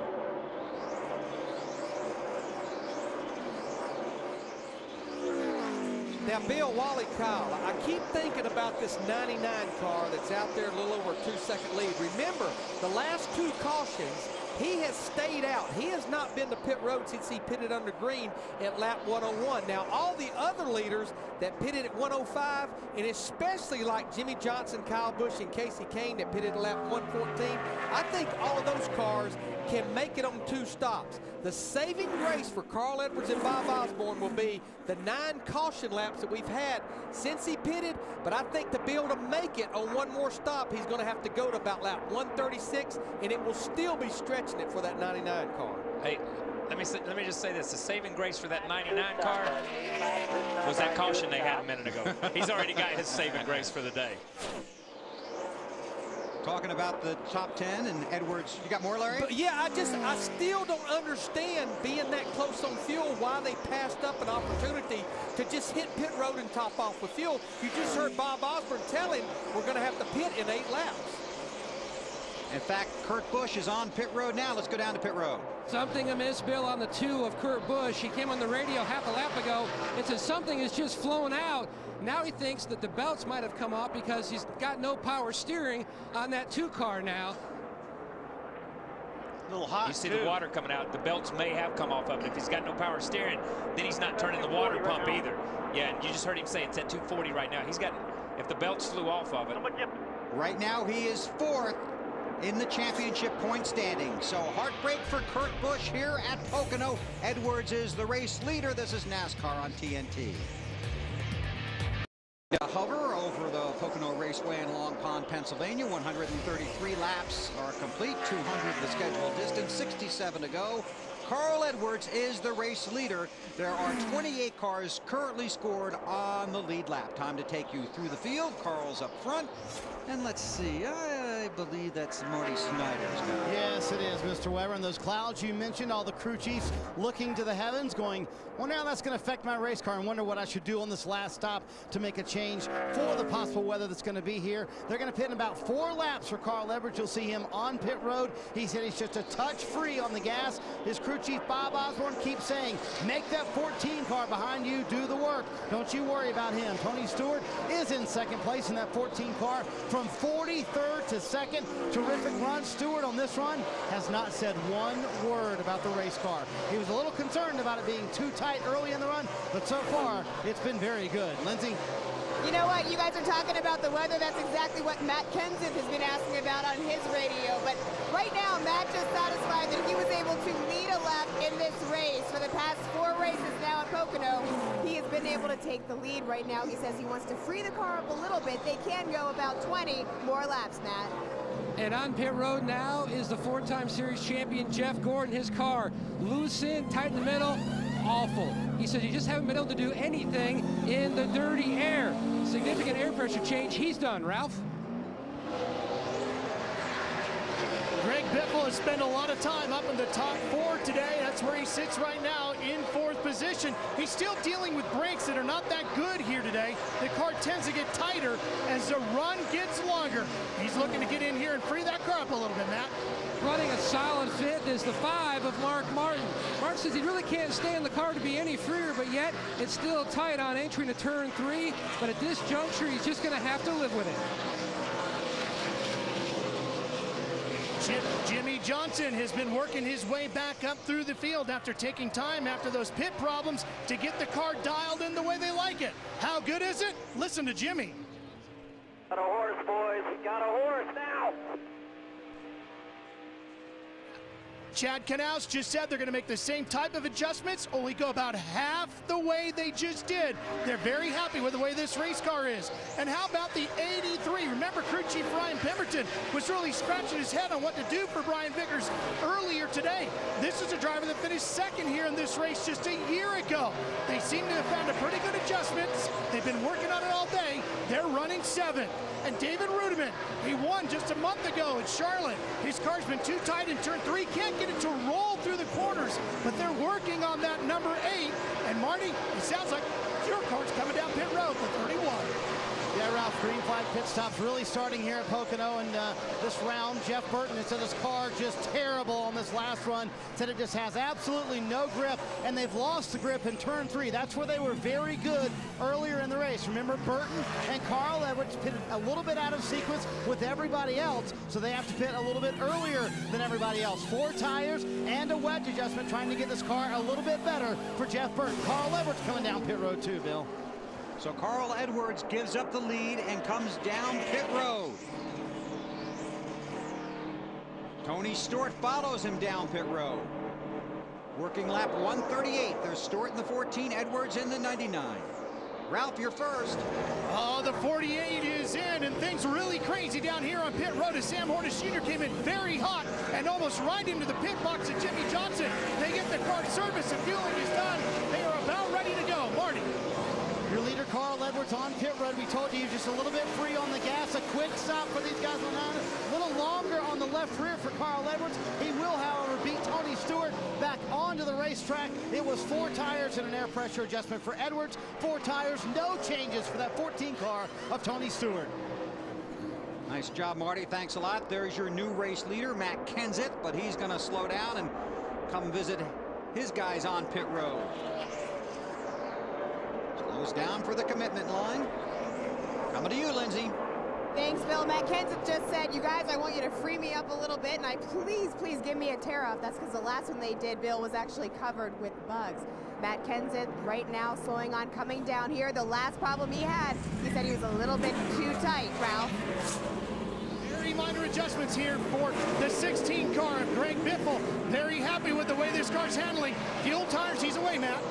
Now, Bill, Wally, Kyle, I keep thinking about this 99 car that's out there a little over a 2-second lead. Remember, the last 2 cautions, he has stayed out. He has not been to pit road since he pitted under green at lap 101. Now, all the other leaders that pitted at 105, and especially like Jimmy Johnson, Kyle Busch, and Casey Kane that pitted at lap 114, I think all of those cars can make it on 2 stops. The saving grace for Carl Edwards and Bob Osborne will be the 9 caution laps that we've had since he pitted, but I think to be able to make it on 1 more stop, he's going to have to go to about lap 136, and it will still be stretching it for that 99 car. Hey, let me just say this. The saving grace for that 99 car was that caution they had a minute ago. He's already got his saving grace for the day. Talking about the top 10 and Edwards. You got more, Larry? But yeah, I still don't understand, being that close on fuel, why they passed up an opportunity to just hit pit road and top off with fuel. You just heard Bob Osborne tell him we're going to have to pit in 8 laps. In fact, Kurt Busch is on pit road now. Let's go down to pit road. Something amiss, Bill, on the 2 of Kurt Busch. He came on the radio half a lap ago and said something is just flown out. Now he thinks that the belts might have come off because he's got no power steering on that 2 car now. A little hot. You see the water coming out. The belts may have come off of it. If he's got no power steering, then he's not turning the water pump either. Yeah, and you just heard him say it's at 240 right now. He's got, if the belts flew off of it. Right now he is 4th in the championship point standing. So heartbreak for Kurt Busch here at Pocono. Edwards is the race leader. This is NASCAR on TNT. A hover over the Pocono Raceway in Long Pond, Pennsylvania. 133 laps are complete. 200 the scheduled distance. 67 to go. Carl Edwards is the race leader. There are 28 cars currently scored on the lead lap. Time to take you through the field. Carl's up front. And let's see, I believe that's Marty Snyder's guy. Yes, it is, Mr. Weber. And those clouds you mentioned, all the crew chiefs looking to the heavens, going, wonder how that's going to affect my race car and wonder what I should do on this last stop to make a change for the possible weather that's going to be here. They're going to pit in about 4 laps for Carl Edwards. You'll see him on pit road. He said he's just a touch free on the gas. His crew chief, Bob Osborne, keeps saying, make that 14 car behind you do the work. Don't you worry about him. Tony Stewart is in second place in that 14 car from 43rd to 2nd. Terrific run. Stewart on this run has not said one word about the race car. He was a little concerned about it being too tight early in the run, but so far it's been very good. Lindsay? You know what? You guys are talking about the weather. That's exactly what Matt Kenseth has been asking about on his radio. But right now, Matt just satisfied that he was able to lead a lap in this race. For the past 4 races now at Pocono, he has been able to take the lead right now. He says he wants to free the car up a little bit. They can go about 20 more laps, Matt. And on pit road now is the 4-time series champion, Jeff Gordon. His car loose in, tight in the middle. Awful. He says you just haven't been able to do anything in the dirty air. Significant air pressure change. He's done. Ralph? Greg Biffle has spent a lot of time up in the top 4 today. That's where he sits right now in 4th position. He's still dealing with brakes that are not that good here today. The car tends to get tighter as the run gets longer. He's looking to get in here and free that car up a little bit, Matt. Running a solid fit is the 5 of Mark Martin. Mark says he really can't stand the car to be any freer, but yet it's still tight on entry to turn 3. But at this juncture, he's just going to have to live with it. Jimmy Johnson has been working his way back up through the field after taking time after those pit problems to get the car dialed in the way they like it. How good is it? Listen to Jimmy. Got a horse, boys. Got a horse now. Chad Knaus just said they're going to make the same type of adjustments, only go about half the way they just did. They're very happy with the way this race car is. And how about the 83? Remember, crew chief Ryan Pemberton was really scratching his head on what to do for Brian Vickers earlier today. This is a driver that finished 2nd here in this race just a year ago. They seem to have found a pretty good adjustments. They've been working on it all day. They're running 7th. And David Rudiman, he won just a month ago in Charlotte. His car's been too tight in turn 3. Can't get it to roll through the corners, but they're working on that number 8. And Marty, it sounds like your car's coming down pit road for 31. Yeah, Ralph, green flag pit stops really starting here at Pocono, and this round, Jeff Burton has said his car just terrible on this last run, said it just has absolutely no grip, and they've lost the grip in turn 3. That's where they were very good earlier in the race. Remember, Burton and Carl Edwards pitted a little bit out of sequence with everybody else, so they have to pit a little bit earlier than everybody else. 4 tires and a wedge adjustment trying to get this car a little bit better for Jeff Burton. Carl Edwards coming down pit road too, Bill. So Carl Edwards gives up the lead and comes down pit road. Tony Stewart follows him down pit road. Working lap 138. There's Stewart in the 14, Edwards in the 99. Ralph, you're first. Oh, the 48 is in, and things really crazy down here on pit road as Sam Hornish Jr. came in very hot and almost right into the pit box of Jimmy Johnson. They get the car service and fueling is done. They are about ready to go. Marty. Your leader, Carl Edwards, on pit road. We told you just a little bit free on the gas. A quick stop for these guys on that. A little longer on the left rear for Carl Edwards. He will, however, beat Tony Stewart back onto the racetrack. It was 4 tires and an air pressure adjustment for Edwards. 4 tires, no changes for that 14 car of Tony Stewart. Nice job, Marty. Thanks a lot. There's your new race leader, Matt Kenseth, but he's going to slow down and come visit his guys on pit road. Slows down for the commitment line. Coming to you, Lindsay. Thanks, Bill. Matt Kenseth just said, you guys, I want you to free me up a little bit, and please give me a tear off. That's because the last one they did, Bill, was actually covered with bugs. Matt Kenseth right now slowing on, coming down here. The last problem he had, he said he was a little bit too tight, Ralph. Very minor adjustments here for the 16 car of Greg Biffle. Very happy with the way this car's handling. Fuel tires, he's away, Matt.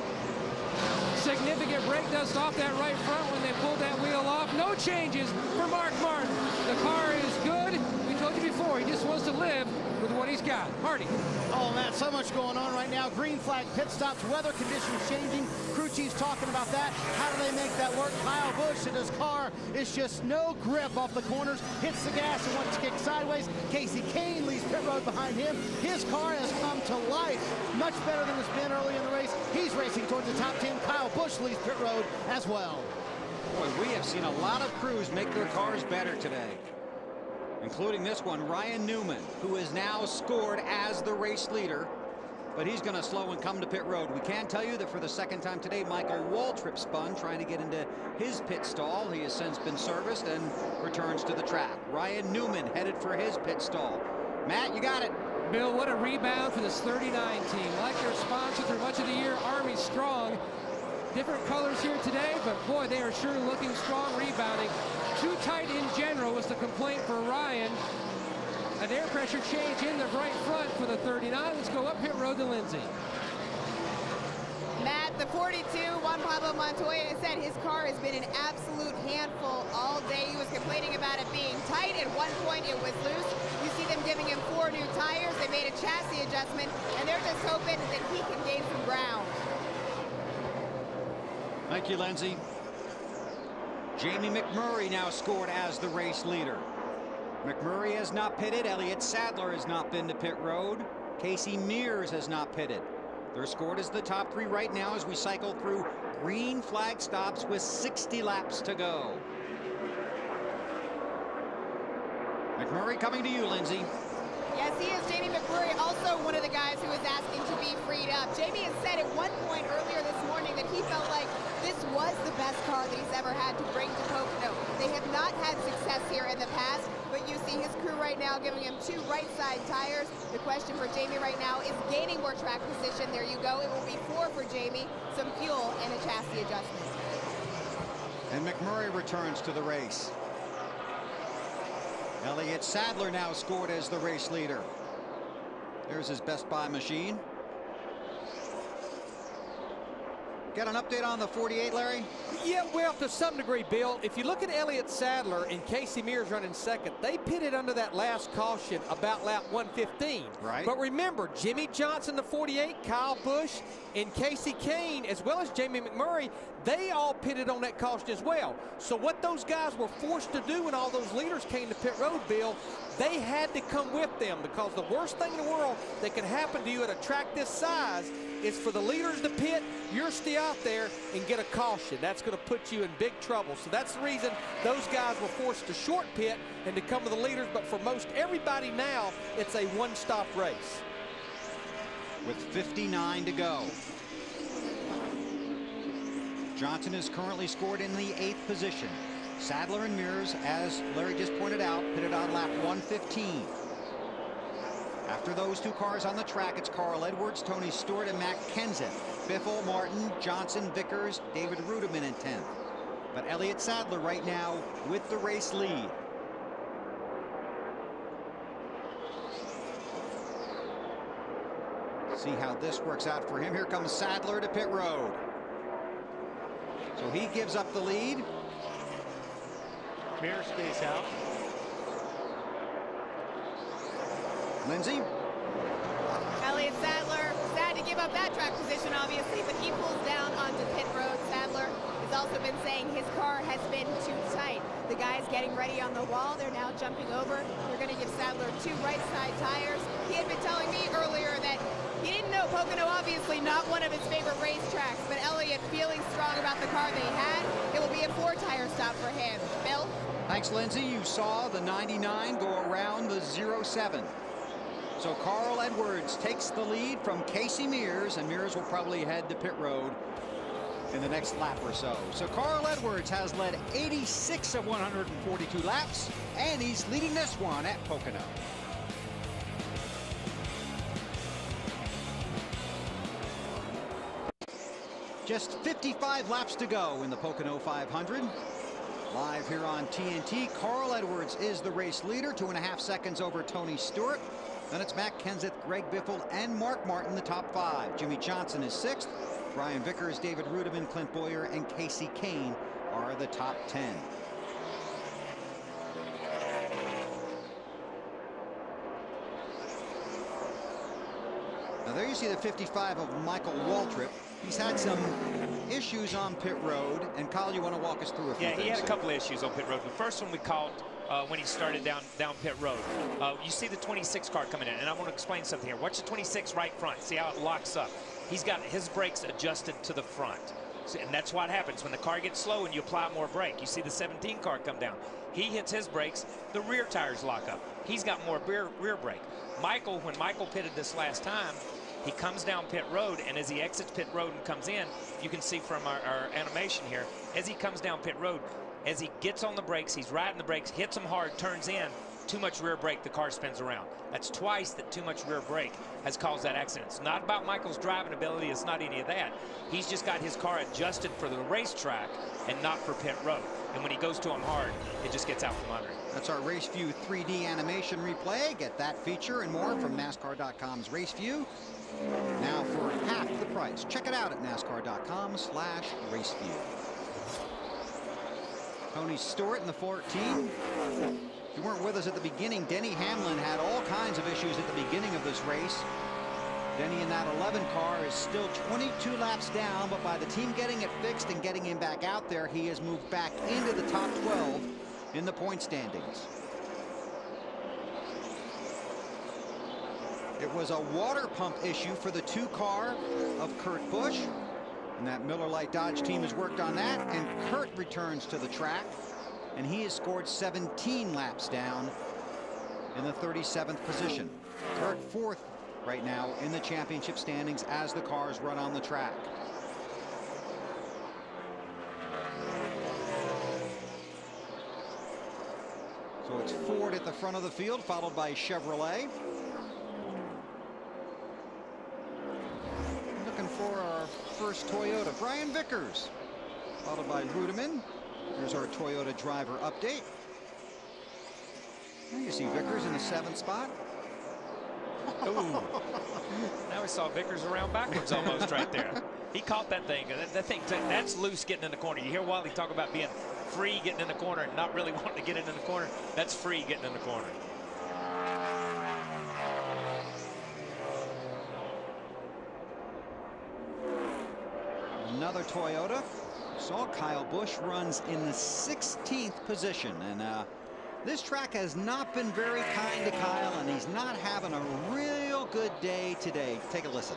Significant brake dust off that right front when they pulled that wheel off. No changes for Mark Martin. The car is good. We told you before, he just wants to live with what he's got. Marty. Oh, man, so much going on right now. Green flag pit stops, weather conditions changing. Crew chief's talking about that. How do they make that work? Kyle Busch and his car is just no grip off the corners. Hits the gas and wants to kick sideways. Casey Kane leaves pit road behind him. His car has come to life. Much better than it's been early in the race. He's racing towards the top 10. Kyle Busch leaves pit road as well. Boy, we have seen a lot of crews make their cars better today, including this one, Ryan Newman, who is now scored as the race leader, but he's going to slow and come to pit road. We can tell you that for the second time today, Michael Waltrip spun trying to get into his pit stall. He has since been serviced and returns to the track. Ryan Newman headed for his pit stall. Matt, you got it. Bill, what a rebound for this 39 team. Like their sponsor through much of the year, Army Strong. Different colors here today, but boy, they are sure looking strong rebounding. Too tight in general was the complaint for Ryan. An air pressure change in the right front for the 39. Let's go up pit road to Lindsay. Matt, the 42, Juan Pablo Montoya, said his car has been an absolute handful all day. He was complaining about it being tight. At one point, it was loose. You see them giving him 4 new tires. They made a chassis adjustment, and they're just hoping that he can gain some ground. Thank you, Lindsay. Jamie McMurray now scored as the race leader. McMurray has not pitted. Elliott Sadler has not been to pit road. Casey Mears has not pitted. They're scored as the top 3 right now as we cycle through green flag stops with 60 laps to go. McMurray coming to you, Lindsay. Yes, he is. Jamie McMurray, also one of the guys who is asking to be freed up. Jamie has said at one point earlier this morning that he felt like this was the best car that he's ever had to bring to Pocono. They have not had success here in the past, but you see his crew right now giving him 2 right side tires. The question for Jamie right now is gaining more track position. There you go. It will be 4 for Jamie, some fuel, and a chassis adjustment. And McMurray returns to the race. Elliott Sadler now scored as the race leader. There's his Best Buy machine. Got an update on the 48, Larry? Yeah, well, to some degree, Bill. If you look at Elliott Sadler and Casey Mears running second, they pitted under that last caution about lap 115. Right. But remember, Jimmy Johnson, the 48, Kyle Busch, and Casey Kane, as well as Jamie McMurray, they all pitted on that caution as well. So what those guys were forced to do when all those leaders came to pit road, Bill, they had to come with them, because the worst thing in the world that can happen to you at a track this size is for the leaders to pit, you're still out there, and get a caution. That's going to put you in big trouble. So that's the reason those guys were forced to short pit and to come with the leaders. But for most everybody now, it's a one-stop race. With 59 to go. Johnson is currently scored in the 8th position. Sadler and Mears, as Larry just pointed out, pitted on lap 115. After those 2 cars on the track, it's Carl Edwards, Tony Stewart, and Matt Kenseth. Biffle, Martin, Johnson, Vickers, David Rudiman in 10th. But Elliott Sadler right now with the race lead. See how this works out for him. Here comes Sadler to pit road. So he gives up the lead. Mirror stays out. Lindsay? Elliott Sadler, sad to give up that track position, obviously, but he pulls down onto pit road. Sadler has also been saying his car has been too tight. The guys getting ready on the wall. They're now jumping over. They're going to give Sadler 2 right side tires. He had been telling me earlier that he didn't know Pocono, obviously not one of his favorite racetracks, but Elliott feeling strong about the car that he had. It will be a 4 tire stop for him. Bill? Thanks, Lindsay. You saw the 99 go around the 07. So Carl Edwards takes the lead from Casey Mears, and Mears will probably head to pit road in the next lap or so. So Carl Edwards has led 86 of 142 laps, and he's leading this one at Pocono. Just 55 laps to go in the Pocono 500. Live here on TNT, Carl Edwards is the race leader, 2.5 seconds over Tony Stewart. Then it's Matt Kenseth, Greg Biffle, and Mark Martin, the top 5. Jimmy Johnson is 6th. Brian Vickers, David Rudiman, Clint Boyer, and Casey Kane are the top 10. there you see the 55 of Michael Waltrip. He's had some issues on pit road, and Kyle, you want to walk us through a few things? Yeah, he had a couple of issues on pit road. The first one we caught when he started down pit road. You see the 26 car coming in, and I want to explain something here. Watch the 26 right front. See how it locks up. He's got his brakes adjusted to the front. And that's what happens when the car gets slow and you apply more brake. You see the 17 car come down. He hits his brakes, the rear tires lock up. He's got more rear brake. Michael, when Michael pitted this last time, he comes down pit road, and as he exits pit road and comes in, you can see from our animation here, as he comes down pit road, as he gets on the brakes, he's riding the brakes, hits them hard, turns in, too much rear brake, the car spins around. That's twice that too much rear brake has caused that accident. It's not about Michael's driving ability. It's not any of that. He's just got his car adjusted for the racetrack and not for pit road. And when he goes to him hard, it just gets out from under him. That's our Race View 3D animation replay. Get that feature and more from NASCAR.com's Race View. Now for half the price. Check it out at NASCAR.com/raceview. Tony Stewart in the 14. If you weren't with us at the beginning, Denny Hamlin had all kinds of issues at the beginning of this race. Denny in that 11 car is still 22 laps down, but by the team getting it fixed and getting him back out there, he has moved back into the top 12 in the point standings. It was a water pump issue for the 2 car of Kurt Busch, and that Miller Lite Dodge team has worked on that, and Kurt returns to the track, and he has scored 17 laps down in the 37th position. Kurt 4th right now in the championship standings as the cars run on the track. So it's Ford at the front of the field, followed by Chevrolet. Looking for our first Toyota, Brian Vickers, followed by Rudeman. Here's our Toyota driver update. Now you see Vickers in the 7th spot. Ooh. Now we saw Vickers around backwards almost right there. He caught that thing. That thing, that's loose getting in the corner. You hear Wally talk about being free getting in the corner and not really wanting to get it in the corner. That's free getting in the corner. Another Toyota. Saw Kyle Busch runs in the 16th position, and this track has not been very kind to Kyle, and he's not having a real good day today. Take a listen.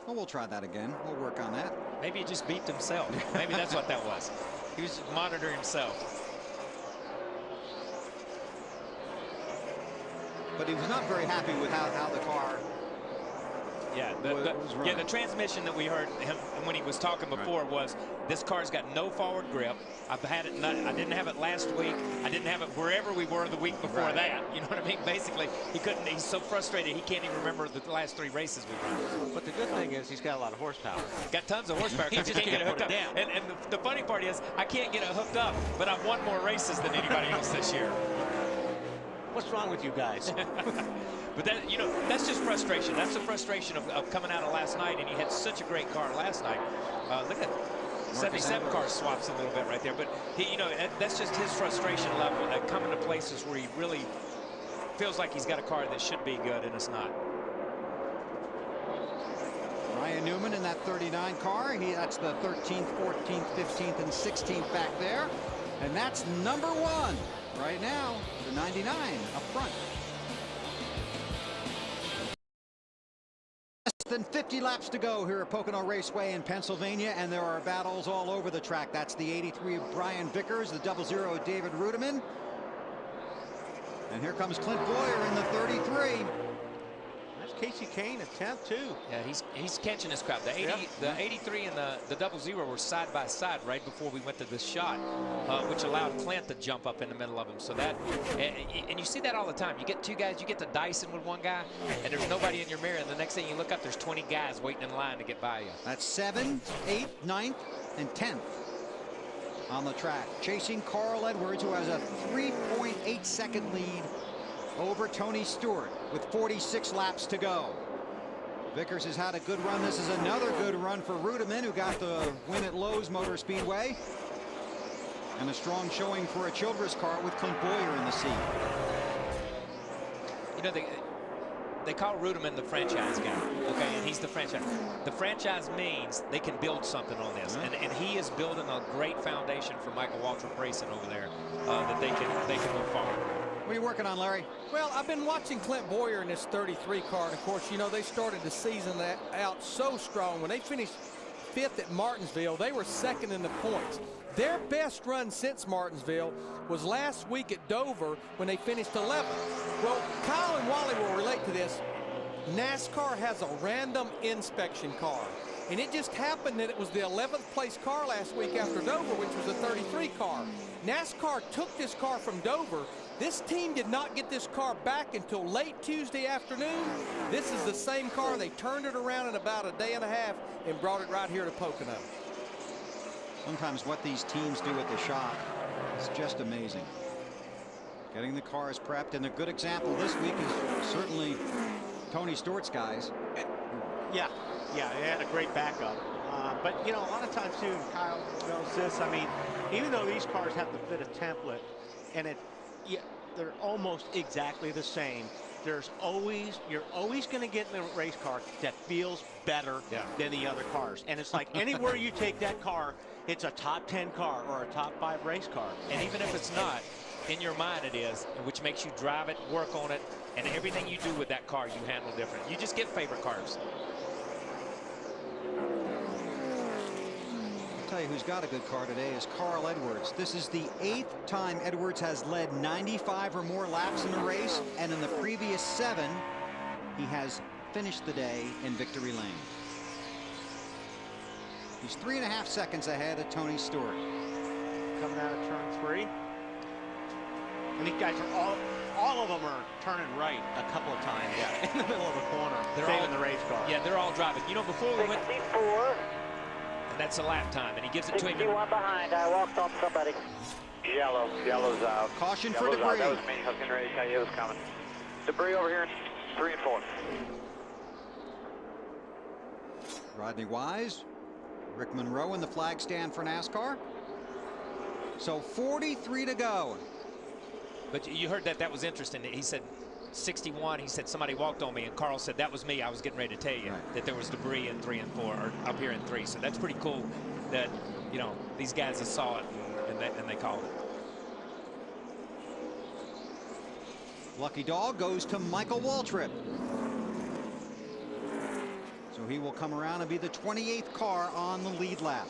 Well, we'll try that again. We'll work on that. Maybe he just beeped himself. Maybe that's what that was. He was monitoring himself. But he was not very happy with how the car the transmission that we heard him when he was talking before was, this car's got no forward grip. I've had it. I didn't have it last week. I didn't have it wherever we were the week before that. You know what I mean? Basically, he couldn't. He's so frustrated he can't even remember the last 3 races we run. But the good thing is he's got a lot of horsepower. Got tons of horsepower. He just can't get it hooked up. And the funny part is I can't get it hooked up, but I've won more races than anybody else this year. What's wrong with you guys? But that, that's just frustration. That's the frustration of coming out of last night, and he had such a great car last night. Look at 77 car swaps a little bit right there, but he, that's just his frustration level at coming to places where he really feels like he's got a car that should be good and it's not. Ryan Newman in that 39 car. That's the 13th, 14th, 15th, and 16th back there, and that's number 1 right now. The 99 up front. Less than 50 laps to go here at Pocono Raceway in Pennsylvania, and there are battles all over the track. That's the 83 of Brian Vickers, the 00 of David Rudeman. And here comes Clint Boyer in the 33. That's Casey Kane at 10th too. Yeah, he's catching his crowd. The 83 and the 00 were side by side right before we went to this shot, which allowed Clint to jump up in the middle of them. So that, and you see that all the time. You get 2 guys, you get to dicing with one guy, and there's nobody in your mirror, and the next thing you look up, there's 20 guys waiting in line to get by you. That's 7th, 8th, 9th, and 10th on the track. Chasing Carl Edwards, who has a 3.8 second lead over Tony Stewart with 46 laps to go. Vickers has had a good run. This is another good run for Rudeman, who got the win at Lowe's Motor Speedway. And a strong showing for a Childress car with Clint Boyer in the seat. You know, they call Ruderman the franchise guy, okay, and he's the franchise. The franchise means they can build something on this, and he is building a great foundation for Michael Waltrip Racing over there that they can move forward. What are you working on, Larry? Well, I've been watching Clint Boyer in this 33 car, and of course, you know, they started the season out so strong. When they finished 5th at Martinsville, they were 2nd in the points. Their best run since Martinsville was last week at Dover when they finished 11th. Well, Kyle and Wally will relate to this. NASCAR has a random inspection car, and it just happened that it was the 11th place car last week after Dover, which was a 33 car. NASCAR took this car from Dover. This team did not get this car back until late Tuesday afternoon. This is the same car. They turned it around in about a day and a half and brought it right here to Pocono. Sometimes what these teams do at the shop is just amazing. Getting the cars prepped, and a good example this week is certainly Tony Stewart's guys. Yeah, they had a great backup. But, you know, a lot of times, too, and Kyle knows this, I mean, even though these cars have to fit a template, and they're almost exactly the same, you're always going to get in a race car that feels better than the other cars. And it's like anywhere you take that car, it's a top 10 car or a top 5 race car. And even if it's not, in your mind it is, which makes you drive it, work on it, and everything you do with that car you handle different. You just get favorite cars. I'll tell you who's got a good car today is Carl Edwards. This is the 8th time Edwards has led 95 or more laps in the race, and in the previous 7 he has finished the day in victory lane. He's 3.5 seconds ahead of Tony Stewart. Coming out of turn 3. And these guys are all of them are turning right a couple of times in the middle of the corner. They're saving all the race car. Yeah, they're all driving. You know, before we went, 64. and that's a lap time, and he gives it to him. 61 behind. I walked on somebody. Yellow's out. Caution for Yellow's debris. Out. That was me. I was getting ready to tell you it was coming. Debris over here in 3 and 4. Rodney Wise, Rick Monroe in the flag stand for NASCAR. So 43 to go. But you heard that was interesting. He said 61. He said somebody walked on me, and Carl said that was me. I was getting ready to tell you that there was debris in 3 and 4, or up here in 3. So that's pretty cool that, you know, these guys saw it and they called it. Lucky dog goes to Michael Waltrip. So he will come around and be the 28th car on the lead lap.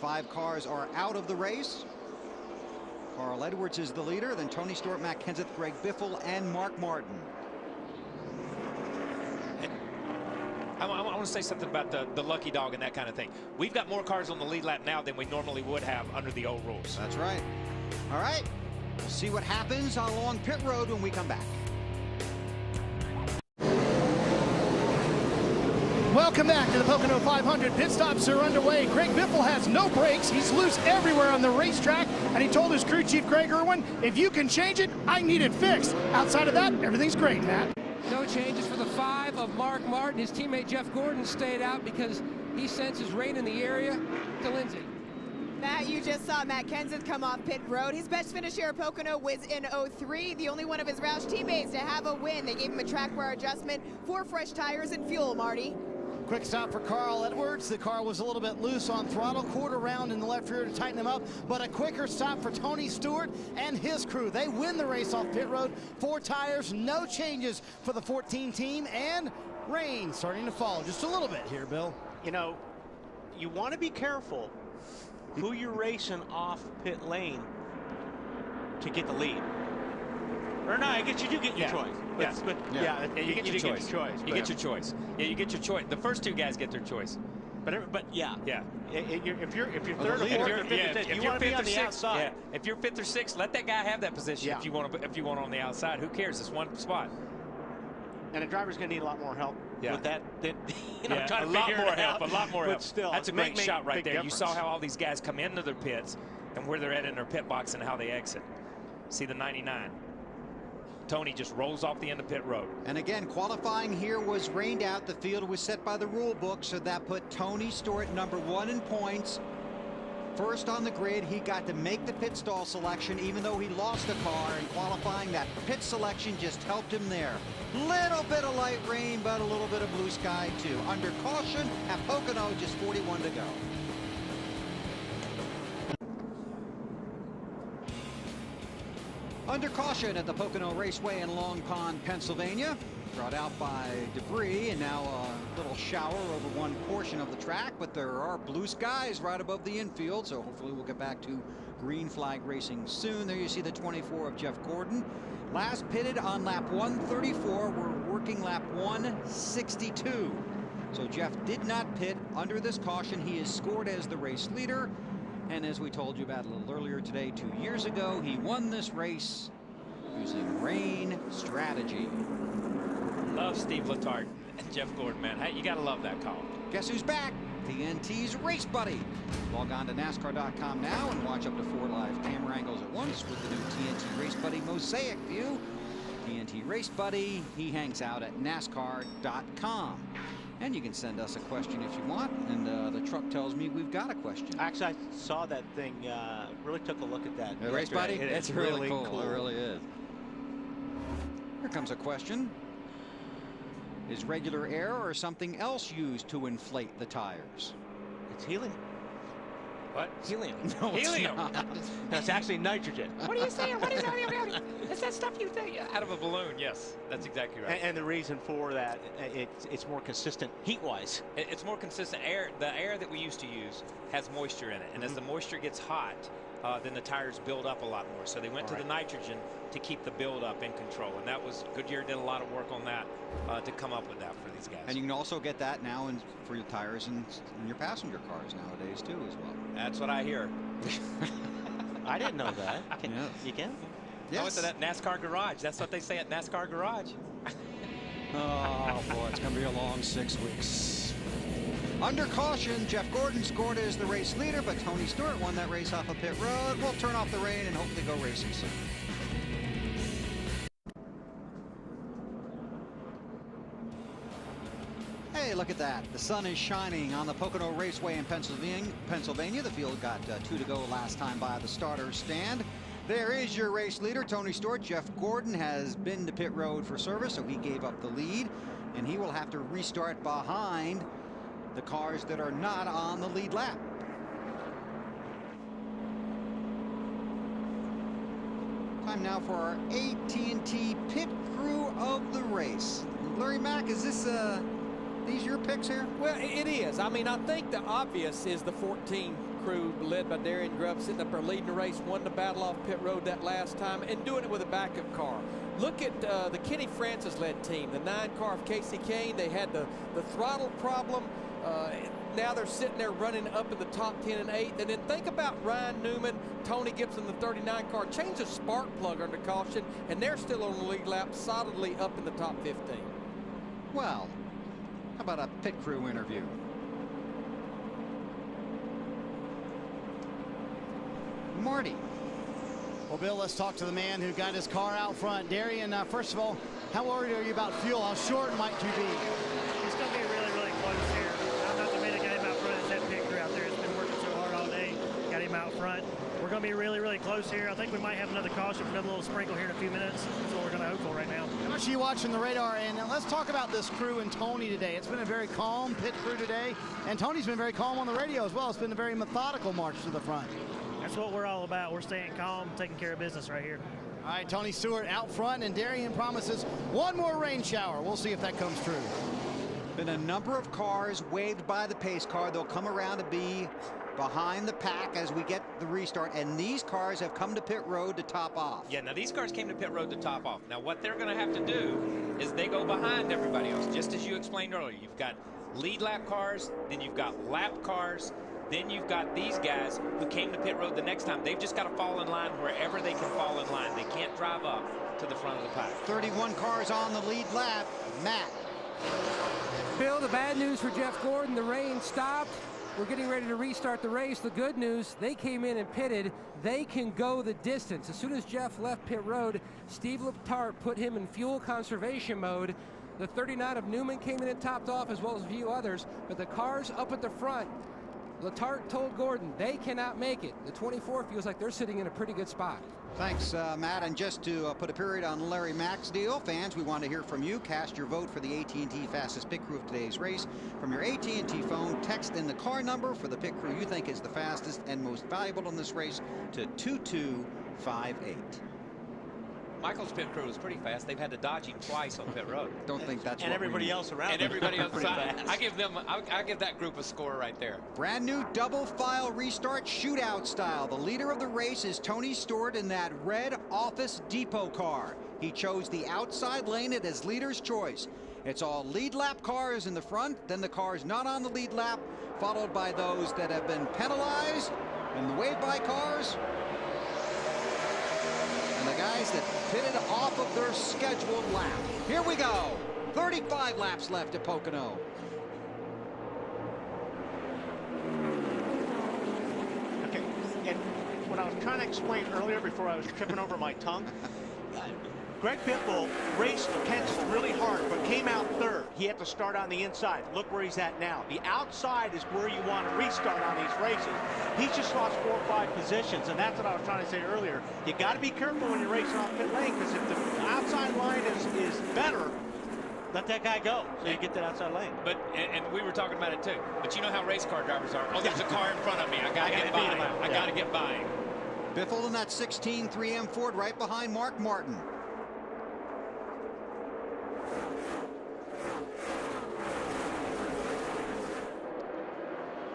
5 cars are out of the race. Carl Edwards is the leader, then Tony Stewart, Matt Kenseth, Greg Biffle, and Mark Martin. And I want to say something about the lucky dog and that kind of thing. We've got more cars on the lead lap now than we normally would have under the old rules. That's right. All right, we'll see what happens along pit road when we come back. Welcome back to the Pocono 500. Pit stops are underway. Greg Biffle has no brakes. He's loose everywhere on the racetrack, and he told his crew chief, Greg Irwin, if you can change it, I need it fixed. Outside of that, everything's great, Matt. No changes for the 5 of Mark Martin. His teammate Jeff Gordon stayed out because he senses rain in the area. To Lindsay. Matt, you just saw Matt Kenseth come off pit road. His best finish here at Pocono was in 03, the only one of his Roush teammates to have a win. They gave him a track wear adjustment, 4 fresh tires, and fuel, Marty. Quick stop for Carl Edwards. The car was a little bit loose on throttle, quarter round in the left rear to tighten him up, but a quicker stop for Tony Stewart and his crew. They win the race off pit road. 4 tires, no changes for the 14 team, and rain starting to fall just a little bit here, Bill. You know, you want to be careful who you're racing off pit lane to get the lead. Or no, I guess you do get your choice. But you get your choice. You get your choice. Yeah, you get your choice. The first 2 guys get their choice. But yeah. If you're third or fourth, you want to be on the outside. Yeah. If you're 5th or 6th, let that guy have that position. If you want on the outside, who cares? It's one spot. And a driver's going to need a lot more help with that. Than, a lot more help. A lot more help. But still, that's a great shot right there. Difference. You saw how all these guys come into their pits and where they're at in their pit box and how they exit. See the 99. Tony just rolls off the end of pit road. And again, qualifying here was rained out. The field was set by the rule book, so that put Tony Stewart #1 in points first on the grid. He got to make the pit stall selection, even though he lost a car in qualifying. That pit selection just helped him there. Little bit of light rain, but a little bit of blue sky too. Under caution at Pocono, just 41 to go. Under caution at the Pocono Raceway in Long Pond, Pennsylvania. Brought out by debris, and now a little shower over one portion of the track, but there are blue skies right above the infield, so hopefully we'll get back to green flag racing soon. There you see the 24 of Jeff Gordon. Last pitted on lap 134. We're working lap 162. So Jeff did not pit under this caution. He is scored as the race leader. And as we told you about a little earlier today, 2 years ago, he won this race using rain strategy. Love Steve Letarte and Jeff Gordon, man. Hey, you got to love that call. Guess who's back? TNT's race buddy. Log on to NASCAR.com now and watch up to 4 live camera angles at once with the new TNT Race Buddy Mosaic View. TNT Race Buddy, he hangs out at NASCAR.com. And you can send us a question if you want. And the truck tells me we've got a question. Actually, I saw that thing. Really took a look at that. The Race Buddy? It's really cool. It really is. Here comes a question. Is regular air or something else used to inflate the tires? It's helium. What? Helium. No, helium. That's actually nitrogen. What are you saying? What is that? It's that stuff you think out of a balloon. Yes, that's exactly right. And the reason for that, it's more consistent heat-wise. It's more consistent air. The air that we used to use has moisture in it, and as the moisture gets hot, then the tires build up a lot more. So they went to the nitrogen to keep the buildup in control, and that was Goodyear did a lot of work on that to come up with that for these guys. And you can also get that now for your tires and in your passenger cars nowadays too as well. That's what I hear. I didn't know that. You can? Yes. I went to that NASCAR garage. That's what they say at NASCAR garage. Oh boy, it's going to be a long 6 weeks. Under caution, Jeff Gordon scored as the race leader, but Tony Stewart won that race off of pit road. We'll turn off the rain and hopefully go racing soon. Hey, look at that. The sun is shining on the Pocono Raceway in Pennsylvania. The field got 2 to go last time by the starter stand. There is your race leader, Tony Stewart. Jeff Gordon has been to pit road for service, so he gave up the lead, and he will have to restart behind the cars that are not on the lead lap. Time now for our AT&T pit crew of the race. Larry Mack, is this these your picks here? Well, it is. I mean, I think the obvious is the 14 crew led by Darian Grubb sitting up there leading the race, won the battle off pit road that last time, and doing it with a backup car. Look at the Kenny Francis-led team, the 9 car of Casey Kane. They had the throttle problem. Now they're sitting there running up in the top 10 and 8. And then think about Ryan Newman, Tony Gibson, the 39 car. Change the spark plug under caution, and they're still on the lead lap, solidly up in the top 15. Well, how about a pit crew interview? Marty. Well, Bill, let's talk to the man who got his car out front. Darian, first of all, how worried are you about fuel? How short might you be? It's going to be really, really close here. I'm not the minute got him out front. It's that pit crew out there. It's been working so hard all day. Got him out front. We're going to be really, really close here. I think we might have another caution for another little sprinkle here in a few minutes. That's what we're going to hope for right now. How much are you watching the radar? And let's talk about this crew and Tony today. It's been a very calm pit crew today, and Tony's been very calm on the radio as well. It's been a very methodical march to the front. That's what we're all about. We're staying calm, taking care of business right here. All right, Tony Stewart out front, and Darian promises one more rain shower. We'll see if that comes true. Been a number of cars waved by the pace car. They'll come around to be behind the pack as we get the restart, and these cars have come to pit road to top off. Yeah, now these cars came to pit road to top off. Now what they're going to have to do is they go behind everybody else, just as you explained earlier. You've got lead lap cars, then you've got lap cars, then you've got these guys who came to pit road the next time. They've just got to fall in line wherever they can fall in line. They can't drive up to the front of the pack. 31 cars on the lead lap. Matt. Bill, the bad news for Jeff Gordon, the rain stopped. We're getting ready to restart the race. The good news, they came in and pitted. They can go the distance. As soon as Jeff left pit road, Steve Letarte put him in fuel conservation mode. The 39 of Newman came in and topped off, as well as a few others. But the cars up at the front, Letarte told Gordon they cannot make it. The 24 feels like they're sitting in a pretty good spot. Thanks, Matt. And just to put a period on Larry Mack's deal, fans, we want to hear from you. Cast your vote for the AT&T fastest pit crew of today's race. From your AT&T phone, text in the car number for the pit crew you think is the fastest and most valuable in this race to 2258. Michael's pit crew was pretty fast. They've had to dodge him twice on pit road. Don't think that's and what everybody else around. And everybody else. I give them. I give that group a score right there. Brand new double file restart shootout style. The leader of the race is Tony Stewart in that red Office Depot car. He chose the outside lane at his leader's choice. It's all lead lap cars in the front, then the cars not on the lead lap, followed by those that have been penalized, and the wave by cars. The guys that pitted off of their scheduled lap. Here we go. 35 laps left at Pocono. Okay, and what I was trying to explain earlier before I was tripping over my tongue, Greg Pitbull raced Kansas really hard, but came out third. He had to start on the inside. Look where he's at now. The outside is where you want to restart on these races. He just lost 4 or 5 positions, and that's what I was trying to say earlier. You got to be careful when you're racing off pit lane, because if the outside line is better, let that guy go so you get that outside lane. But and we were talking about it too. But you know how race car drivers are. Oh, there's a car in front of me. I got to get by him. I got to get by him. Biffle in that 16 3M Ford right behind Mark Martin.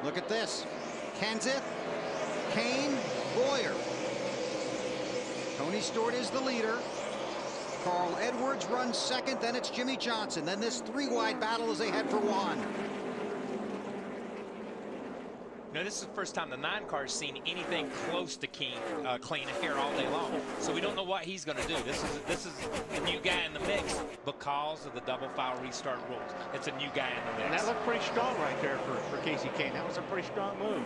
Look at this. Kenseth, Kane, Boyer. Tony Stewart is the leader. Carl Edwards runs second. Then it's Jimmy Johnson. Then this 3-wide battle as they head for one. You know, this is the first time the 9 car's seen anything close to clean here all day long. So we don't know what he's going to do. This is a new guy in the mix because of the double file restart rules. It's a new guy in the mix. And that looked pretty strong right there for Casey Kane. That was a pretty strong move.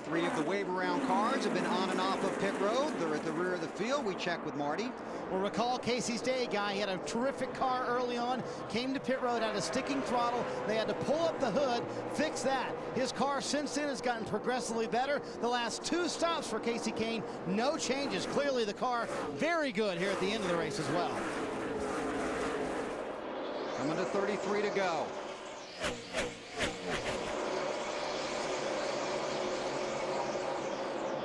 3 of the wave around cars have been on and off of pit road. They're at the rear of the field. We check with Marty. Well, recall Casey's day guy. He had a terrific car early on, came to pit road, had a sticking throttle. They had to pull up the hood, fix that. His car since then has gotten progressively better. The last 2 stops for Casey Kane, no changes. Clearly the car very good here at the end of the race as well. Coming to 33 to go.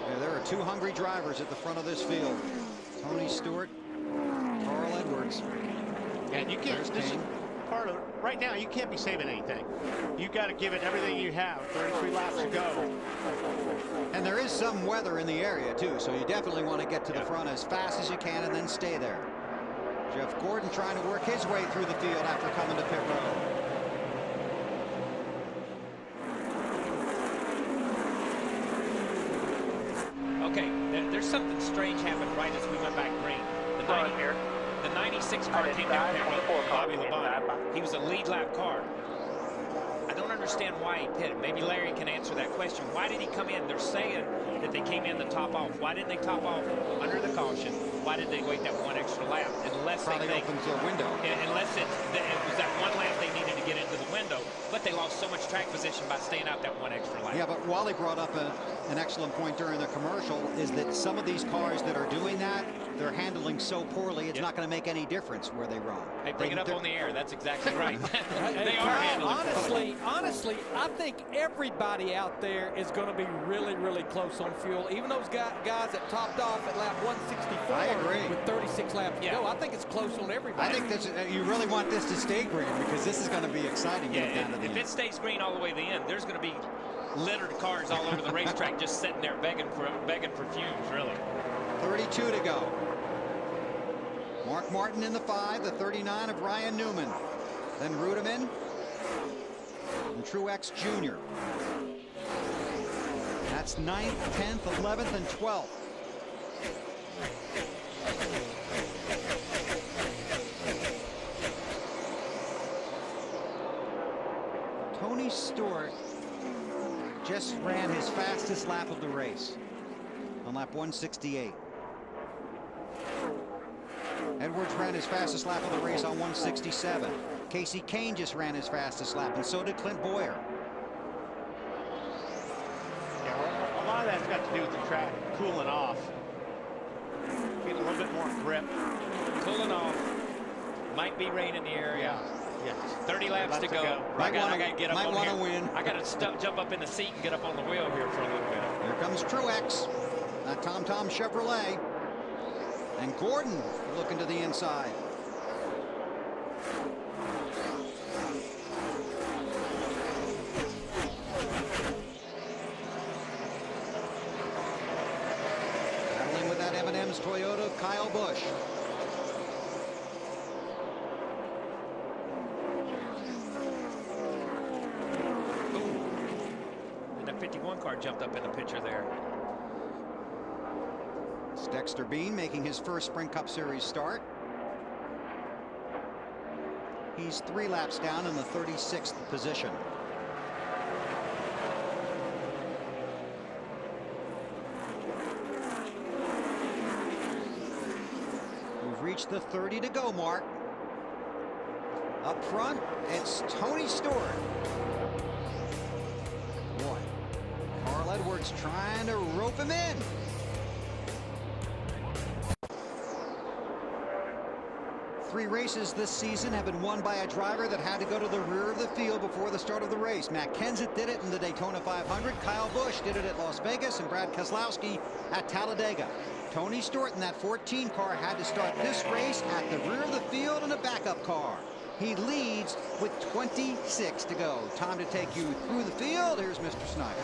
Yeah, there are 2 hungry drivers at the front of this field. Tony Stewart, Carl Edwards. And you can't, this is part of, right now you can't be saving anything. You got to give it everything you have. 33 laps to go. And there is some weather in the area too, so you definitely want to get to the front as fast as you can and then stay there. Jeff Gordon trying to work his way through the field after coming to pit road. Okay, there's something strange happened right as we went back green. The 96 car came down there with Bobby Labonte. He was a lead lap car. I don't understand why he pitted. Maybe Larry can answer that question. Why did he come in? They're saying that they came in to top off. Why didn't they top off under the caution? Why did they wait that 1 extra lap? Unless probably they think, opens a window. Unless it was that 1 lap they needed to get into the window, but they lost so much track position by staying out that 1 extra lap. Yeah, but Wally brought up an excellent point during the commercial, is that some of these cars that are doing that, they're handling so poorly, it's not going to make any difference where they run. They bring it up on the air. That's exactly right. They are handling. Honestly, I think everybody out there is going to be really, really close on fuel. Even those guys that topped off at lap 164 I agree. with 36 laps to go. I think it's close on everybody. I think this, you really want this to stay green because this is going to be exciting. If it stays green all the way to the end, there's going to be littered cars all over the racetrack just sitting there begging for fumes, really. 32 to go. Mark Martin in the 5, the 39 of Ryan Newman. Then Rudeman and Truex Jr. That's 9th, 10th, 11th, and 12th. Tony Stewart just ran his fastest lap of the race on lap 168. Edwards ran his fastest lap of the race on 167. Casey Kane just ran his fastest lap, and so did Clint Boyer. got to do with the track cooling off. Getting a little bit more grip. Cooling off. Might be rain in the area. Yeah. 30 laps to go. I got to get up might on want here. to win. I got to jump up in the seat and get up on the wheel here for a little bit. Here comes Truex, that TomTom Chevrolet. And Gordon looking to the inside. Battling with that M&M's Toyota, Kyle Busch. And that 51 car jumped up in the picture there. It's Dexter Bean making his first Sprint Cup Series start. He's 3 laps down in the 36th position. We've reached the 30 to go mark. Up front, it's Tony Stewart. Boy, Carl Edwards trying to rope him in. Three races this season have been won by a driver that had to go to the rear of the field before the start of the race. Matt Kenseth did it in the Daytona 500. Kyle Busch did it at Las Vegas, and Brad Keselowski at Talladega. Tony Stewart in that 14 car had to start this race at the rear of the field in a backup car. He leads with 26 to go. Time to take you through the field. Here's Mr. Snyder.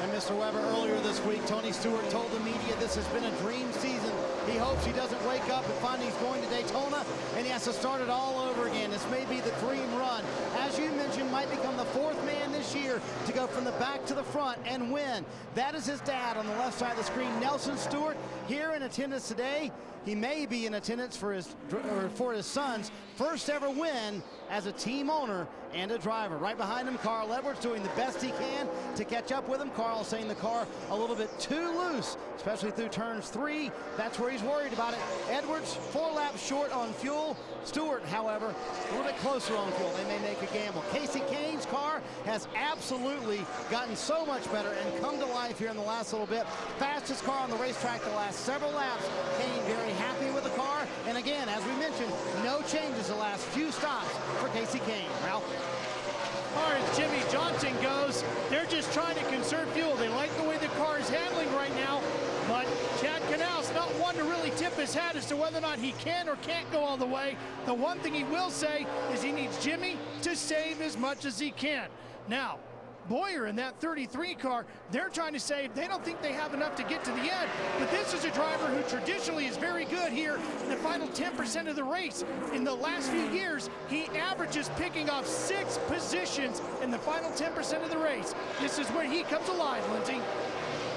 And Mr. Weber, earlier this week, Tony Stewart told the media this has been a dream season. He hopes he doesn't wake up and find he's going to Daytona and he has to start it all over again. This may be the dream run. As you mentioned, might become the 4th man this year to go from the back to the front and win. That is his dad on the left side of the screen, Nelson Stewart, here in attendance today. He may be in attendance for his son's first ever win as a team owner and a driver. Right behind him, Carl Edwards doing the best he can to catch up with him. Carl saying the car a little bit too loose, especially through turns 3. That's where he's worried about it. Edwards 4 laps short on fuel. Stewart, however, a little bit closer on fuel. They may make a gamble. Casey Kane's car has absolutely gotten so much better and come to life here in the last little bit. Fastest car on the racetrack the last several laps. Kane very happy with the car. And again, as we mentioned, no changes the last few stops for Casey Kane. Ralph? As far as Jimmy Johnson goes, they're just trying to conserve fuel. They like the way the car is handling right now, but Chad Canal's not one to really tip his hat as to whether or not he can or can't go all the way. The one thing he will say is he needs Jimmy to save as much as he can. Now, Boyer in that 33 car, they're trying to say they don't think they have enough to get to the end, but this is a driver who traditionally is very good here in the final 10% of the race. In the last few years, he averages picking off 6 positions in the final 10% of the race. This is where he comes alive, Lindsay.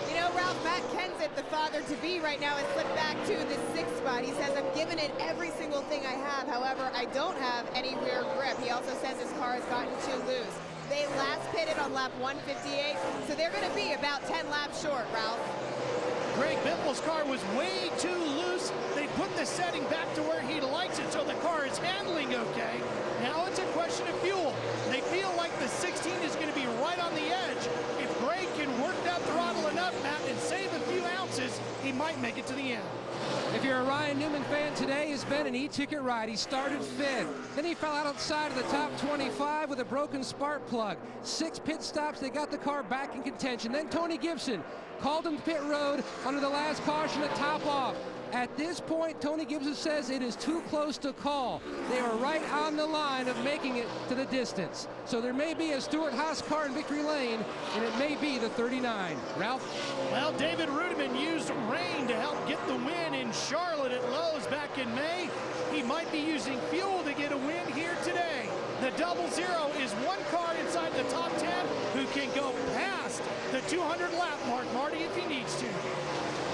You know, Ralph, Matt Kenseth, the father-to-be right now, has slipped back to the 6th spot. He says, I'm giving it every single thing I have. However, I don't have any rear grip. He also says his car has gotten too loose. They last pitted on lap 158, so they're going to be about 10 laps short, Ralph. Greg Biffle's car was way too loose. They put the setting back to where he likes it, so the car is handling okay. Now it's a question of fuel. They feel like the 16 is going to be right on the edge. If Greg can work that throttle enough, Matt, and save a few ounces, he might make it to the end. If you're a Ryan Newman fan, today has been an e-ticket ride. He started 5th. Then he fell outside of the top 25 with a broken spark plug. 6 pit stops. They got the car back in contention. Then Tony Gibson called him to pit road under the last caution to top off. At this point, Tony Gibson says it is too close to call. They are right on the line of making it to the distance. So there may be a Stewart-Haas car in victory lane, and it may be the 39. Ralph? Well, David Rudiman used rain to help get the win in Charlotte at Lowe's back in May. He might be using fuel to get a win here today. The 00 is one car inside the top 10 who can go past the 200 lap mark, Marty, if he needs to.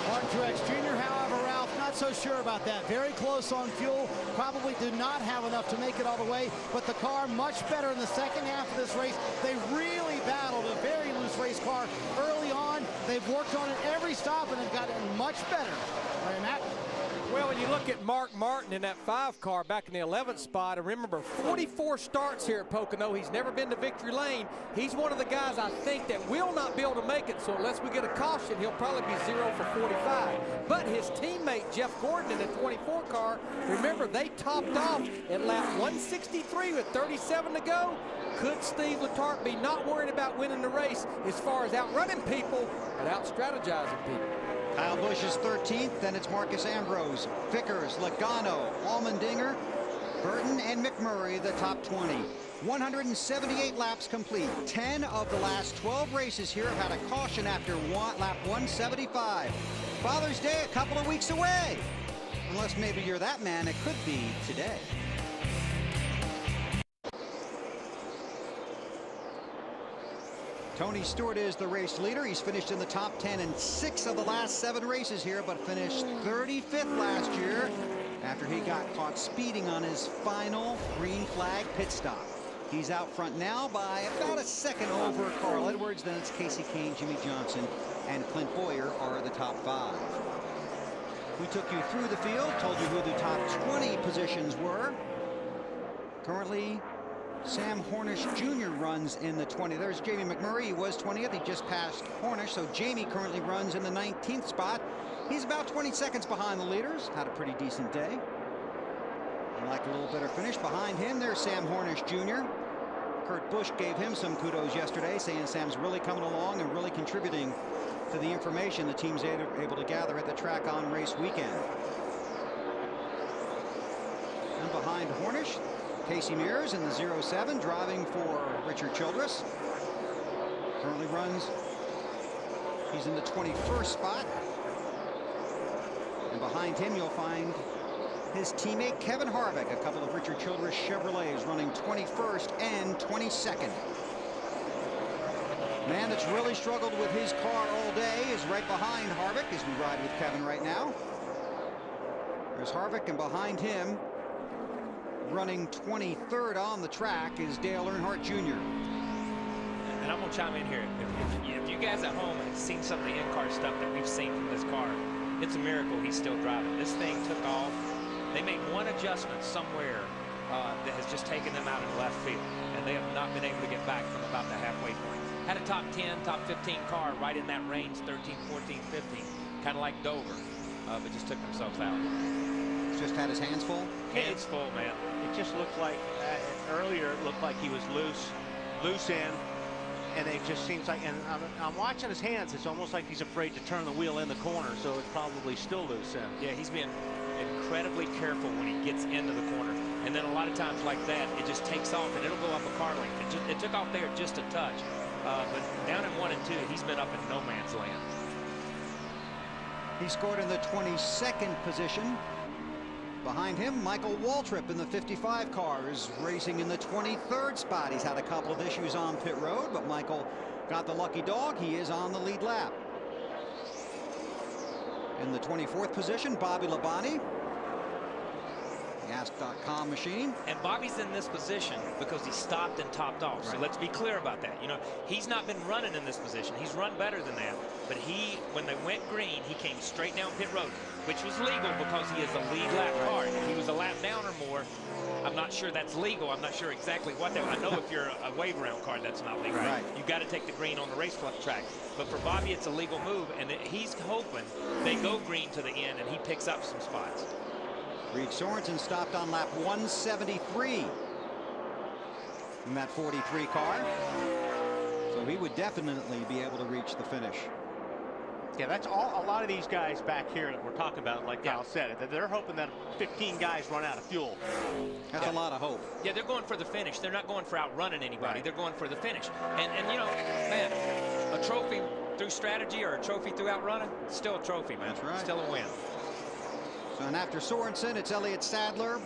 Martin Truex Jr., however, Ralph, not so sure about that. Very close on fuel. Probably did not have enough to make it all the way, but the car much better in the second half of this race. They really battled a very loose race car early on. They've worked on it every stop and have gotten much better. Right, Matt? Well, when you look at Mark Martin in that 5 car back in the 11th spot, and remember, 44 starts here at Pocono. He's never been to victory lane. He's one of the guys I think that will not be able to make it, so unless we get a caution, he'll probably be 0 for 45. But his teammate, Jeff Gordon, in the 24 car, remember, they topped off at lap 163 with 37 to go. Could Steve Letarte be not worried about winning the race as far as outrunning people, but out-strategizing people? Kyle Busch is 13th, then it's Marcus Ambrose, Vickers, Logano, Allmendinger, Burton, and McMurray, the top 20. 178 laps complete. 10 of the last 12 races here have had a caution after lap 175. Father's Day a couple of weeks away. Unless maybe you're that man, it could be today. Tony Stewart is the race leader. He's finished in the top 10 in 6 of the last 7 races here, but finished 35th last year after he got caught speeding on his final green flag pit stop. He's out front now by about a second over Carl Edwards. Then it's Casey Kane, Jimmy Johnson, and Clint Boyer are the top 5. We took you through the field, told you who the top 20 positions were. Currently, Sam Hornish Jr. runs in the 20. There's Jamie McMurray. He was 20th. He just passed Hornish, so Jamie currently runs in the 19th spot. He's about 20 seconds behind the leaders. Had a pretty decent day. I like a little better finish. Behind him, there's Sam Hornish Jr. Kurt Busch gave him some kudos yesterday, saying Sam's really coming along and really contributing to the information the team's able to gather at the track on race weekend. And behind Hornish, Casey Mears in the 07, driving for Richard Childress. Currently runs, he's in the 21st spot. And behind him, you'll find his teammate Kevin Harvick, a couple of Richard Childress Chevrolets running 21st and 22nd. Man that's really struggled with his car all day is right behind Harvick as we ride with Kevin right now. There's Harvick, and behind him, running 23rd on the track, is Dale Earnhardt Jr. And I'm going to chime in here. If you guys at home have seen some of the in-car stuff that we've seen from this car, it's a miracle he's still driving. This thing took off. They made one adjustment somewhere that has just taken them out in left field, and they have not been able to get back from about the halfway point. Had a top 10, top 15 car right in that range, 13, 14, 15, kind of like Dover, but just took themselves out. Just had his hands full? Hands full, man. It just looked like, earlier it looked like he was loose in, and it just seems like, and I'm watching his hands, it's almost like he's afraid to turn the wheel in the corner, so it's probably still loose in. Yeah, he's being incredibly careful when he gets into the corner. And then a lot of times like that, it just takes off and it'll go up a car length. It took off there just a touch. But down in 1 and 2, he's been up in no man's land. He scored in the 22nd position. Behind him, Michael Waltrip in the 55 car is racing in the 23rd spot. He's had a couple of issues on pit road, but Michael got the lucky dog. He is on the lead lap. In the 24th position, Bobby Labonte. The Ask.com machine. And Bobby's in this position because he stopped and topped off. So let's be clear about that. You know, he's not been running in this position. He's run better than that. But when they went green, he came straight down pit road, which was legal because he is a lead lap car. If he was a lap down or more, I'm not sure that's legal. I'm not sure exactly what that. I know if you're a wave around car, that's not legal. Right. You got to take the green on the race track. But for Bobby, it's a legal move, and he's hoping they go green to the end and he picks up some spots. Reed Sorensen stopped on lap 173 in that 43 car. So he would definitely be able to reach the finish. Yeah, that's all. A lot of these guys back here that we're talking about, like Kyle said, that they're hoping that 15 guys run out of fuel. That's a lot of hope. Yeah, they're going for the finish. They're not going for outrunning anybody. They're going for the finish. And you know, man, a trophy through strategy or a trophy through outrunning, still a trophy, man. That's right. Still a win. So, and after Sorensen, it's Elliott Sadler.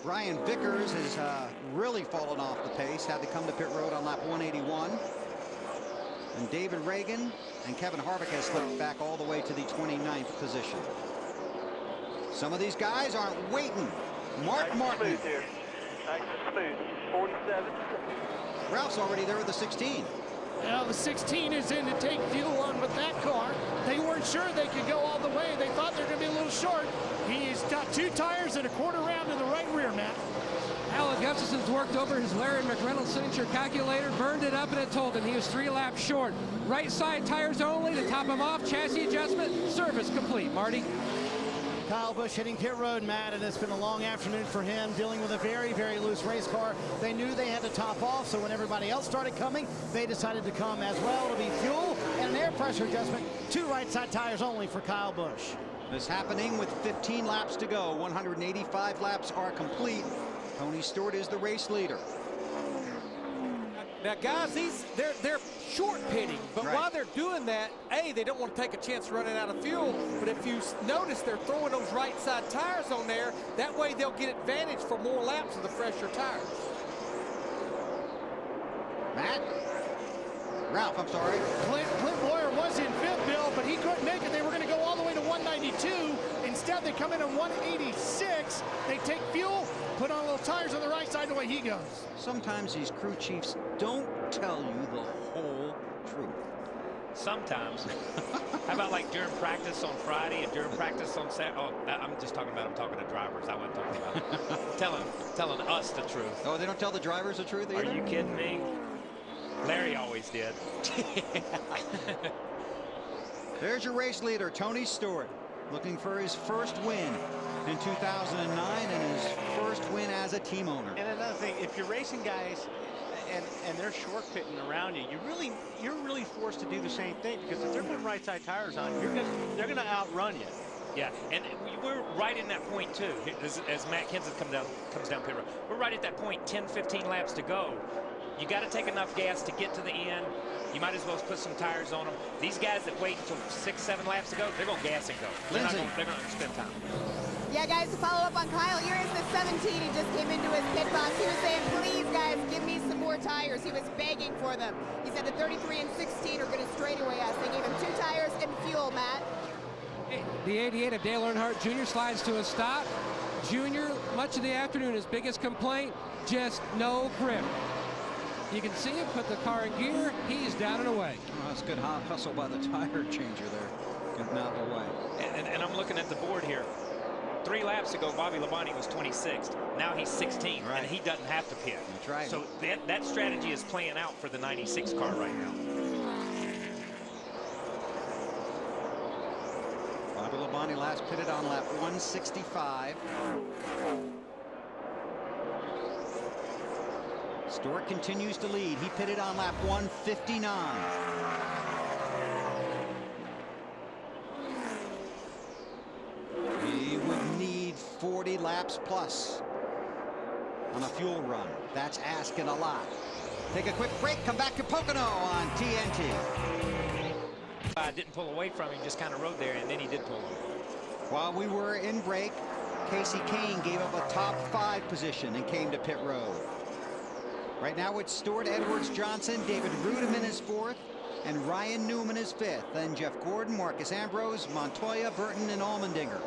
Brian Vickers has really fallen off the pace. Had to come to pit road on lap 181. And David Reagan and Kevin Harvick has slipped back all the way to the 29th position. Some of these guys aren't waiting. Mark Martin. Smooth here. Nice and smooth. 47. Ralph's already there with the 16. Well, the 16 is in to take fuel on with that car. They weren't sure they could go all the way. They thought they were going to be a little short. He is got 2 tires and a quarter round to the right rear, Matt. Alan Gustafson's worked over his Larry McReynolds signature calculator, burned it up, and it told him he was 3 laps short. Right side tires only to top him off. Chassis adjustment, service complete. Marty. Kyle Busch hitting pit road, Matt, and it's been a long afternoon for him, dealing with a very, very loose race car. They knew they had to top off, so when everybody else started coming, they decided to come as well. It'll be fuel and an air pressure adjustment. 2 right side tires only for Kyle Busch. This happening with 15 laps to go. 185 laps are complete. Tony Stewart is the race leader. Now, guys, they're short pitting, but Right. while they're doing that, they don't want to take a chance running out of fuel. But if you notice, they're throwing those right side tires on there. That way, they'll get advantage for more laps of the fresher tires. Matt? Ralph, I'm sorry. Clint Boyer was in 5th, Bill, but he couldn't make it. They were going to go all the way to 192. Instead, they come in at 186. They take fuel, put on little tires on the right side, and away he goes. Sometimes these crew chiefs don't tell you the whole truth. Sometimes. How about like during practice on Friday and during practice on Saturday? Oh, I'm talking to drivers. I wasn't talking about telling us the truth. Oh, they don't tell the drivers the truth either? Are you kidding me? Larry always did. There's your race leader, Tony Stewart, looking for his first win in 2009 and his first win as a team owner. And another thing, if you're racing guys and they're short pitting around you, you're really forced to do the same thing, because if they're putting right side tires on, they're gonna outrun you. Yeah, and we're right in that point too. As Matt Kenseth comes down pit road, we're right at that point. 10-15 laps to go. You got to take enough gas to get to the end. You might as well put some tires on them. These guys that wait until 6-7 laps to go, they're gonna gas and go. They're gonna spend time. Yeah, guys, to follow up on Kyle, here is the 17. He just came into his pit box. He was saying, please, guys, give me some more tires. He was begging for them. He said the 33 and 16 are going to straightaway us. They gave him 2 tires and fuel, Matt. The 88 of Dale Earnhardt Jr. slides to a stop. Junior, much of the afternoon, his biggest complaint, just no grip. You can see him put the car in gear. He's down and away. Oh, that's good hustle by the tire changer there. Getting out of the way. And I'm looking at the board here. 3 laps ago, Bobby Labonte was 26th. Now he's 16th, right. And he doesn't have to pit. That's right. So that strategy is playing out for the 96 car right now. Bobby Labonte last pitted on lap 165. Stewart continues to lead. He pitted on lap 159. He would need 40 laps plus on a fuel run. That's asking a lot. Take a quick break. Come back to Pocono on TNT. I didn't pull away from him, just kind of rode there, and then he did pull away. While we were in break, Casey Kane gave up a top 5 position and came to pit road. Right now it's Stewart, Edwards, Johnson, David Rudeman is 4th, and Ryan Newman is 5th. Then Jeff Gordon, Marcus Ambrose, Montoya, Burton, and Allmendinger.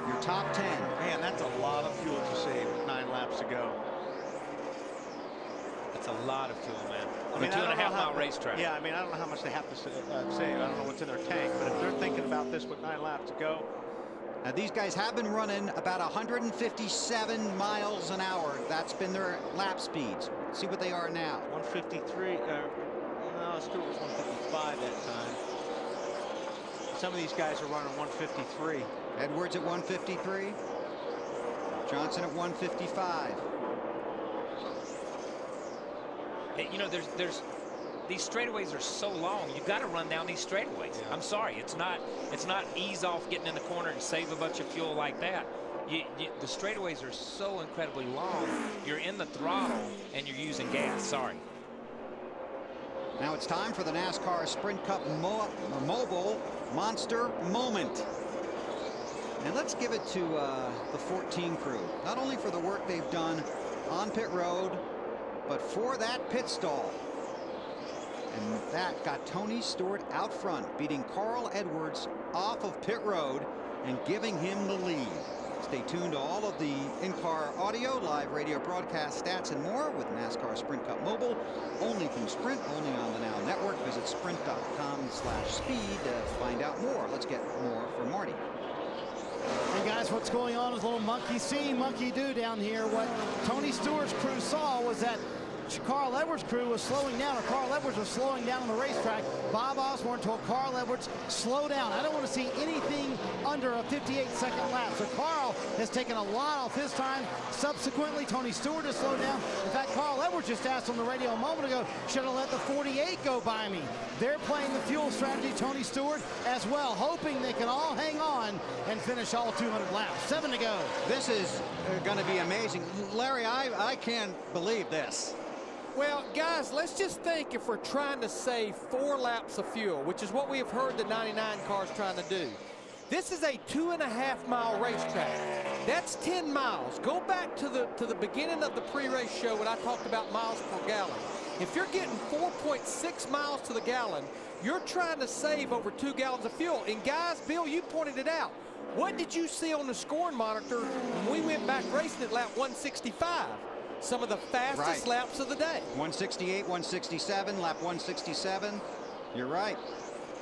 Your top 10. Man, that's a lot of fuel to save with 9 laps to go. That's a lot of fuel, man. I mean, a 2.5 mile racetrack. Yeah, I mean, I don't know how much they have to save. I don't know what's in their tank, but if they're thinking about this with 9 laps to go. Now, these guys have been running about 157 miles an hour. That's been their lap speeds. See what they are now. 153. No, Stewart was 155 that time. Some of these guys are running 153. Edwards at 153. Johnson at 155. You know, there's these straightaways are so long. You got to run down these straightaways. Yeah. I'm sorry, it's not ease off getting in the corner and save a bunch of fuel like that. The straightaways are so incredibly long. You're in the throttle and you're using gas. Sorry. Now it's time for the NASCAR Sprint Cup Mobile Monster Moment. And let's give it to the 14 crew, not only for the work they've done on pit road, but for that pit stall. And that got Tony Stewart out front, beating Carl Edwards off of pit road and giving him the lead. Stay tuned to all of the in-car audio, live radio broadcast stats, and more with NASCAR Sprint Cup Mobile, only from Sprint, only on the Now Network. Visit sprint.com/speed to find out more. Let's get more from Marty. And guys, guys, what's going on is a little monkey see, monkey do down here. What Tony Stewart's crew saw was that Carl Edwards' crew was slowing down, or Carl Edwards was slowing down on the racetrack. Bob Osborne told Carl Edwards, slow down. I don't want to see anything under a 58-second lap. So Carl has taken a lot off his time. Subsequently, Tony Stewart has slowed down. In fact, Carl Edwards just asked on the radio a moment ago, should have let the 48 go by me. They're playing the fuel strategy, Tony Stewart as well, hoping they can all hang on and finish all 200 laps. 7 to go. This is going to be amazing. Larry, I can't believe this. Well, guys, let's just think if we're trying to save 4 laps of fuel, which is what we have heard the 99 car's trying to do. This is a 2.5-mile racetrack. That's 10 miles. Go back to the beginning of the pre-race show when I talked about miles per gallon. If you're getting 4.6 miles to the gallon, you're trying to save over 2 gallons of fuel. And guys, Bill, you pointed it out. What did you see on the scoring monitor when we went back racing at lap 165? Some of the fastest laps of the day. 168, 167, lap 167. You're right.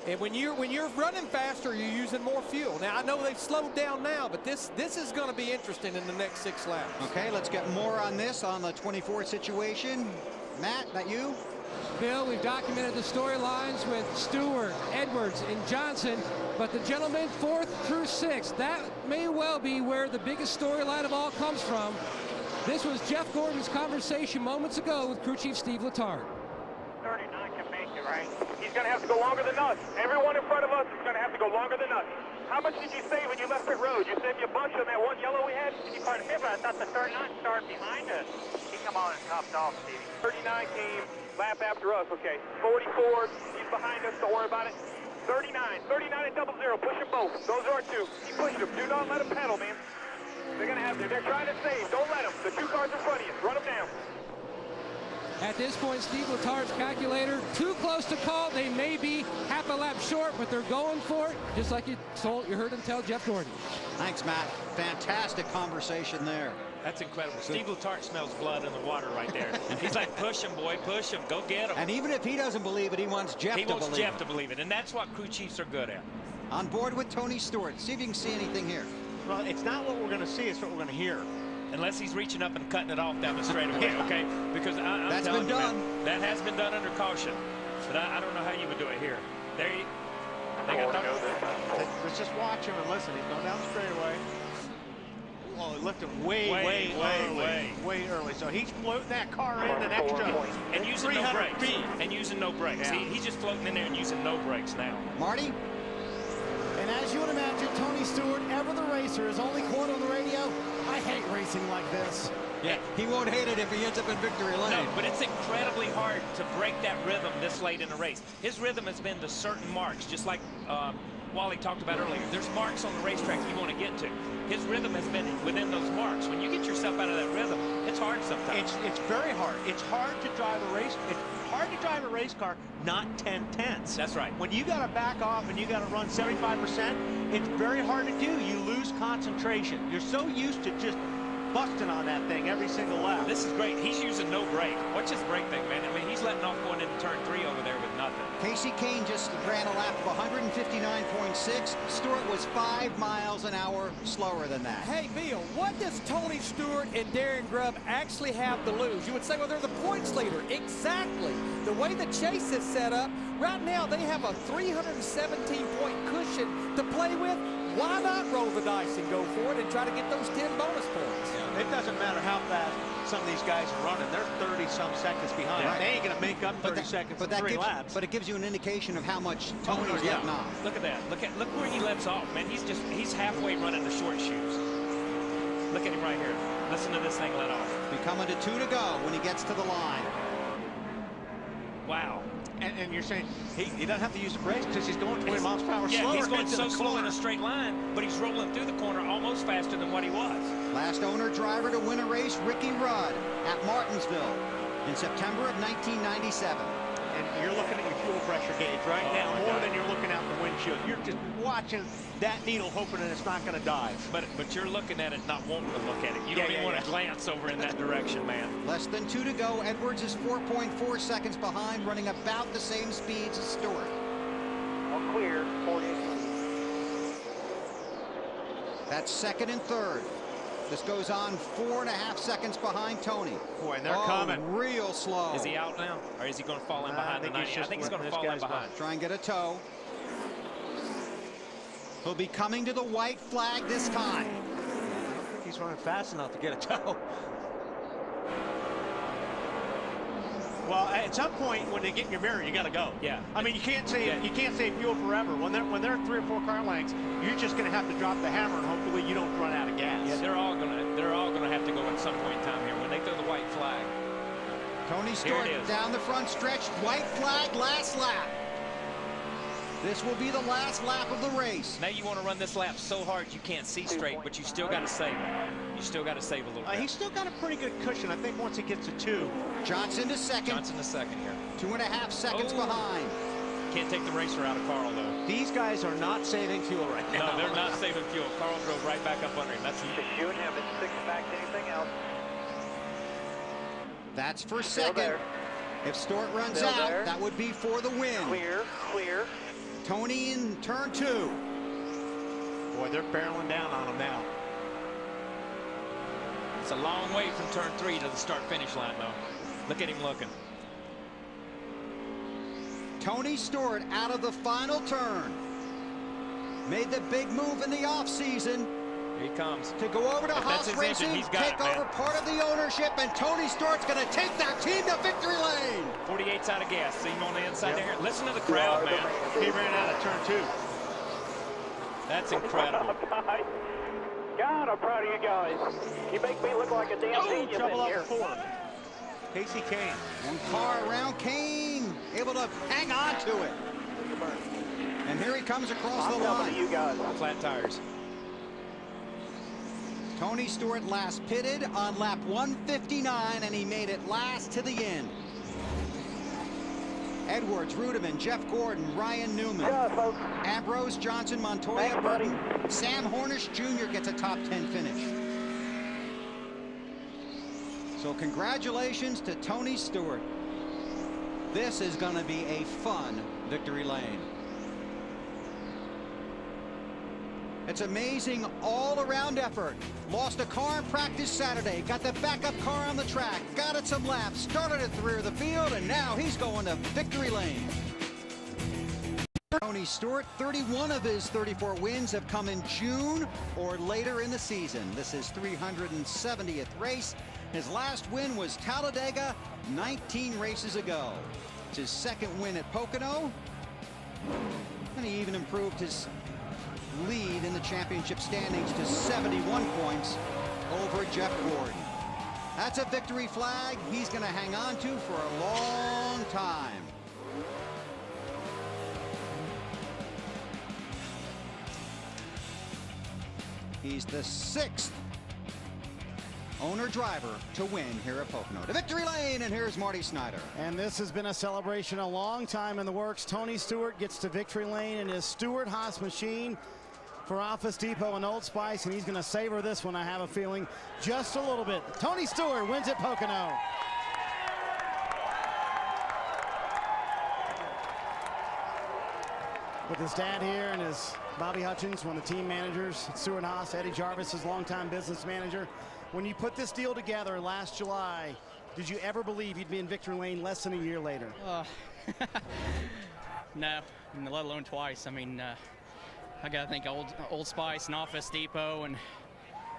And when you're running faster, you're using more fuel. Now I know they've slowed down now, but this is going to be interesting in the next 6 laps. Okay, let's get more on this on the 24 situation. Matt, that you? Bill, we've documented the storylines with Stewart, Edwards, and Johnson, but the gentlemen 4th through 6th, that may well be where the biggest storyline of all comes from. This was Jeff Gordon's conversation moments ago with crew chief Steve Letarte. 39 can make it, right? He's going to have to go longer than us. Everyone in front of us is going to have to go longer than us. How much did you save when you left pit road? You saved you a bunch on that one yellow we had? Did you part of it? I thought the 39 started behind us. He come on and topped off, Stevie. 39 came lap after us, okay. 44, he's behind us, don't worry about it. 39 at 00, push them both. Those are our 2. Keep pushing them. Do not let them pedal, man. They're going to have to. They're trying to save. Don't let them. The 2 cars in front of you. Run them down. At this point, Steve Letarte's calculator, too close to call. They may be half a lap short, but they're going for it, just like you heard him tell Jeff Gordon. Thanks, Matt. Fantastic conversation there. That's incredible. Steve Letarte smells blood in the water right there. He's like, push him, boy, push him. Go get him. And even if he doesn't believe it, he wants Jeff to believe it. He wants Jeff to believe it, and that's what crew chiefs are good at. On board with Tony Stewart. See if you can see anything here. Well, it's not what we're going to see, it's what we're going to hear. Unless he's reaching up and cutting it off down the straightaway, okay? Because I'm That's telling been you, done. Man, that has been done under caution. But I don't know how you would do it here. There you Let's just watch him and listen. He's going down the straightaway. Oh, he lifted way early. So he's floating that car in an extra and using no brakes. Feet. And using no brakes. Yeah. He's just floating in there and using no brakes now. Marty? And as you would imagine, Tony Stewart, ever the racer, is only quote on the radio, I hate racing like this. Yeah, he won't hate it if he ends up in victory lane. No, but it's incredibly hard to break that rhythm this late in the race. His rhythm has been to certain marks, just like Wally talked about earlier. There's marks on the racetrack you want to get to. His rhythm has been within those marks. When you get yourself out of that rhythm, it's hard sometimes. It's very hard. It's hard to drive a race. It's hard to drive a race car, not 10/10ths. That's right. When you got to back off and you got to run 75%, it's very hard to do. You lose concentration. You're so used to just busting on that thing every single lap. This is great. He's using no brake. Watch his brake thing, man. I mean, he's letting off going into turn 3 over there with nothing. Casey Kane just ran a lap of 159.6. Stewart was 5 miles an hour slower than that. Hey, Bill, what does Tony Stewart and Darren Grubb actually have to lose? You would say, well, they're the points leader. Exactly. The way the chase is set up, right now they have a 317-point cushion to play with. Why not roll the dice and go for it and try to get those 10 bonus points? Yeah, it doesn't matter how fast some of these guys are running. They're 30-some seconds behind. Right. They ain't going to make up 30 seconds in 3 laps. But it gives you an indication of how much Tony's letting off. Look at that. Look where he lets off, man. He's halfway running the short shoes. Look at him right here. Listen to this thing let off. Becoming to 2 to go when he gets to the line. Wow. And you're saying he doesn't have to use the brakes because he's going 20 miles per hour slower. Yeah, he's going so slow in a straight line, but he's rolling through the corner almost faster than what he was. Last owner driver to win a race, Ricky Rudd at Martinsville in September of 1997. And you're looking at your fuel pressure gauge right now more than you're looking out the windshield. You're just watching that needle, hoping that it's not going to dive. But you're looking at it, not wanting to look at it. You don't even want to glance over in that direction, man. Less than 2 to go. Edwards is 4.4 seconds behind, running about the same speeds as Stewart. All clear, 40. That's second and third. This goes on 4.5 seconds behind Tony. Boy, and they're coming. Real slow. Is he out now? Or is he going to fall in behind the 90? I think he's going to fall in behind. Try and get a toe. He'll be coming to the white flag this time. I don't think he's running fast enough to get a toe. Well, at some point when they get in your mirror, you got to go. Yeah. I mean, you can't save fuel forever. When they're 3 or 4 car lengths, you're just going to have to drop the hammer and hopefully you don't run out of gas. Yeah, they're all gonna have to go at some point in time here when they throw the white flag. Tony Stewart down the front stretch. White flag, last lap. This will be the last lap of the race. Now you want to run this lap so hard you can't see straight, but you still got to save it. You still got to save a little bit. He's still got a pretty good cushion. I think once he gets to 2. Johnson to second. Johnson to second here. 2.5 seconds behind. Can't take the racer out of Carl, though. These guys are not saving fuel right now. No, they're not saving fuel. Carl drove right back up under him. That's just shooting him at 6 back to anything else. That's for second. If Stewart runs out, that would be for the win. Clear. Tony in turn 2. Boy, they're barreling down on him now. It's a long way from turn 3 to the start-finish line, though. Look at him looking. Tony Stewart out of the final turn. Made the big move in the offseason. Here he comes. To go over to Haas Racing, take over part of the ownership, and Tony Stewart's going to take that team to victory lane. 48's out of gas. See him on the inside there. Listen to the crowd, man. He ran out of turn 2. That's incredible. God, I'm proud of you guys. You make me look like a damn genius trouble in here. up 4. Casey Kane. One car around Kane, able to hang on to it. And here he comes across the line. You guys. Flat tires. Tony Stewart last pitted on lap 159, and he made it last to the end. Edwards, Rudeman, Jeff Gordon, Ryan Newman, Ambrose, Johnson, Montoya, Burton, Sam Hornish Jr. gets a top 10 finish. So congratulations to Tony Stewart. This is going to be a fun victory lane. It's amazing all-around effort. Lost a car in practice Saturday, got the backup car on the track, got it some laps, started at the rear of the field, and now he's going to victory lane. Tony Stewart, 31 of his 34 wins have come in June or later in the season. This is 370th race. His last win was Talladega 19 races ago. It's his second win at Pocono, and he even improved his lead in the championship standings to 71 points over Jeff Gordon. That's a victory flag he's going to hang on to for a long time. He's the 6th owner-driver to win here at Pocono. To victory lane, and here's Marty Snyder. And this has been a celebration a long time in the works. Tony Stewart gets to victory lane in his Stewart-Haas machine for Office Depot and Old Spice, and he's going to savor this one, I have a feeling, just a little bit. Tony Stewart wins at Pocono. With his dad here and his Bobby Hutchins, one of the team managers at Stewart-Haas, Eddie Jarvis, his longtime business manager. When you put this deal together last July, did you ever believe you'd be in victory lane less than a year later? No, let alone twice. I mean, I got to think Old Spice and Office Depot and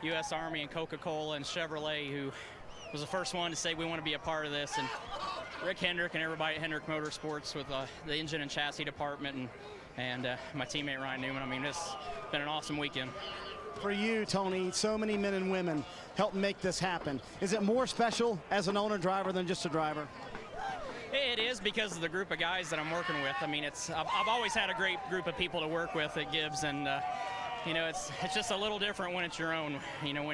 U.S. Army and Coca-Cola and Chevrolet, who was the first one to say we want to be a part of this, and Rick Hendrick and everybody at Hendrick Motorsports with the engine and chassis department, and my teammate Ryan Newman. I mean, this has been an awesome weekend. For you, Tony, so many men and women helped make this happen. Is it more special as an owner-driver than just a driver? It is, because of the group of guys that I'm working with. I mean, I've always had a great group of people to work with at Gibbs, and you know, it's just a little different when it's your own. You know,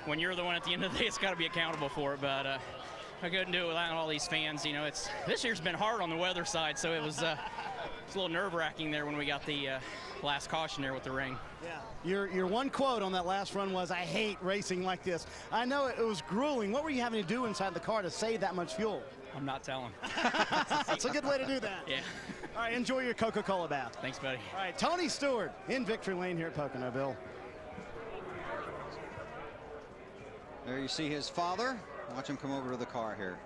when you're the one at the end of the day, it's got to be accountable for it. But I couldn't do it without all these fans. You know, this year's been hard on the weather side, so it was a little nerve-wracking there when we got the last caution there with the rain. Yeah. Your one quote on that last run was, "I hate racing like this." I know it was grueling. What were you having to do inside the car to save that much fuel? I'm not telling. That's a good way to do that. Yeah. All right, enjoy your Coca-Cola bath. Thanks, buddy. All right, Tony Stewart in victory lane here at Pocono, Bill. There you see his father. Watch him come over to the car here.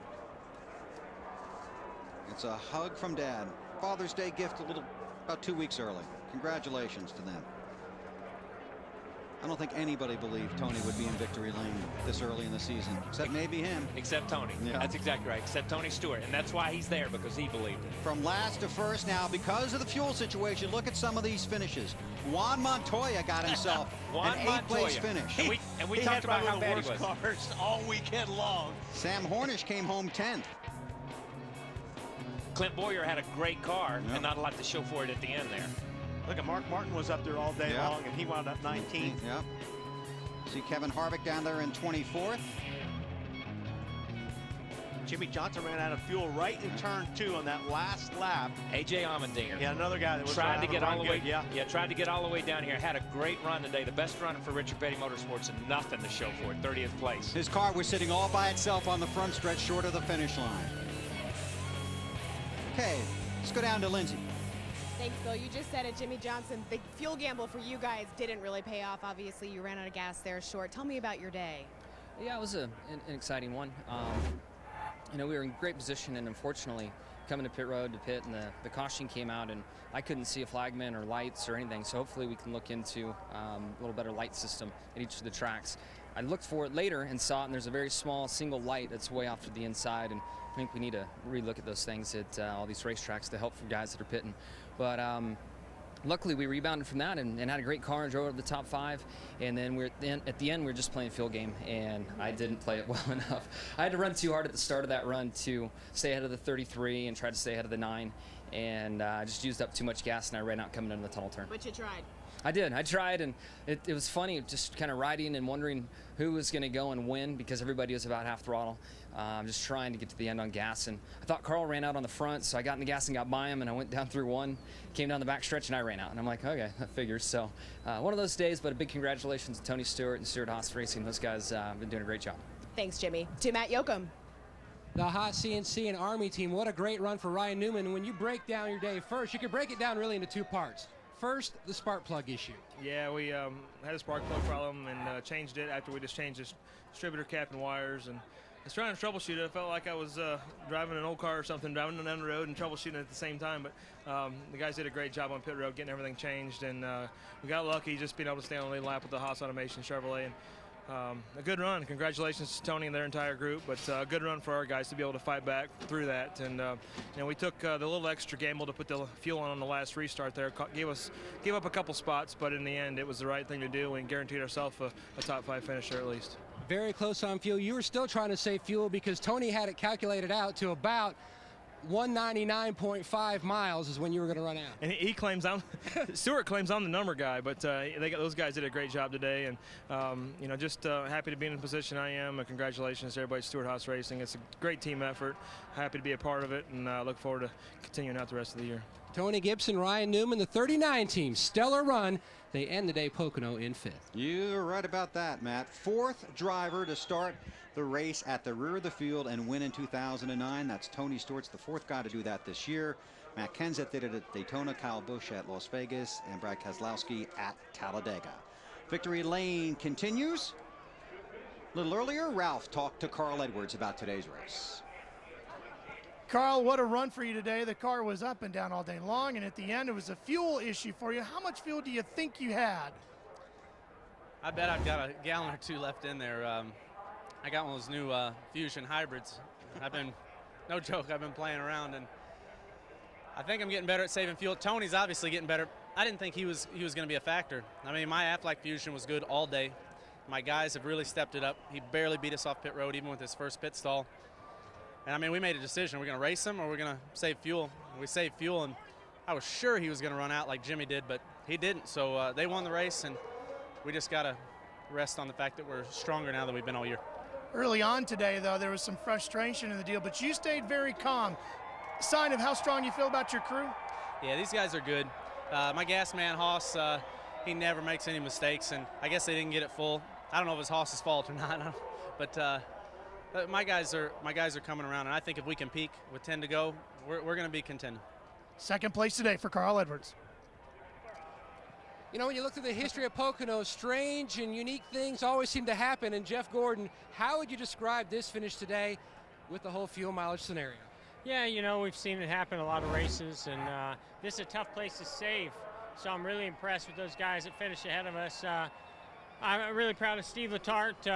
It's a hug from Dad. Father's Day gift about 2 weeks early. Congratulations to them. I don't think anybody believed Tony would be in victory lane this early in the season, except maybe him. Except Tony. Yeah. That's exactly right. Except Tony Stewart. And that's why he's there, because he believed it. From last to first now, because of the fuel situation, look at some of these finishes. Juan Montoya got himself an 8th-place finish. And we talked about how bad he was. Cars all weekend long. Sam Hornish came home 10th. Clint Boyer had a great car and not a lot to show for it at the end there. Look at Mark Martin was up there all day long, and he wound up 19th. Yep. See Kevin Harvick down there in 24th. Jimmy Johnson ran out of fuel right in turn 2 on that last lap. A.J. Allmendinger. Yeah, another guy that was tried to get all the way. Yeah, tried to get all the way down here. Had a great run today. The best run for Richard Petty Motorsports, and nothing to show for it. 30th place. His car was sitting all by itself on the front stretch, short of the finish line. Okay, let's go down to Lindsay. Thanks, Bill. You just said it, Jimmy Johnson. The fuel gamble for you guys didn't really pay off. Obviously, you ran out of gas there short. Tell me about your day. Yeah, it was an exciting one. You know, we were in great position, and unfortunately, coming to pit road to pit, and the caution came out, and I couldn't see a flagman or lights or anything. So hopefully, we can look into a little better light system at each of the tracks. I looked for it later and saw it, and there's a very small single light that's way off to the inside, and I think we need to relook at those things at all these racetracks to help for guys that are pitting. But luckily, we rebounded from that and had a great car and drove to the top 5. And then at the end, we were just playing field game, and I didn't play it well enough. I had to run too hard at the start of that run to stay ahead of the 33 and try to stay ahead of the 9. And I just used up too much gas, and I ran out coming into the tunnel turn. But you tried. I did. I tried, and it was funny just kind of riding and wondering who was going to go and win, because everybody was about half throttle. Just trying to get to the end on gas, and I thought Carl ran out on the front, so I got in the gas and got by him, and I went down through 1, came down the back stretch, and I ran out. And I'm like, okay, that figures. So one of those days, but a big congratulations to Tony Stewart and Stewart-Haas Racing. Those guys have been doing a great job. Thanks, Jimmy. To Matt Yoakum. The Haas CNC and Army team, what a great run for Ryan Newman. When you break down your day first, you can break it down really into 2 parts. First, the spark plug issue. Yeah, we had a spark plug problem and changed it after we just changed the distributor cap and wires. And I was trying to troubleshoot it. I felt like I was driving an old car or something, driving down the road and troubleshooting at the same time. But the guys did a great job on pit road, getting everything changed. And we got lucky just being able to stay on the lead lap with the Haas Automation Chevrolet. And a good run. Congratulations to Tony and their entire group, but a good run for our guys to be able to fight back through that. And you know, we took the little extra gamble to put the fuel on the last restart there. Gave up a couple spots, but in the end, it was the right thing to do and guaranteed ourselves a top 5 finisher at least. Very close on fuel. You were still trying to save fuel because Tony had it calculated out to about 199.5 miles is when you were going to run out. And he claims Stewart claims I'm the number guy, but those guys did a great job today, and you know, just happy to be in the position I am. And congratulations to everybody at Stewart-Haas Racing. It's a great team effort. Happy to be a part of it, and look forward to continuing out the rest of the year. Tony Gibson, Ryan Newman, the 39 team, stellar run. They end the day Pocono in 5th. You're right about that, Matt. 4th driver to start the race at the rear of the field and win in 2009. That's Tony Stewart's the 4th guy to do that this year. Matt Kenseth did it at Daytona, Kyle Busch at Las Vegas, and Brad Keselowski at Talladega. Victory lane continues. A little earlier, Ralph talked to Carl Edwards about today's race. Carl, what a run for you today. The car was up and down all day long, and at the end, it was a fuel issue for you. How much fuel do you think you had? I bet I've got a gallon or 2 left in there. I got one of those new Fusion hybrids. No joke, I've been playing around, and I think I'm getting better at saving fuel. Tony's obviously getting better. I didn't think he was going to be a factor. I mean, my Aflac Fusion was good all day. My guys have really stepped it up. He barely beat us off pit road, even with his first pit stall. And I mean, we made a decision. We're going to race him or we're going to save fuel. We saved fuel, and I was sure he was going to run out like Jimmy did, but he didn't. So they won the race, and we just got to rest on the fact that we're stronger now than we've been all year. Early on today, though, there was some frustration in the deal, but you stayed very calm. Sign of how strong you feel about your crew? Yeah, these guys are good. My gas man, Haas, he never makes any mistakes, and I guess they didn't get it full. I don't know if it's Haas's fault or not, but my guys are coming around, and I think if we can peak with 10 to go, we're going to be contending. 2nd place today for Carl Edwards. You know, when you look through the history of Pocono, strange and unique things always seem to happen. And Jeff Gordon, how would you describe this finish today with the whole fuel mileage scenario? Yeah, you know, we've seen it happen in a lot of races, and this is a tough place to save. So I'm really impressed with those guys that finished ahead of us. I'm really proud of Steve Letarte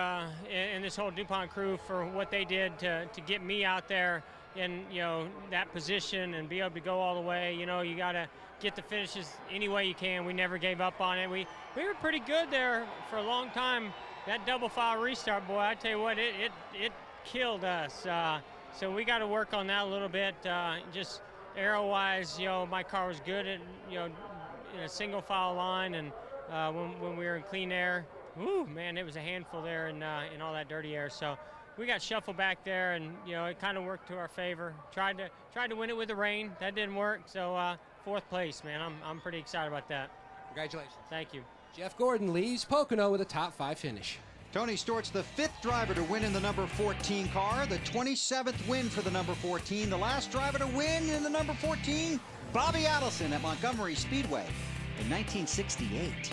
and this whole DuPont crew for what they did to get me out there in, you know, that position and be able to go all the way. You know, you got to get the finishes any way you can. We never gave up on it. We were pretty good there for a long time. That double file restart, boy, I tell you what, it killed us. So we got to work on that a little bit. Just aero-wise, you know, my car was good at, you know, in a single file line, and when we were in clean air, woo, man, it was a handful there in all that dirty air. So we got shuffled back there, and you know, it kind of worked to our favor. Tried to win it with the rain. That didn't work. So fourth place, man. I'm pretty excited about that. Congratulations. Thank you. Jeff Gordon leaves Pocono with a top 5 finish. Tony Stewart's the 5th driver to win in the number 14 car, the 27th win for the number 14. The last driver to win in the number 14, Bobby Adelson at Montgomery Speedway in 1968.